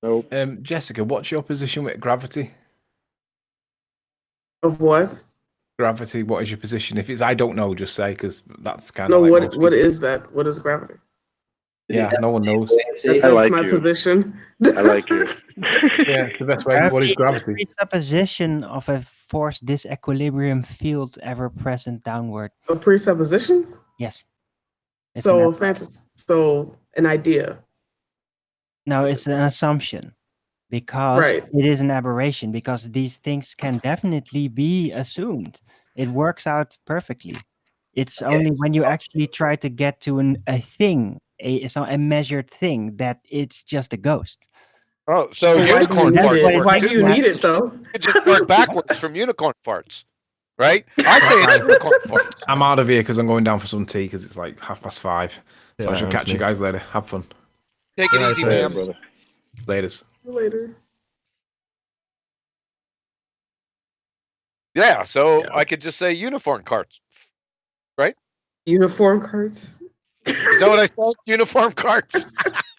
Nope. Jessica, what's your position with gravity? Of what? Gravity. What is your position? If it's I don't know, just say, because that's kind No, of like what most what people. is that? What is gravity? Yeah, no one knows. That's my position. I like you. Yeah, the best way. What is gravity? The presupposition of a force disequilibrium field ever present downward. A presupposition? Yes. It's So an fantasy. So an idea. No, it's an assumption because Right. it is an aberration because these things can definitely be assumed. It works out perfectly. It's only when you actually try to get to a thing, a measured thing, that it's just a ghost. Oh, so Well, why do you unicorn need farts it? work Why too. do you need it though? It just work backwards from unicorn farts, right? I say it's unicorn farts. I'm out of here because I'm going down for some tea because it's like 5:30. So Yeah, I shall catch you Anthony. guys later. Have fun. Take it easy, later, man. brother. Laters. Later. Yeah, so I could just say unicorn carts, right? Uniform cards. Is that what I said? Uniform carts.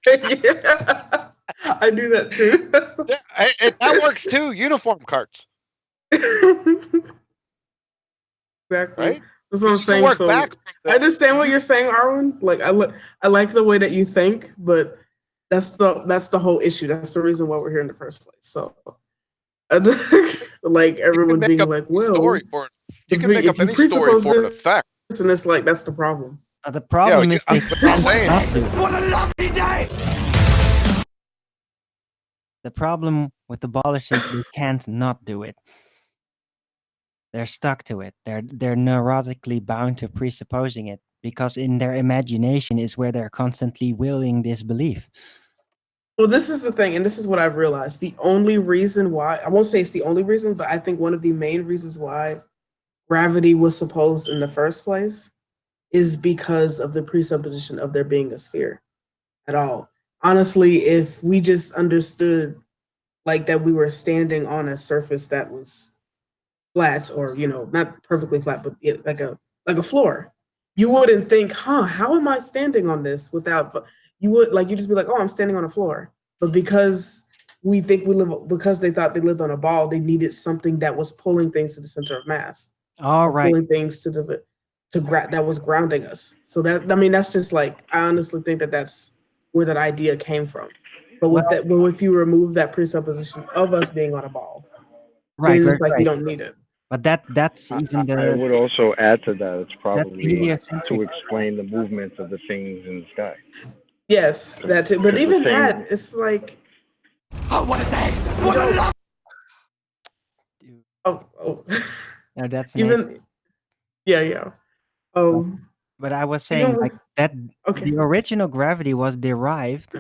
Yeah. I do that too. Yeah, that works too. Uniform carts, Exactly. right? That's what I'm You can saying. work So back. I understand what you're saying, Arwen. Like I like the way that you think, but that's the whole issue. That's the reason why we're here in the first place. So like everyone make being up like, any well, story for it. You can make if up you any story presuppose for an this, effect. and it's like that's the problem. The problem is they that's what I'm saying. cannot do it. What a lovely day! The problem with the ballers is they can't not do it. They're stuck to it. They're neurotically bound to presupposing it because in their imagination is where they're constantly willing this belief. Well, this is the thing, and this is what I've realized. The only reason why, I won't say it's the only reason, but I think one of the main reasons why gravity was supposed in the first place is because of the presupposition of there being a sphere at all. Honestly, if we just understood like that we were standing on a surface that was flat or, not perfectly flat, but like a floor, you wouldn't think, how am I standing on this without, you just be like, oh, I'm standing on a floor. But because because they thought they lived on a ball, they needed something that was pulling things to the center of mass. All right. Pulling things that was grounding us. So that's just like, I honestly think that that's where that idea came from. But if you remove that presupposition of us being on a ball, Right, then it's right, like you right. don't need it. But that's even I would also add to that. It's probably heliocentric. to explain the movements of the things in the sky. Yes, that too. But Because even the thing- that, it's like, Oh, what a day! What a love! oh. No, that's even, yeah. Oh, but I was saying even- like that. Okay. The original gravity was derived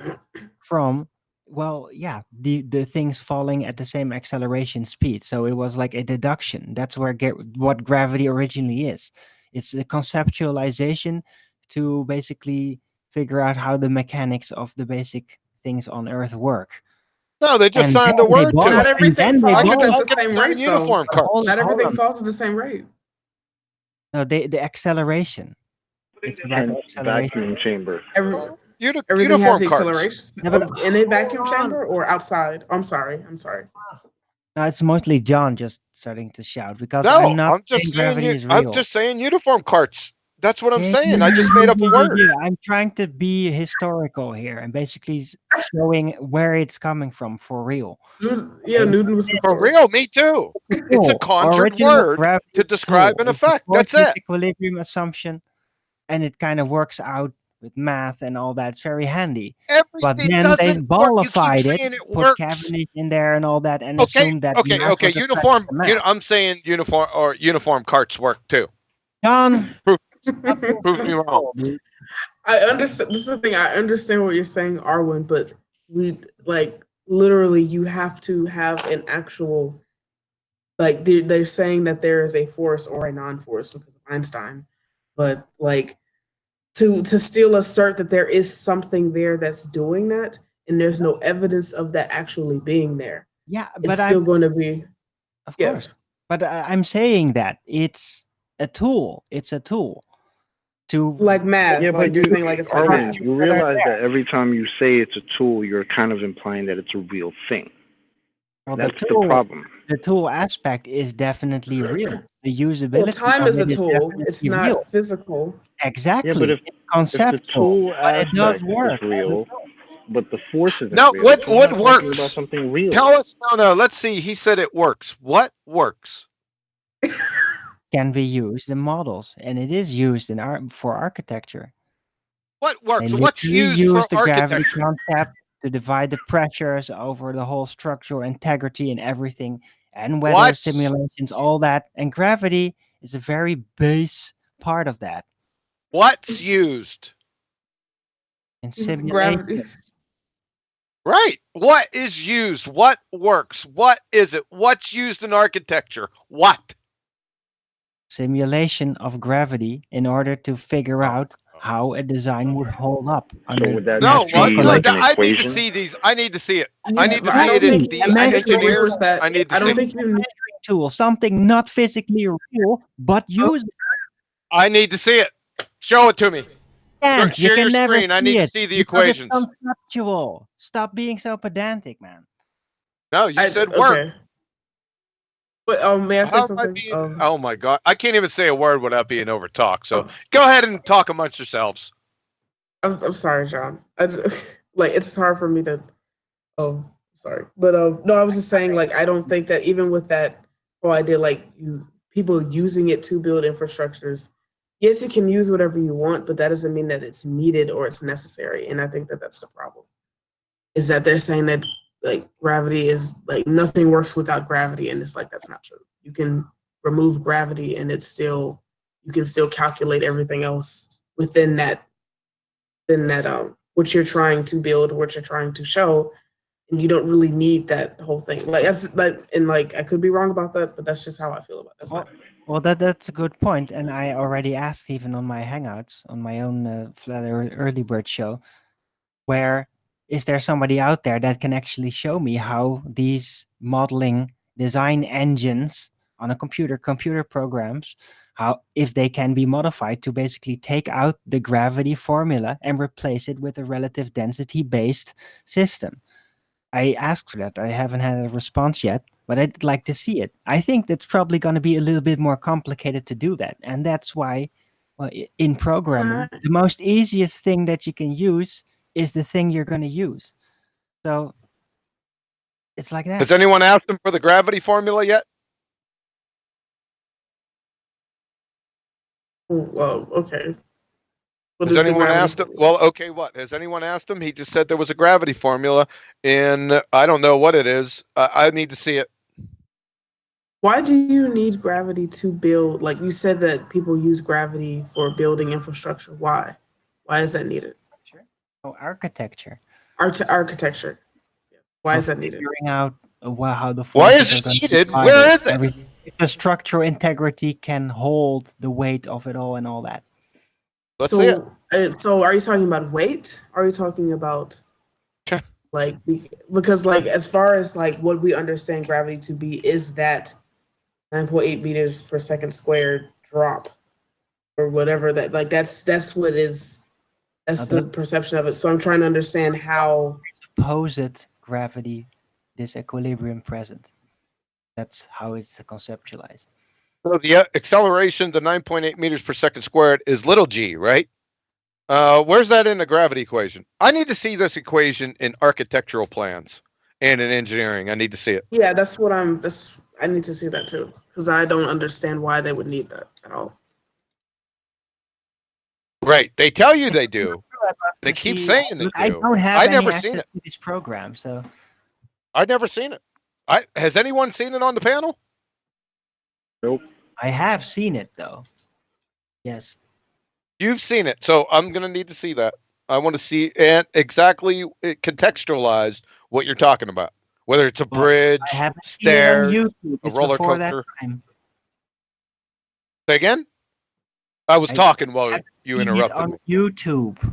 from, well, yeah, the things falling at the same acceleration speed. So it was like a deduction. That's where what gravity originally is. It's a conceptualization to basically figure out how the mechanics of the basic things on Earth work. No, they just And signed then a they word borrow- to not it. everything and then they falls borrow- at the same rate, though. Uniform carts. Not everything Hold on. falls at the same rate. No, the acceleration. It's about Hence, acceleration. vacuum chamber. Everything Uniform has the carts. acceleration. Yeah, but In a vacuum chamber or outside? I'm sorry. No, it's mostly John just starting to shout because No, I'm not I'm just saying saying. gravity is real. I'm just saying uniform carts. That's what I'm Yeah, saying. I just made up a word. yeah, I'm trying to be historical here and basically showing where it's coming from for real. Yeah, Newton was the For real, me too. It's a conjured Original word gravity to describe tool. an It's a effect. That's force it. Equilibrium assumption, and it kind of works out with math and all that. It's very handy. But Everything then they doesn't work. You keep ballified saying it, it put works. Cavendish in there and all that, and Okay, assumed that math was affecting Uniform. the math. I'm saying uniform carts work too. John, Prove me wrong. I understand. This is the thing. I understand what you're saying, Arwen, but we literally you have to have an actual like they're saying that there is a force or a non-force because of Einstein, but like to still assert that there is something there that's doing that, and there's no evidence of that actually being there. Yeah, It's but still going to be of course. yes. But I'm saying that it's a tool. It's a tool to Like math, Yeah, like but you're saying, like it's like Armin, math. you realize that every time you say it's a tool, you're kind of implying that it's a real thing. well, That's the problem. the tool aspect is definitely real. The Well, usability time of is a it is tool. It's definitely not real. physical. Yeah, but Exactly. if It's the conceptual, tool but it does aspect is work. real, but the force isn't No, real, what so we're not talking about works? something real. Tell us. No. Let's see. He said it works. What works? Can be used in models, and it is used in for architecture. What They works? What's literally used use for the gravity architecture? concept to divide the pressures over the whole structural integrity and everything, and weather What? simulations, all that. And gravity is a very base part of that. What's used? In Gravity. simulations, Right. What is used? What works? What is it? What's used in architecture? What? simulation of gravity in order to figure out how a design would hold up under would that No, be no. like an I need to equation? see these. I need to see it. I Yeah, need to but I see it don't in think the I disagree engineers. with that. I need to I don't see. think you can. measuring tool, something not physically real, but used. I need to see it. Show it to me. Can't. You Share your can never screen. I need see to it see the because it's equations. conceptual. Stop being so pedantic, man. No, you said work. Okay. But may I say How am I something? being? Oh my god! I can't even say a word without being overtalked. So go ahead and talk amongst yourselves. I'm sorry, John. Like it's hard for me to. Oh, sorry, but no, I was just saying like I don't think that even with that whole idea, like people using it to build infrastructures. Yes, you can use whatever you want, but that doesn't mean that it's needed or it's necessary. And I think that that's the problem. Is that they're saying that like gravity is like nothing works without gravity, and it's like that's not true. You can remove gravity, and it's still you can still calculate everything else within that what you're trying to build, what you're trying to show, and you don't really need that whole thing. Like that's like and like I could be wrong about that, but that's just how I feel about it. That's Well, that's a good point, and I already asked even on my Hangouts on my own Flat Early Bird show, where is there somebody out there that can actually show me how these modeling design engines on a computer programs, how if they can be modified to basically take out the gravity formula and replace it with a relative density based system. I asked for that. I haven't had a response yet, but I'd like to see it. I think that's probably going to be a little bit more complicated to do that. And that's why, well, in programming, the most easiest thing that you can use is the thing you're going to use. So it's like that. Has anyone asked him for the gravity formula yet? well, okay. What Has is the anyone gravity asked him? Well, okay, what? Has anyone asked him? He just said there was a gravity formula, and I don't know what it is. I need to see it. Why do you need gravity to build? Like you said that people use gravity for building infrastructure. Why? Why is that needed? Oh, architecture. Architecture. Why For is that needed? figuring out how the Why forces is are it going to needed? be Where divided, is it? everything. If the structural integrity can hold the weight of it all and all that. Let's see it. So are you talking about weight? Are you talking about like because like as far as like what we understand gravity to be is that 9.8 meters per second squared drop or whatever that like that's what is that's the perception of it. So I'm trying to understand how supposed gravity disequilibrium present. That's how it's conceptualized. So the acceleration to 9.8 meters per second squared is little g, right? Where's that in the gravity equation? I need to see this equation in architectural plans and in engineering. I need to see it. yeah, that's what I need to see that too because I don't understand why they would need that at all. Right. They tell you they do. They keep saying they do. I don't have I any never access seen it. to this program, so I've never seen it. Has anyone seen it on the panel? Nope. I have seen it though. Yes. You've seen it, so I'm gonna need to see that. I want to see and exactly contextualized what you're talking about. Whether it's a Well, bridge, I haven't seen it on stairs, YouTube. a It's roller before that coaster. time. Say again? I was I talking while haven't you seen it interrupted on me. YouTube. It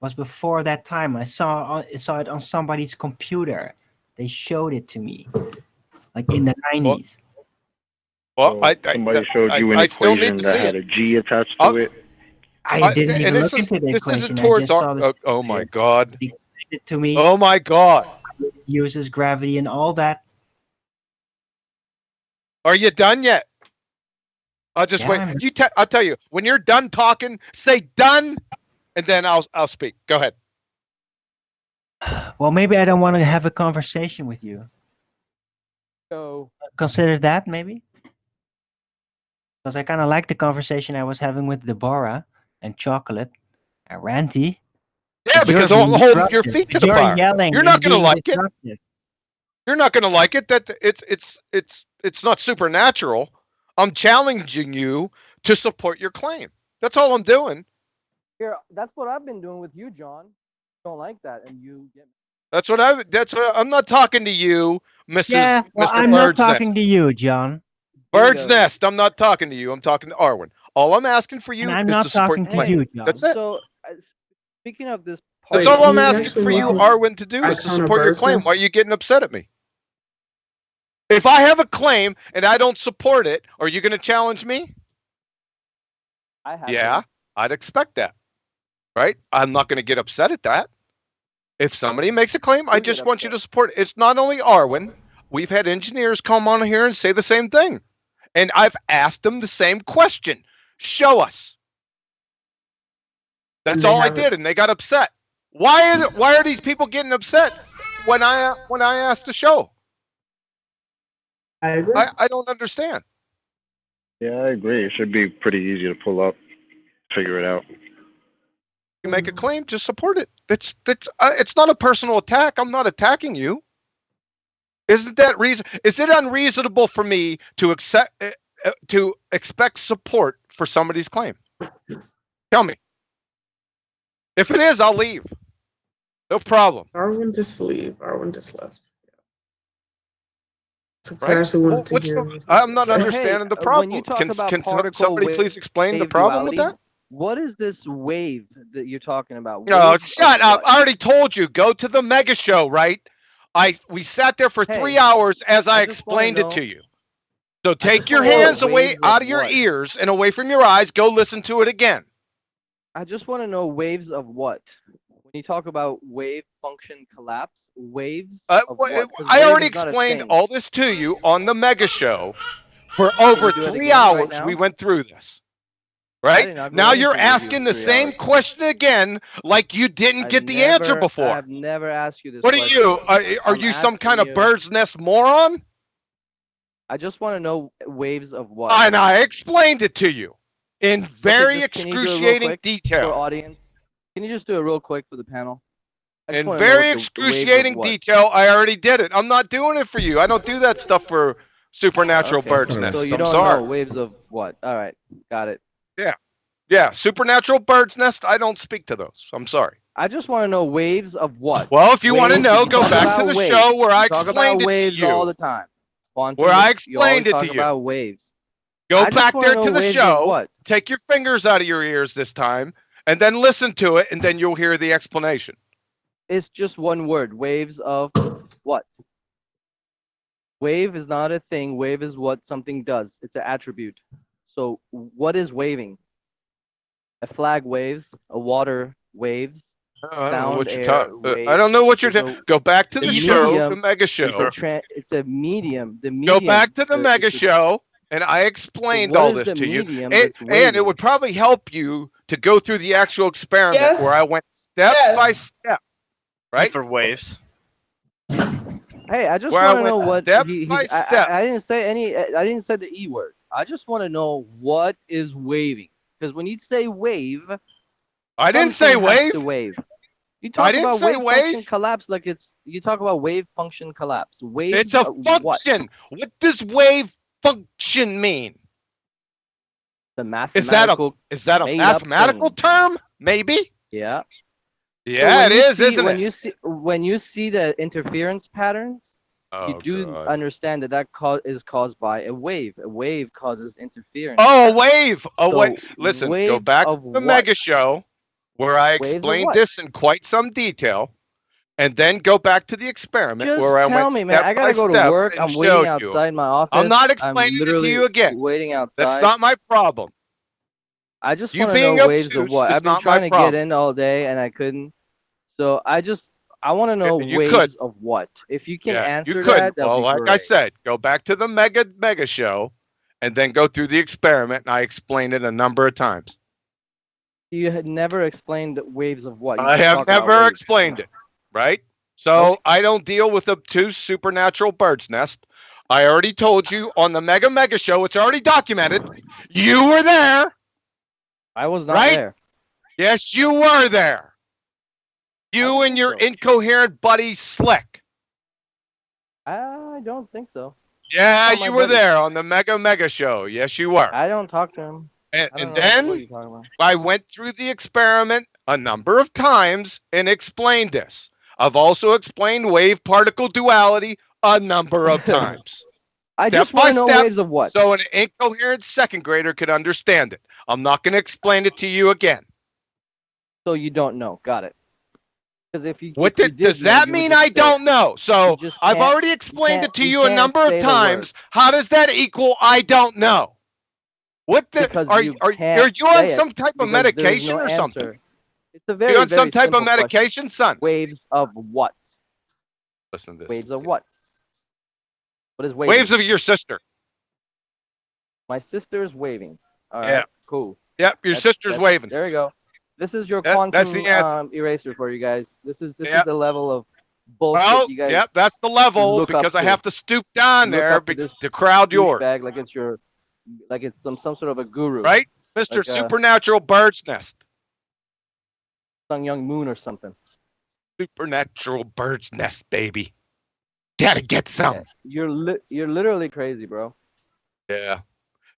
was before that time. I saw it on somebody's computer. They showed it to me, like in the 90s. Well, So somebody showed you an I still need equation to that see had it. a G attached I'll- to it. I didn't even and look into the this equation. isn't I towards just saw the oh my god. They explained it to me. Oh my god. It uses gravity and all that. Are you done yet? I'll just Yeah, wait. I'll tell you, when you're done talking, say done, and then I'll speak. Go ahead. Well, maybe I don't want to have a conversation with you. So Consider that maybe, because I kind of like the conversation I was having with Deborah and Chocolate and Ranty. Yeah, But you're because being I'm holding your disruptive. feet to But the you're fire. yelling You're and not gonna being like it. disruptive. You're not gonna like it. That it's not supernatural. I'm challenging you to support your claim. That's all I'm doing. here, that's what I've been doing with you, John. Don't like that, and you get. That's what I'm not talking to you, Mrs. Yeah, well, Mr. I'm not Bird's talking Nest. to you, John. Bird's Bingo. Nest. I'm not talking to you. I'm talking to Arwen. All I'm asking for you And I'm is not to support talking your to claim. you, John. That's it. So, speaking of this That's Wait, all I'm can you asking actually for you, look at Arwen, to do is to icon of support your bird's claim. Why are nest? you getting upset at me? If I have a claim and I don't support it, are you going to challenge me? I have. Yeah, I'd expect that, right? I'm not going to get upset at that. If somebody makes a claim, I just want you to support it. It's not only Arwen. We've had engineers come on here and say the same thing. And I've asked them the same question. Show us. That's They all I haven't. did, and they got upset. Why are these people getting upset when I asked to show? I agree. I don't understand. Yeah, I agree. It should be pretty easy to pull up, figure it out. You make a claim, just support it. It's not a personal attack. I'm not attacking you. Isn't that reason? Is it unreasonable for me to expect support for somebody's claim? Tell me. If it is, I'll leave. No problem. Arwen just leave. Arwen just left. So I Right? actually wanted to What's hear. the, I'm not say. understanding the When problem. you talk Can about somebody please explain the problem with that? What is this wave that you're talking about? No, Wave shut of up. what? I already told you. Go to the mega show, right? We sat there for 3 hours as I just wanna explained it know- to you. So take just your wanna know hands away waves of out of your what? ears and away from your eyes. Go listen to it again. I just want to know waves of what? When you talk about wave function collapse, waves of what? 'Cause I wave already is not a explained thing. all this to you on the mega show. For over you do it 3 again right hours, now? we went through this. I Right? did not go Now into you're it with you asking the 3 same hours. question again like you didn't get the answer before. I've never asked you this What are question. you? Are I'm you some asking kind of you- bird's nest moron? I just want to know waves of what? And I explained it to you in very Can you do it real excruciating quick detail. For audience, can you just do it real quick for the panel? I just In wanna know very what the waves of excruciating what. detail, I already did it. I'm not doing it for you. I don't do that stuff for supernatural Okay, bird's nests. So you I'm don't sorry. know waves of what? All right, got it. Yeah, supernatural bird's nest. I don't speak to those. I'm sorry. I just want to know waves of what. Well, if you want to Waves- know, you go talk back to about the waves. show where I You talk explained about it to waves you. all the time. Quantum, Where I you explained always it talk to you. about waves. Go I just back wanna there know to the waves of show. what? Take your fingers out of your ears this time, and then listen to it, and then you'll hear the explanation. It's just one word. Waves of what? Wave is not a thing. Wave is what something does. It's an attribute. So what is waving? A flag waves. A water waves. I don't know what you're Sound, talking. air, I don't know what you're waves. talking. Go back to the show, the mega show. It's a medium. The medium. Go back to the mega it's a- show, and I explained what all is this the to you. medium And, that's and waving? it would probably help you to go through the actual experiment Yes. where I went step by step. Right? For waves. Hey, I just Where I want to know went what step he. by I step. didn't say any. I didn't say the E word. I just want to know what is waving. Because when you say wave, I didn't say something has wave. to wave. You I talk didn't about say wave function wave. collapse like it's. You talk about wave function collapse. Wave. It's a What? function. What does wave function mean? The Is that mathematical. a made up mathematical thing. term? Maybe. Yeah. Yeah, it is, isn't when it? when you see the interference patterns, You do God. understand that is caused by a wave. A wave causes interference. Oh, a wave. So, Listen, go wave back of to the what? mega show where I Waves of explained what? this in quite some detail, and then go back to the experiment Just where I tell went me, man. step I by gotta go to step work. and I'm waiting showed you. outside my office. I'm not I'm explaining it to literally you again. waiting outside. That's not my problem. I just You want to know being waves of obtuse what. is I've been not my trying to get problem. in all day and I couldn't. So I want to know You waves could. of what. If you can Yeah, answer you could. that, that'll Well, be like I great. said, go back to the mega show, and then go through the experiment. And I explained it a number of times. You had never explained waves of what. You I just have talk about never waves. explained it, right? So I don't deal with obtuse supernatural bird's nest. I already told you on the mega show. It's already documented. You were there. I was not right? there. Yes, you were there. You and your incoherent buddy Slick. I don't think so. Yeah, Oh, my you were buddy. there on the mega show. Yes, you were. I don't talk to him. And, I don't and know then what you're talking about. I went through the experiment a number of times and explained this. I've also explained wave particle duality a number of times. I Step just want by to know step, waves of what. so an incoherent second grader could understand it. I'm not going to explain it to you again. So you don't know. Got it. Because if you, What if you did does know, that you would mean? just I say it. don't know. So You just I've can't- already explained it to you a can't number of say the word. times. How does that equal I don't know? What the, Because are you are can't you on say it some type of because there's medication no or something? answer. It's a very, You on some very type of simple question. medication, son? Waves of what? Listen to this. Waves of what? What is waving? Waves of your sister. My sister's waving. All right. Yeah. Cool. Yep, your sister's waving. There you go. This is your Yep, quantum that's the answer. eraser for you guys. This is Yep. the level of bullshit Well, you guys. yep, that's the level look up because I to. have to stoop down Look there up to this to crowd yours. douchebag like it's your, like it's some sort of a guru. Right? Mr. Like, Supernatural Bird's Nest. Sun Young Moon or something. Supernatural Bird's Nest, baby. Gotta get some. You're literally crazy, bro. Yeah.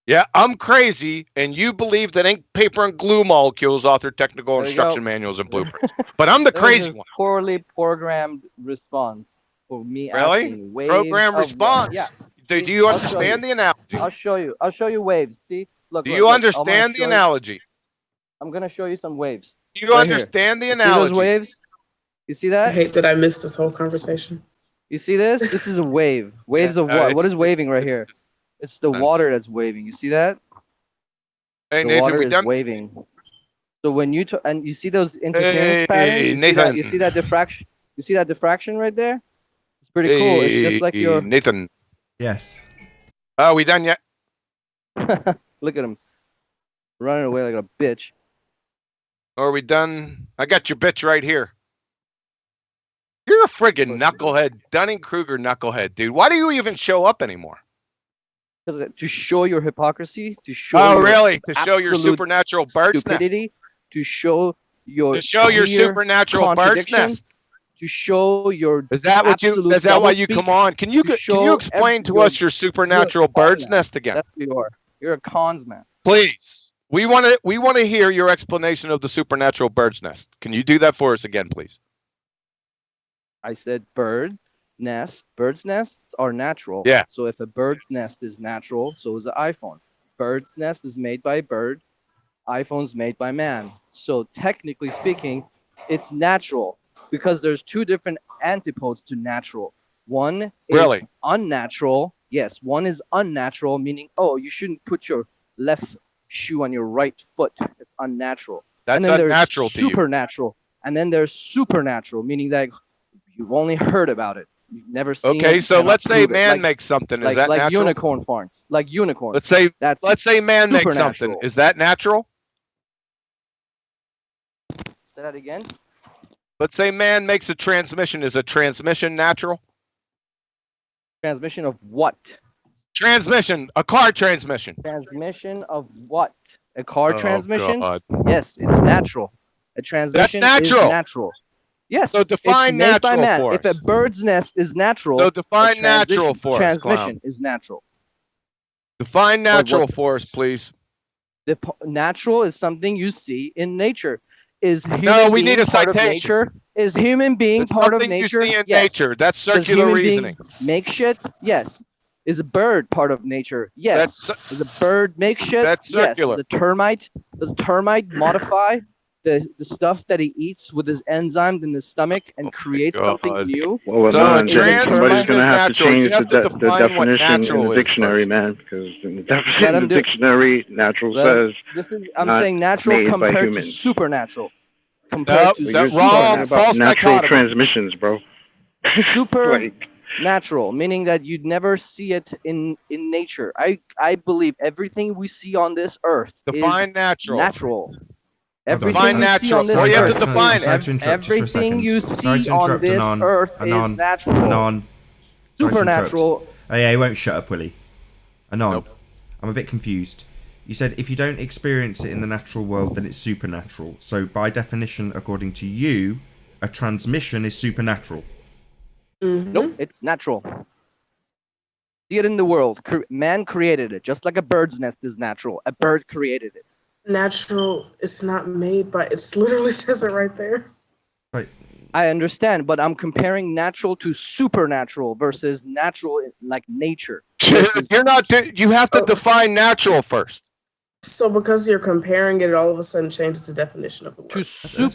Yeah, I'm crazy, and you believe that ink, paper, and glue molecules author technical There you instruction go. manuals and blueprints. But I'm the That was crazy a one. Poorly programmed response for me Really? asking waves Program of response. Yeah. Do See, you I'll show understand the analogy? I'll show you. I'll show you waves. See? Look. Do look, you look. understand the analogy? I'm gonna show you some waves. Do you understand the analogy? See those waves? You see that? I hate that I missed this whole conversation. You see this? This is a wave. Waves of what? What is waving right here? It's the water that's waving. You see that? Hey, The Nathan, water we is done? waving. So when you and you see those interference patterns, you Nathan. see that diffraction. You see that diffraction right there? It's pretty cool. It's just like your. Nathan. Yes. Are we done yet? Look at him, running away like a bitch. Are we done? I got your bitch right here. You're a friggin' knucklehead, Dunning-Kruger knucklehead, dude. Why do you even show up anymore? To show your hypocrisy, to show. Oh, your really? To show your absolute supernatural bird's stupidity, to show your. To show your clear supernatural bird's contradiction, nest. To show your. Is that what you? absolute Is that why you doublespeak, come on? Can you show explain to your- us your supernatural bird's nest again? That's what you are. You're a cons man. Please. We want to hear your explanation of the supernatural bird's nest. Can you do that for us again, please? I said bird nest. Bird's nests are natural. Yeah. So if a bird's nest is natural, so is an iPhone. Bird's nest is made by a bird. iPhone's made by man. So technically speaking, it's natural because there's two different antipodes to natural. One is Really? unnatural. Yes, one is unnatural, meaning, oh, you shouldn't put your left shoe on your right foot. It's unnatural. That's and then unnatural there's to you. supernatural. And then there's supernatural, meaning that you've only heard about it. You've never seen it. Okay, you so cannot let's say prove it. man Like- makes something. Is like, that like natural? unicorn farms. Like unicorns. Let's say That's man makes something. supernatural. Is that natural? Say that again. Let's say man makes a transmission. Is a transmission natural? Transmission of what? Transmission, a car transmission. Transmission of what? A car Oh, transmission? God. Yes, it's natural. A transmission natural. is natural. Yes. So define it's made by natural man. for If a us. bird's nest is natural, So a define natural for us, transmission clown. is natural. Define natural what- for us, please. Natural is something you see in nature. Is No, human we need being a part of citation. nature? Is human being It's part of something nature? you see in Yes. nature. That's Does circular human reasoning. beings make shit? Yes. Is a bird part of nature? Yes. Does a bird make shit? That's Yes. circular. Does a termite modify the stuff that he eats with his enzymes in his stomach and create something God. new? Well, So man, transmission somebody's going to have to natural. You change have to the define what definition in natural the is dictionary, first. man, because in the, Let in him the do- dictionary, natural Well, says I'm not saying natural made by compared to humans. supernatural. Compared to Well, you're wrong. talking about False natural dichotomy. transmissions, bro. Supernatural, meaning that you'd never see it in nature. I believe everything we see on this earth Define is natural. natural. Hold on. Everything we see on this Well, you have earth, to define Sorry to interrupt just for a everything second. you Sorry see to on interrupt, this Anon. earth Anon. is natural. Anon. Sorry to interrupt. Supernatural. Oh yeah, he won't shut up, will he? Anon. I'm a bit confused. You said if you don't experience it in the natural world, then it's supernatural. So by definition, according to you, a transmission is supernatural. Nope, it's natural. See it in the world. Man created it, just like a bird's nest is natural. A bird created it. Natural, it's not made by, it literally says it right there. Right. I understand, but I'm comparing natural to supernatural versus natural like nature. You're not. You have to define natural first. So because you're comparing it, it all of a sudden changes the definition of the word.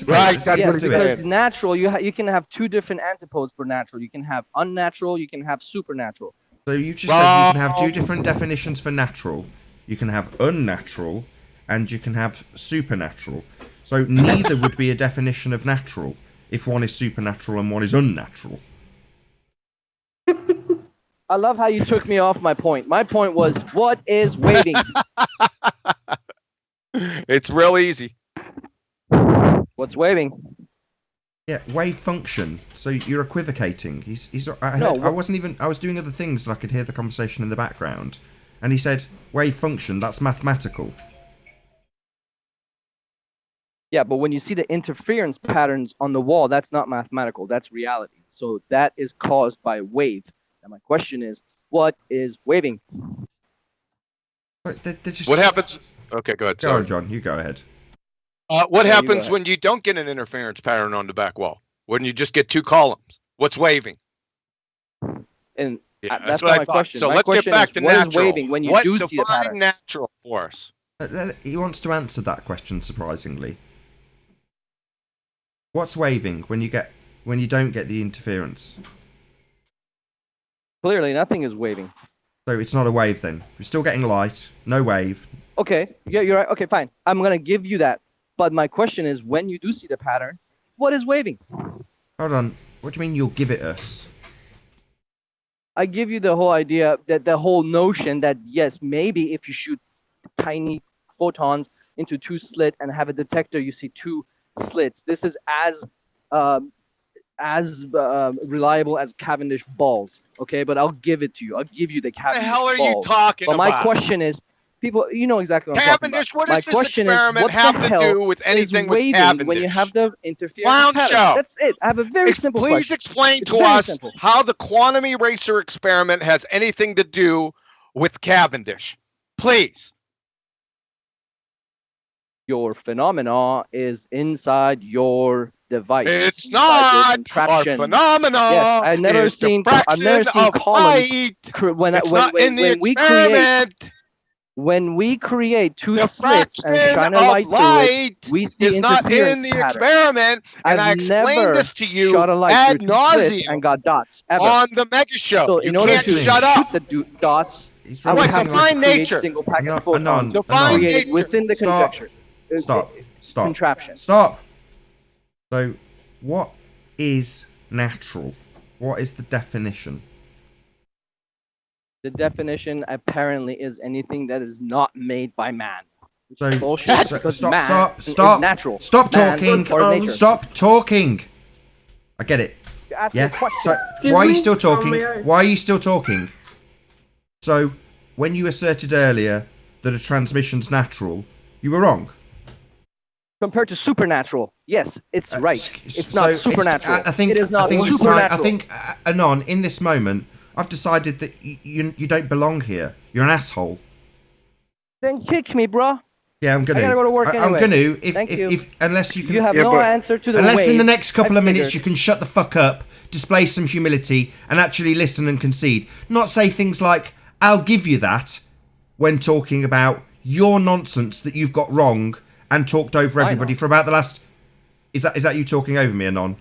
Right, that's yes, what he's because saying. natural, you can have two different antipodes for natural. You can have unnatural, you can have supernatural. So you just said you can have two different definitions for natural. You can have unnatural, and you can have supernatural. So neither would be a definition of natural if one is supernatural and one is unnatural. I love how you took me off my point. My point was, what is waving? It's real easy. What's waving? Yeah, wave function. So you're equivocating. I was doing other things and I could hear the conversation in the background. And he said, wave function, that's mathematical. Yeah, but when you see the interference patterns on the wall, that's not mathematical. That's reality. So that is caused by wave. And my question is, what is waving? What happens? Okay, go ahead. Go on, John. You go ahead. What Yeah, you go happens ahead. when you don't get an interference pattern on the back wall? When you just get two columns? What's waving? And Yeah, that's what not I my thought. question. So My let's get question back is, to what is natural. waving when you What do see a define pattern? natural for us? He wants to answer that question, surprisingly. What's waving when you don't get the interference? Clearly, nothing is waving. So it's not a wave then. You're still getting light, no wave. Okay, yeah, you're right. Okay, fine. I'm going to give you that. But my question is, when you do see the pattern, what is waving? Hold on. What do you mean you'll give it us? I give you the whole idea, that the whole notion that, yes, maybe if you shoot tiny photons into two slits and have a detector, you see two slits. This is as reliable as Cavendish balls, okay? But I'll give it to you. I'll give you the Cavendish balls. What the hell are you talking But my about? question is, people, you know exactly what I'm talking about. Cavendish, what My does this question is, experiment what have the to hell do with anything is with waving Cavendish? when you have the interference Clown pattern? show. That's it. I have a very simple Please question. explain It's to very us simple. how the quantum eraser experiment has anything to do with Cavendish. Please. Your phenomena is inside your device. It's inside your not. Our contraption. phenomena Yes, I've never is seen diffraction of columns light. when It's not in the we experiment. when we create two slits and Diffraction shine a of light through light it, we see is not interference in the patterns. experiment, and I I've explained never this to you shot a light ad through two slits nauseum and got dots ever. on the mega show. So You in order can't to shut up. shoot the dots, I would Right, have to define create nature. single packet Anon, photons Anon. created within the Stop. conjecture. Stop. Contraption. Stop. So, what is natural? What is the definition? The definition apparently is anything that is not made by man. Which is So, bullshit because stop, man stop, is stop, natural. stop Man talking, is part of nature. stop talking. I get it. Ask Yeah. me a question. So, Excuse why are you me? still talking? May I? Why are you still talking? So, when you asserted earlier that a transmission's natural, you were wrong. Compared to supernatural, yes, it's right. It's not supernatural. I think it is not I think it's time. supernatural. I think Anon, in this moment, I've decided that you don't belong here. You're an asshole. Then kick me, bruh. Yeah, I'm gonna. I gotta go to work I'm anyway. gonna. Thank you. If unless you can. You have no answer to the unless in the wave, next couple of I minutes figured. you can shut the fuck up, display some humility, and actually listen and concede. Not say things like "I'll give you that" when talking about your nonsense that you've got wrong and talked over everybody for about the last. Is that you talking over me, Anon?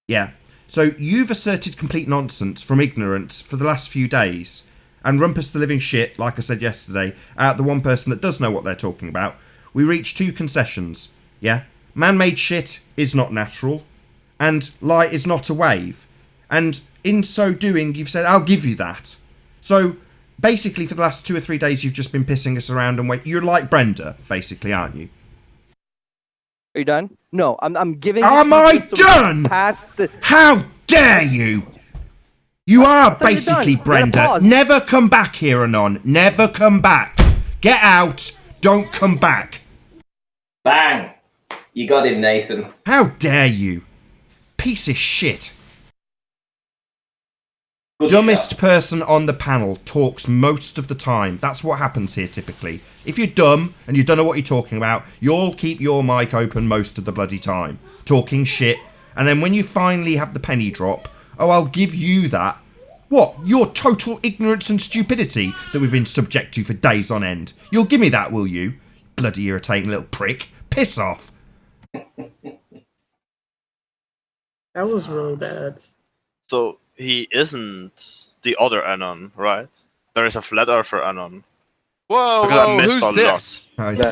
Yeah. So you've asserted complete nonsense from ignorance for the last few days and rumpus the living shit, like I said yesterday, out the one person that does know what they're talking about. We reached 2 concessions, yeah? Man-made shit is not natural, and light is not a wave. And in so doing, you've said, I'll give you that. So basically for the last 2 or 3 days, you've just been pissing us around and wait. You're like Brenda, basically, aren't you? Are you done? No, I'm giving. Am I done? The... How dare you? You are thought you were basically done. Brenda. Pause. Never come back here, Anon. Never come back. Get out. Don't come back. Bang! You got him, Nathan. How dare you? Piece of shit. Good Dumbest shot. person on the panel talks most of the time. That's what happens here typically. If you're dumb and you don't know what you're talking about, you'll keep your mic open most of the bloody time, talking shit. And then when you finally have the penny drop, oh, I'll give you that. What? Your total ignorance and stupidity that we've been subject to for days on end. You'll give me that, will you? Bloody irritating little prick. Piss off. That was really bad. So he isn't the other Anon, right? There is a flat earther Anon. Whoa, Because I whoa, missed who's a this? lot. Who's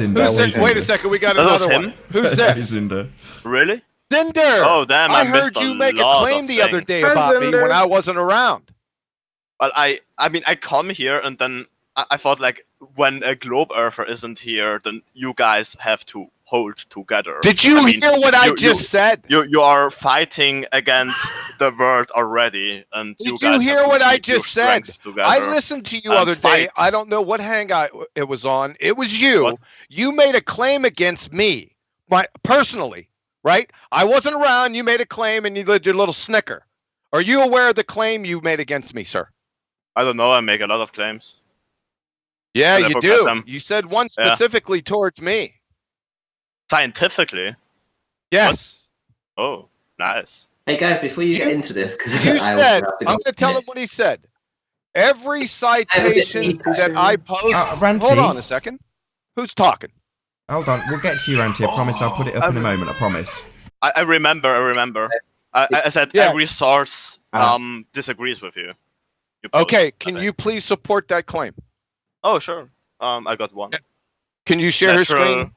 this? Wait a second, we got That was another him? one. Who's this? Cinder. Really? Cinder! Oh, damn, I heard missed you a make a lot claim of the other things. day about me when I wasn't around. Well, I mean, I come here and then I thought, like, when a globe earther isn't here, then you guys have to hold together. Did you hear what I just said? You are fighting against the world already, and Did guys you hear have to what I keep your just said? strength together I listened to you and other day. fight. I don't know what hangout it was on. It was you. What? You made a claim against me, personally, right? I wasn't around. You made a claim and you did your little snicker. Are you aware of the claim you made against me, sir? I don't know. I make a lot of claims. Yeah, And I you forgot do. them. You said one Yeah. specifically towards me. Scientifically. Yes. What? Oh, nice. Hey guys, before you get into this, because You I said, have to I'm go. going to tell him what he said. Every citation that I post. Ranty. Hold on a second. Who's talking? Hold on. We'll get to you, Ranty. I promise I'll put it up in a moment. I promise. I remember. I said Yeah. every source disagrees with you. Okay, can you please support that claim? Oh, sure. I got one. Can you share his screen?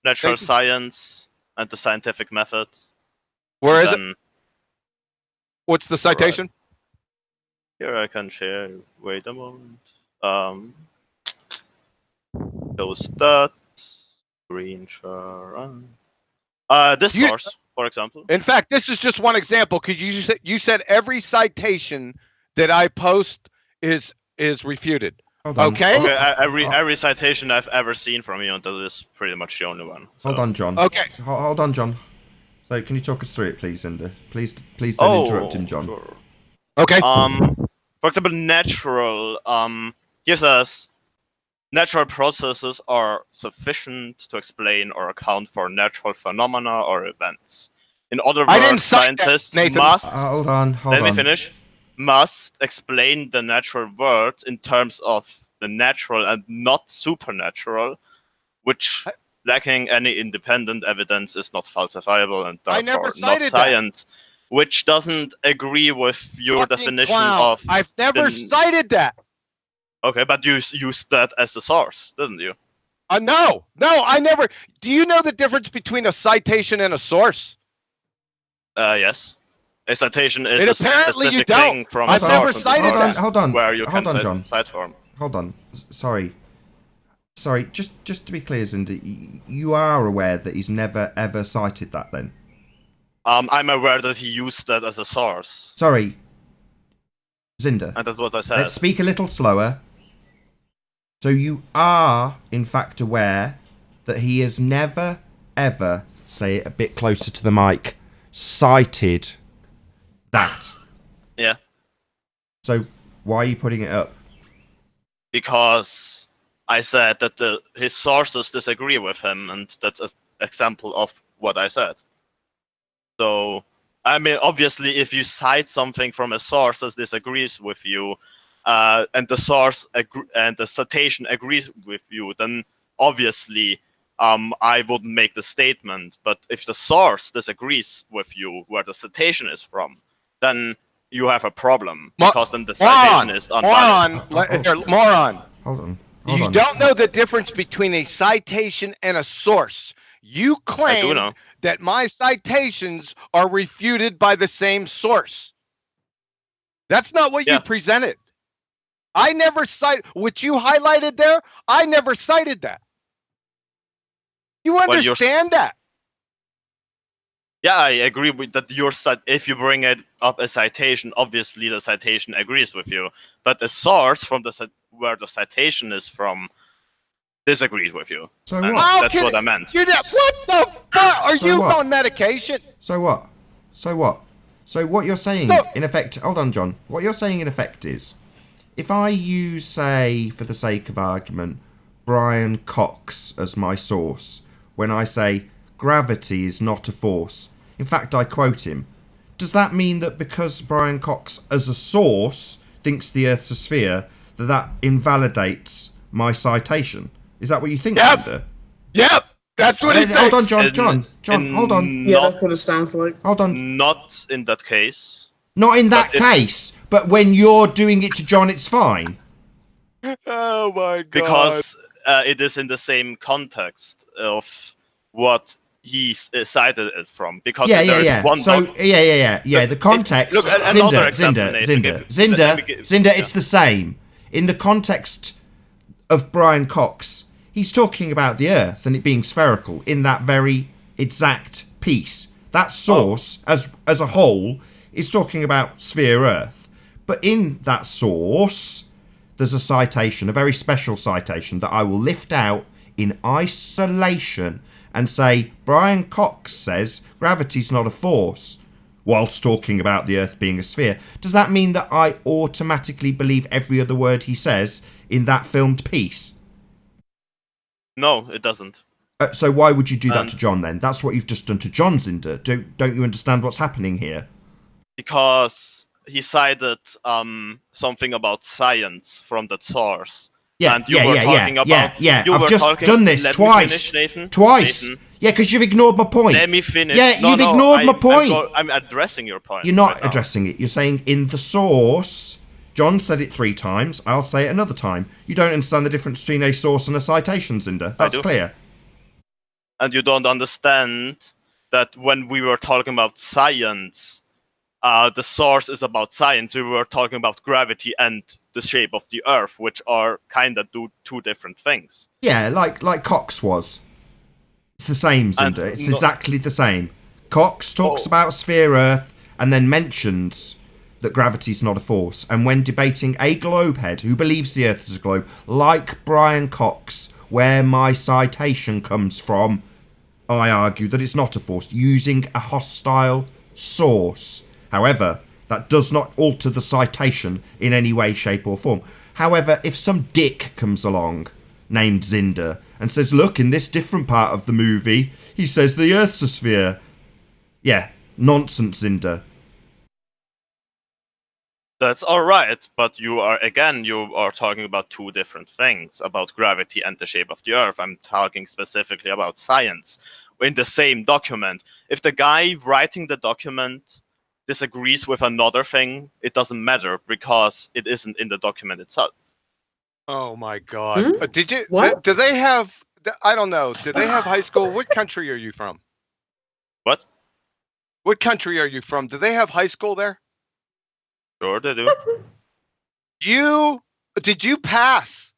Natural Thank you. science and the scientific method. Where And is it? then What's the citation? Here I can share. Wait a moment. Those stats. Screen share. This You- source, for example. In fact, this is just one example because you said every citation that I post is refuted. Hold on. Okay. Every citation I've ever seen from you, and that is pretty much the only one. Hold on, John. Okay. So, hold on, John. So, can you talk us through it, please, Cinder? Please don't interrupt him, John. Sure. Okay. For example, natural. Here says natural processes are sufficient to explain or account for natural phenomena or events. In other I didn't words, cite that, scientists Nathan. must. Hold on. Let me finish. Must explain the natural world in terms of the natural and not supernatural, which lacking any independent evidence is not falsifiable and I never therefore not cited that. science. Which doesn't agree with your Fucking definition clown. of. I've never cited that. Okay, but you used that as the source, didn't you? No, I never. Do you know the difference between a citation and a source? Yes. A citation is And a apparently you specific don't. thing from I've a never source. cited that. Hold on. Where you Hold can on, John. cite from. Hold on. Sorry. Just to be clear, Cinder, you are aware that he's never ever cited that, then? I'm aware that he used that as a source, Sorry. Cinder. and that's what I said. Let's speak a little slower. So you are, in fact, aware that he has never, ever, say it a bit closer to the mic, cited that. Yeah. So why are you putting it up? because I said that his sources disagree with him, and that's an example of what I said. So, I mean, obviously, if you cite something from a source that disagrees with you, and the source and the citation agrees with you, then obviously I wouldn't make the statement. But if the source disagrees with you where the citation is from, then you have a problem, because then the citation is invalid. Moron. Hold on. You don't know the difference between a citation and a source. You claim know. that my citations are refuted by the same source. That's not what you presented. I never cite what you highlighted there. I never cited that. You understand that? Yeah, I agree with that. If you bring it up a citation, obviously the citation agrees with you, but the source from where the citation is from disagrees with you. So And what? That's what I meant. What the fuck? Are So you what? on medication? So what? So what? So what you're saying, in effect, hold on, John. What you're saying, in effect, is if I use, say, for the sake of argument, Brian Cox as my source, when I say gravity is not a force, in fact, I quote him, does that mean that because Brian Cox as a source thinks the Earth's a sphere, that invalidates my citation? Is that what you think, Cinder? Yep. That's what it is. Hold on, John, hold on. Yeah, that's what it sounds like. Hold on. Not in that case. Not in that case, but when you're doing it to John, it's fine. Oh my god. Because it is in the same context of what he cited it from. Because there's one So the context. Look, another example, Nathan. Zinder, it's the same. In the context of Brian Cox, he's talking about the Earth and it being spherical in that very exact piece. That source, as a whole, is talking about sphere Earth. But in that source, there's a citation, a very special citation that I will lift out in isolation and say, Brian Cox says gravity's not a force, whilst talking about the Earth being a sphere. Does that mean that I automatically believe every other word he says in that filmed piece? No, it doesn't. So why would you do that to John then? That's what you've just done to John, Zinder. Don't you understand what's happening here? Because he cited something about science from that source. And you were talking about. I've just done this twice. Twice. Nathan. Yeah, because you've ignored my point. Let me finish. Yeah, you've ignored my point. I'm addressing your point. You're not addressing it. You're saying in the source. John said it 3 times. I'll say it another time. You don't understand the difference between a source and a citation, Zinder. That's clear. And you don't understand that when we were talking about science, the source is about science. We were talking about gravity and the shape of the Earth, which are kind of two different things. Yeah, like Cox was. It's the same, Zinder. It's exactly the same. Cox talks about sphere Earth and then mentions that gravity's not a force. And when debating a globehead who believes the Earth is a globe, like Brian Cox, where my citation comes from, I argue that it's not a force, using a hostile source. However, that does not alter the citation in any way, shape or form. However, if some dick comes along, named Zinder, and says, look, in this different part of the movie, he says the Earth's a sphere. Yeah, nonsense, Zinder. That's all right, but you are talking about 2 different things, about gravity and the shape of the Earth. I'm talking specifically about science. In the same document, if the guy writing the document disagrees with another thing, it doesn't matter because it isn't in the document itself. Oh my god. Do they have, I don't know, do they have high school? What country are you from? What? What country are you from? Do they have high school there? Sure they do. Did you pass?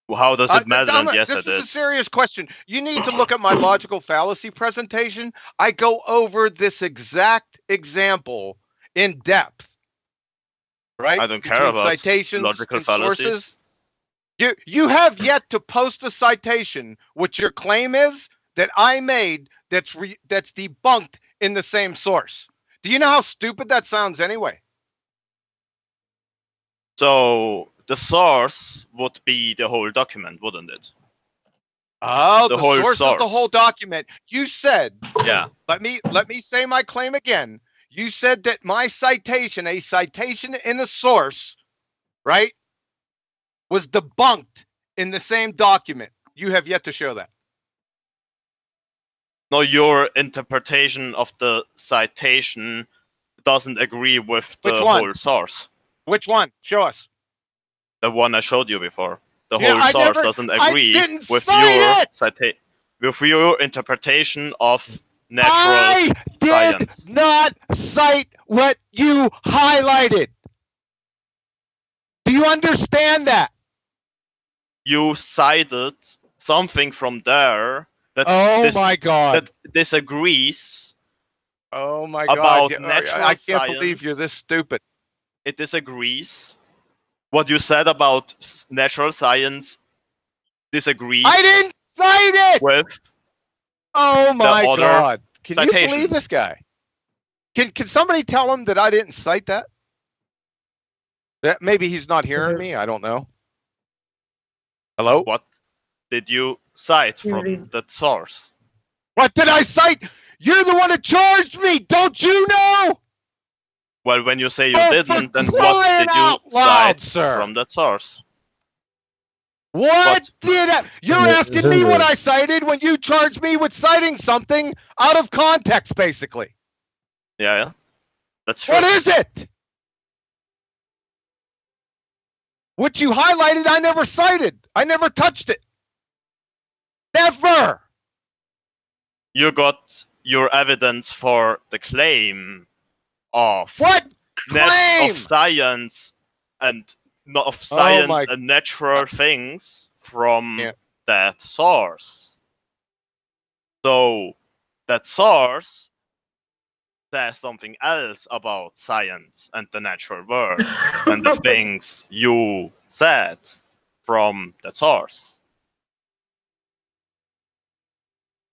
Well, how does it matter? Yes, this is a serious question. You need to look at my logical fallacy presentation. I go over this exact example in depth. Right? I don't care about citations, logical fallacies. Sources. You have yet to post a citation, which your claim is that I made that's debunked in the same source. Do you know how stupid that sounds anyway? So the source would be the whole document, wouldn't it? Oh, the whole source is the whole document. You said, Yeah. let me say my claim again. You said that my citation, a citation in a source, right, was debunked in the same document. You have yet to show that. No, your interpretation of the citation doesn't agree with the Which one? whole source. Which one? Show us. The one I showed you before. The Yeah, whole I source never- doesn't I agree didn't with cite your it! citation, with your interpretation of natural I did science. not cite what you highlighted. Do you understand that? You cited something from there that my God. that disagrees Oh my about God. natural I can't science. believe you're this stupid. It disagrees. What you said about natural science disagrees. I didn't cite it! With Oh my other God. Can you believe citations. this guy? Can somebody tell him that I didn't cite that? That maybe he's not hearing me. I don't know. Hello? What did you cite from that source? What did I cite? You're the one that charged me. Don't you know? Well, when you say you Oh, didn't, for then what crying did you out loud, cite sir. from that source? What did I? You're asking me what I cited when you charged me with citing something out of context, basically. Yeah. That's true. What is it? What you highlighted, I never cited. I never touched it. Never. You got your evidence for the claim of what claim of science and not of Oh science my- and natural things from that source. So that source says something else about science and the natural world than the things you said from that source.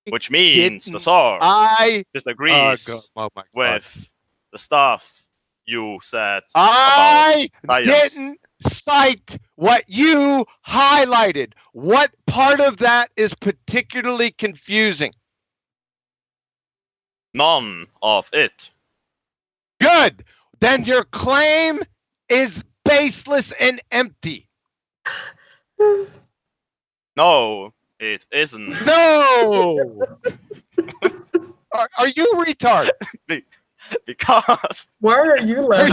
Which means the source disagrees oh my God. with the stuff you said I about science. didn't cite what you highlighted. What part of that is particularly confusing? None of it. Good. Then your claim is baseless and empty. No, it isn't. No. Are you retard? Because. Why are you laughing?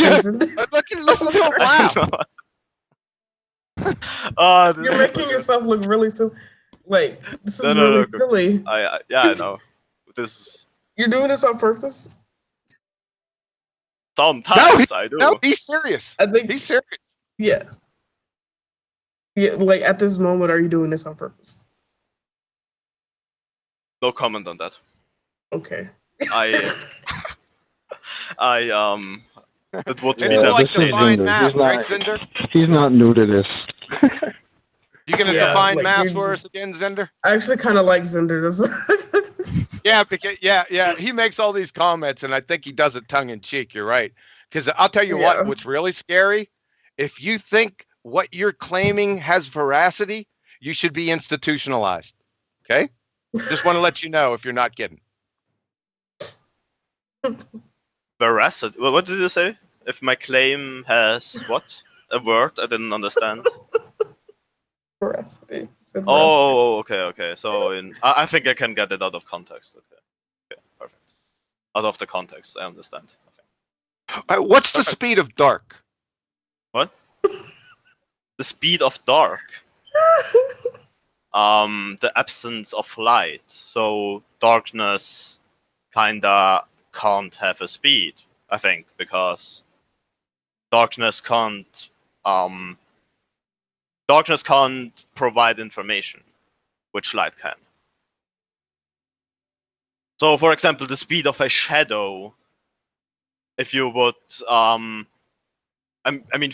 Listen to him laugh. You're making yourself look really silly. Like, this is really silly. I know. This. You're doing this on purpose? Sometimes I do. No, he's serious. I think he's serious. Yeah. Yeah, like at this moment, are you doing this on purpose? No comment on that. Okay. It would be define math, right, Zinder? He's not new to this. You gonna define math for us again, Zinder? I actually kind of like Zinder. Yeah, because he makes all these comments, and I think he does it tongue in cheek. You're right, because I'll tell you what's really scary. If you think what you're claiming has veracity, you should be institutionalized. Okay, just want to let you know if you're not kidding. Veracity. What did you say? If my claim has what? A word I didn't understand. Veracity. Oh, okay. So I think I can get it out of context. Okay, perfect. Out of the context, I understand. What's the speed of dark? What? The speed of dark. The absence of light. So darkness kinda can't have a speed, I think, because darkness can't provide information, which light can. So, for example, the speed of a shadow, if you would, I mean,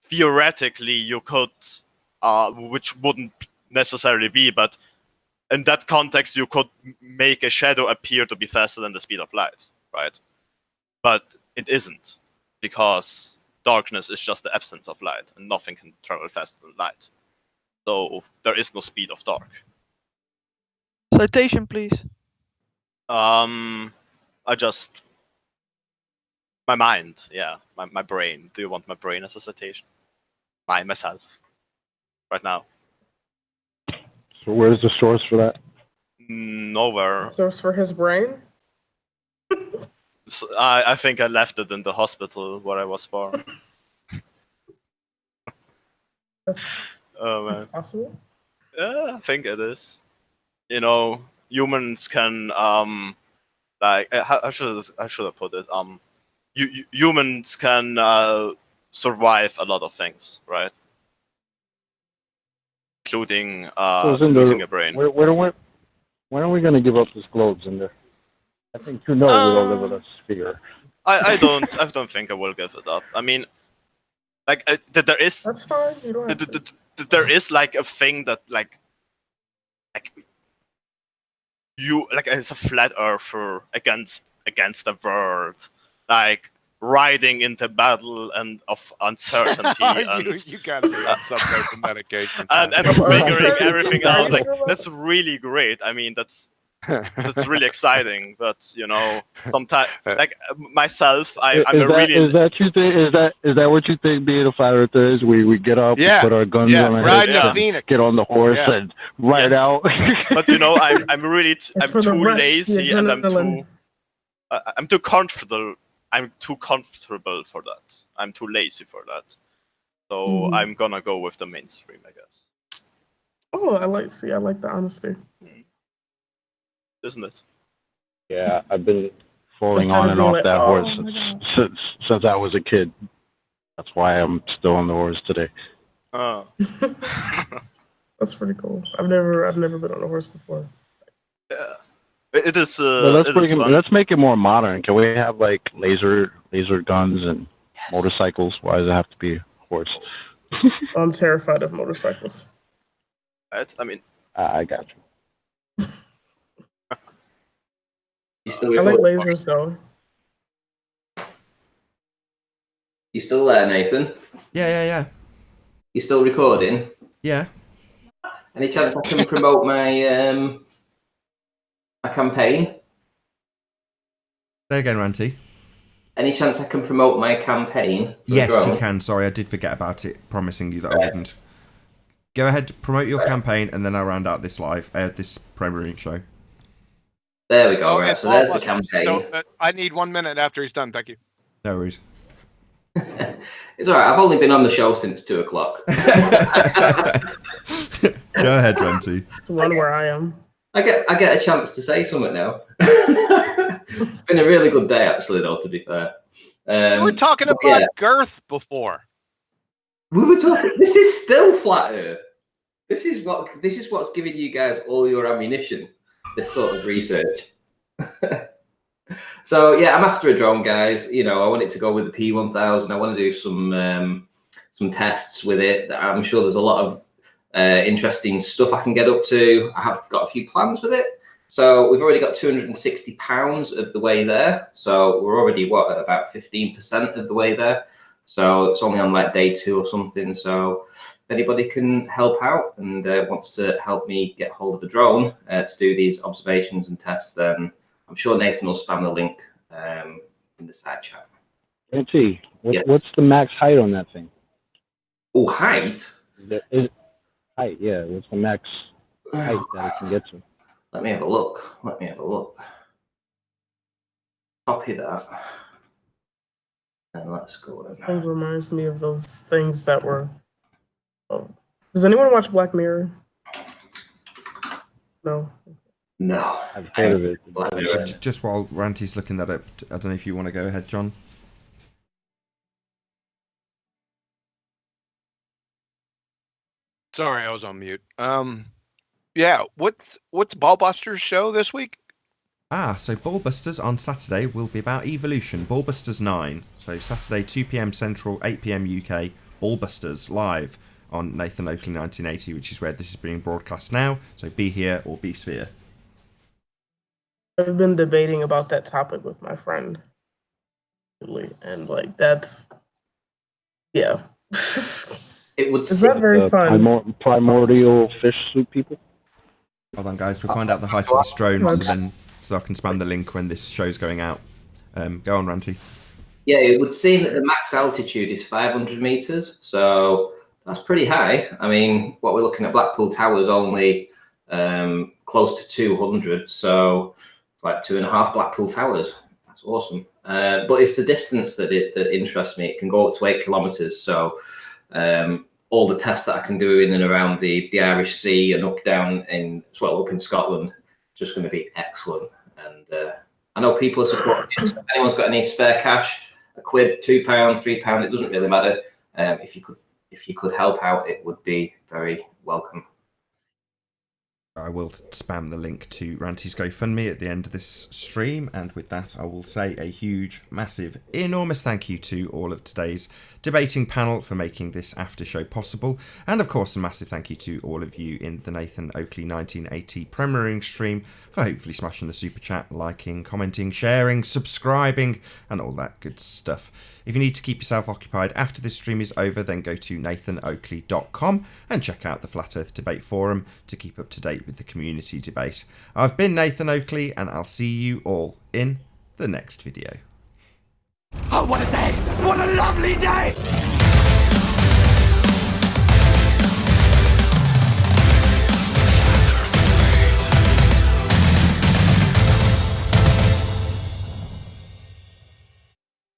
theoretically, you could, which wouldn't necessarily be, but in that context, you could make a shadow appear to be faster than the speed of light, right? But it isn't, because darkness is just the absence of light, and nothing can travel faster than light. So there is no speed of dark. Citation, please. My mind, yeah, my brain. Do you want my brain as a citation? Myself, right now. So where's the source for that? Nowhere. Source for his brain? So I think I left it in the hospital where I was born. Oh man. Possible? Yeah, I think it is. You know, humans can like how should I put it? Humans can survive a lot of things, right? Including So, Zinder, losing a brain. when are we going to give up this globe, Zinder? I think you know we don't live in a sphere. I don't think I will give it up. I mean, like there is. That's fine. You don't have to. There is like a thing that like you like as a flat earther against the world, like riding into battle and of uncertainty and you gotta be on some type of medication. and figuring everything out. Like that's really great. I mean, that's really exciting. But you know, sometimes like myself, I'm really. Is that you think? Is that what you think being a flat earther is? We get up, we put our guns on our heads, get on the horse and ride out. But you know, I'm really I'm too lazy and I'm too comfortable. I'm too comfortable for that. I'm too lazy for that. So I'm gonna go with the mainstream, I guess. Oh, I like the honesty. Isn't it? Yeah, I've been falling on and off that horse since I was a kid. That's why I'm still on the horse today. Oh. That's pretty cool. I've never been on a horse before. Yeah. It is. Let's make it more modern. Can we have like laser guns and motorcycles? Why does it have to be a horse? I'm terrified of motorcycles. Right? I mean, I got you. I like lasers though. You still there, Nathan? Yeah. You still recording? Yeah. Any chance I can promote my my campaign? Say again, Ranty. Any chance I can promote my campaign? Yes, you can. Sorry, I did forget about it, promising you that I wouldn't. Go ahead, promote your campaign, and then I'll round out this this premiering show. There we go. Oh, right, so there's the campaign. I need 1 minute after he's done. Thank you. No worries. It's all right. I've only been on the show since 2:00. Go ahead, Ranty. It's one where I am. I get a chance to say something now. It's been a really good day, actually, though. To be fair, We were talking about girth before. We were talking. This is still flat Earth. This is what's giving you guys all your ammunition. This sort of research. So yeah, I'm after a drone, guys. You know, I want it to go with the P1000. I want to do some tests with it. I'm sure there's a lot of interesting stuff I can get up to. I have got a few plans with it. So we've already got 260 pounds of the way there. So we're already at about 15% of the way there. So it's only on like day 2 or something. So if anybody can help out and wants to help me get hold of a drone to do these observations and tests, then I'm sure Nathan will spam the link in the side chat. Ranty, what's the max height on that thing? Oh, height? Height, yeah. What's the max height that it can get to? Let me have a look. Copy that. And let's go in. It reminds me of those things that were. Oh. Does anyone watch Black Mirror? No. No. I've heard of it. Just while Ranty's looking that up, I don't know if you want to go ahead, John. Sorry, I was on mute. Yeah, what's Ballbuster's show this week? So Ballbusters on Saturday will be about evolution. Ballbusters 9. So Saturday, 2 PM Central, 8 PM UK. Ballbusters live on Nathan Oakley 1980, which is where this is being broadcast now. So be here or be sphere. I've been debating about that topic with my friend, and like that's Yeah. It would It's not very fun. Primordial fish soup people. Hold on, guys. We'll find out the height of this drone, so I can spam the link when this show's going out. Go on, Ranty. Yeah, it would seem that the max altitude is 500 meters, so that's pretty high. I mean, what we're looking at, Blackpool Tower is only close to 200, so it's like 2.5 Blackpool Towers. That's awesome. But it's the distance that interests me. It can go up to 8 kilometers, so all the tests that I can do in and around the Irish Sea and up in Scotland, just going to be excellent. And I know people are supporting it. So if anyone's got any spare cash, £1, £2, £3, it doesn't really matter. If you could help out, it would be very welcome. I will spam the link to Ranty's GoFundMe at the end of this stream, and with that I will say a huge, massive, enormous thank you to all of today's debating panel for making this after show possible, and of course a massive thank you to all of you in the Nathan Oakley 1980 premiering stream for hopefully smashing the super chat, liking, commenting, sharing, subscribing, and all that good stuff. If you need to keep yourself occupied after this stream is over, then go to nathanoakley.com and check out the Flat Earth Debate Forum to keep up to date with the community debate. I've been Nathan Oakley, and I'll see you all in the next video. Oh, what a day! What a lovely day!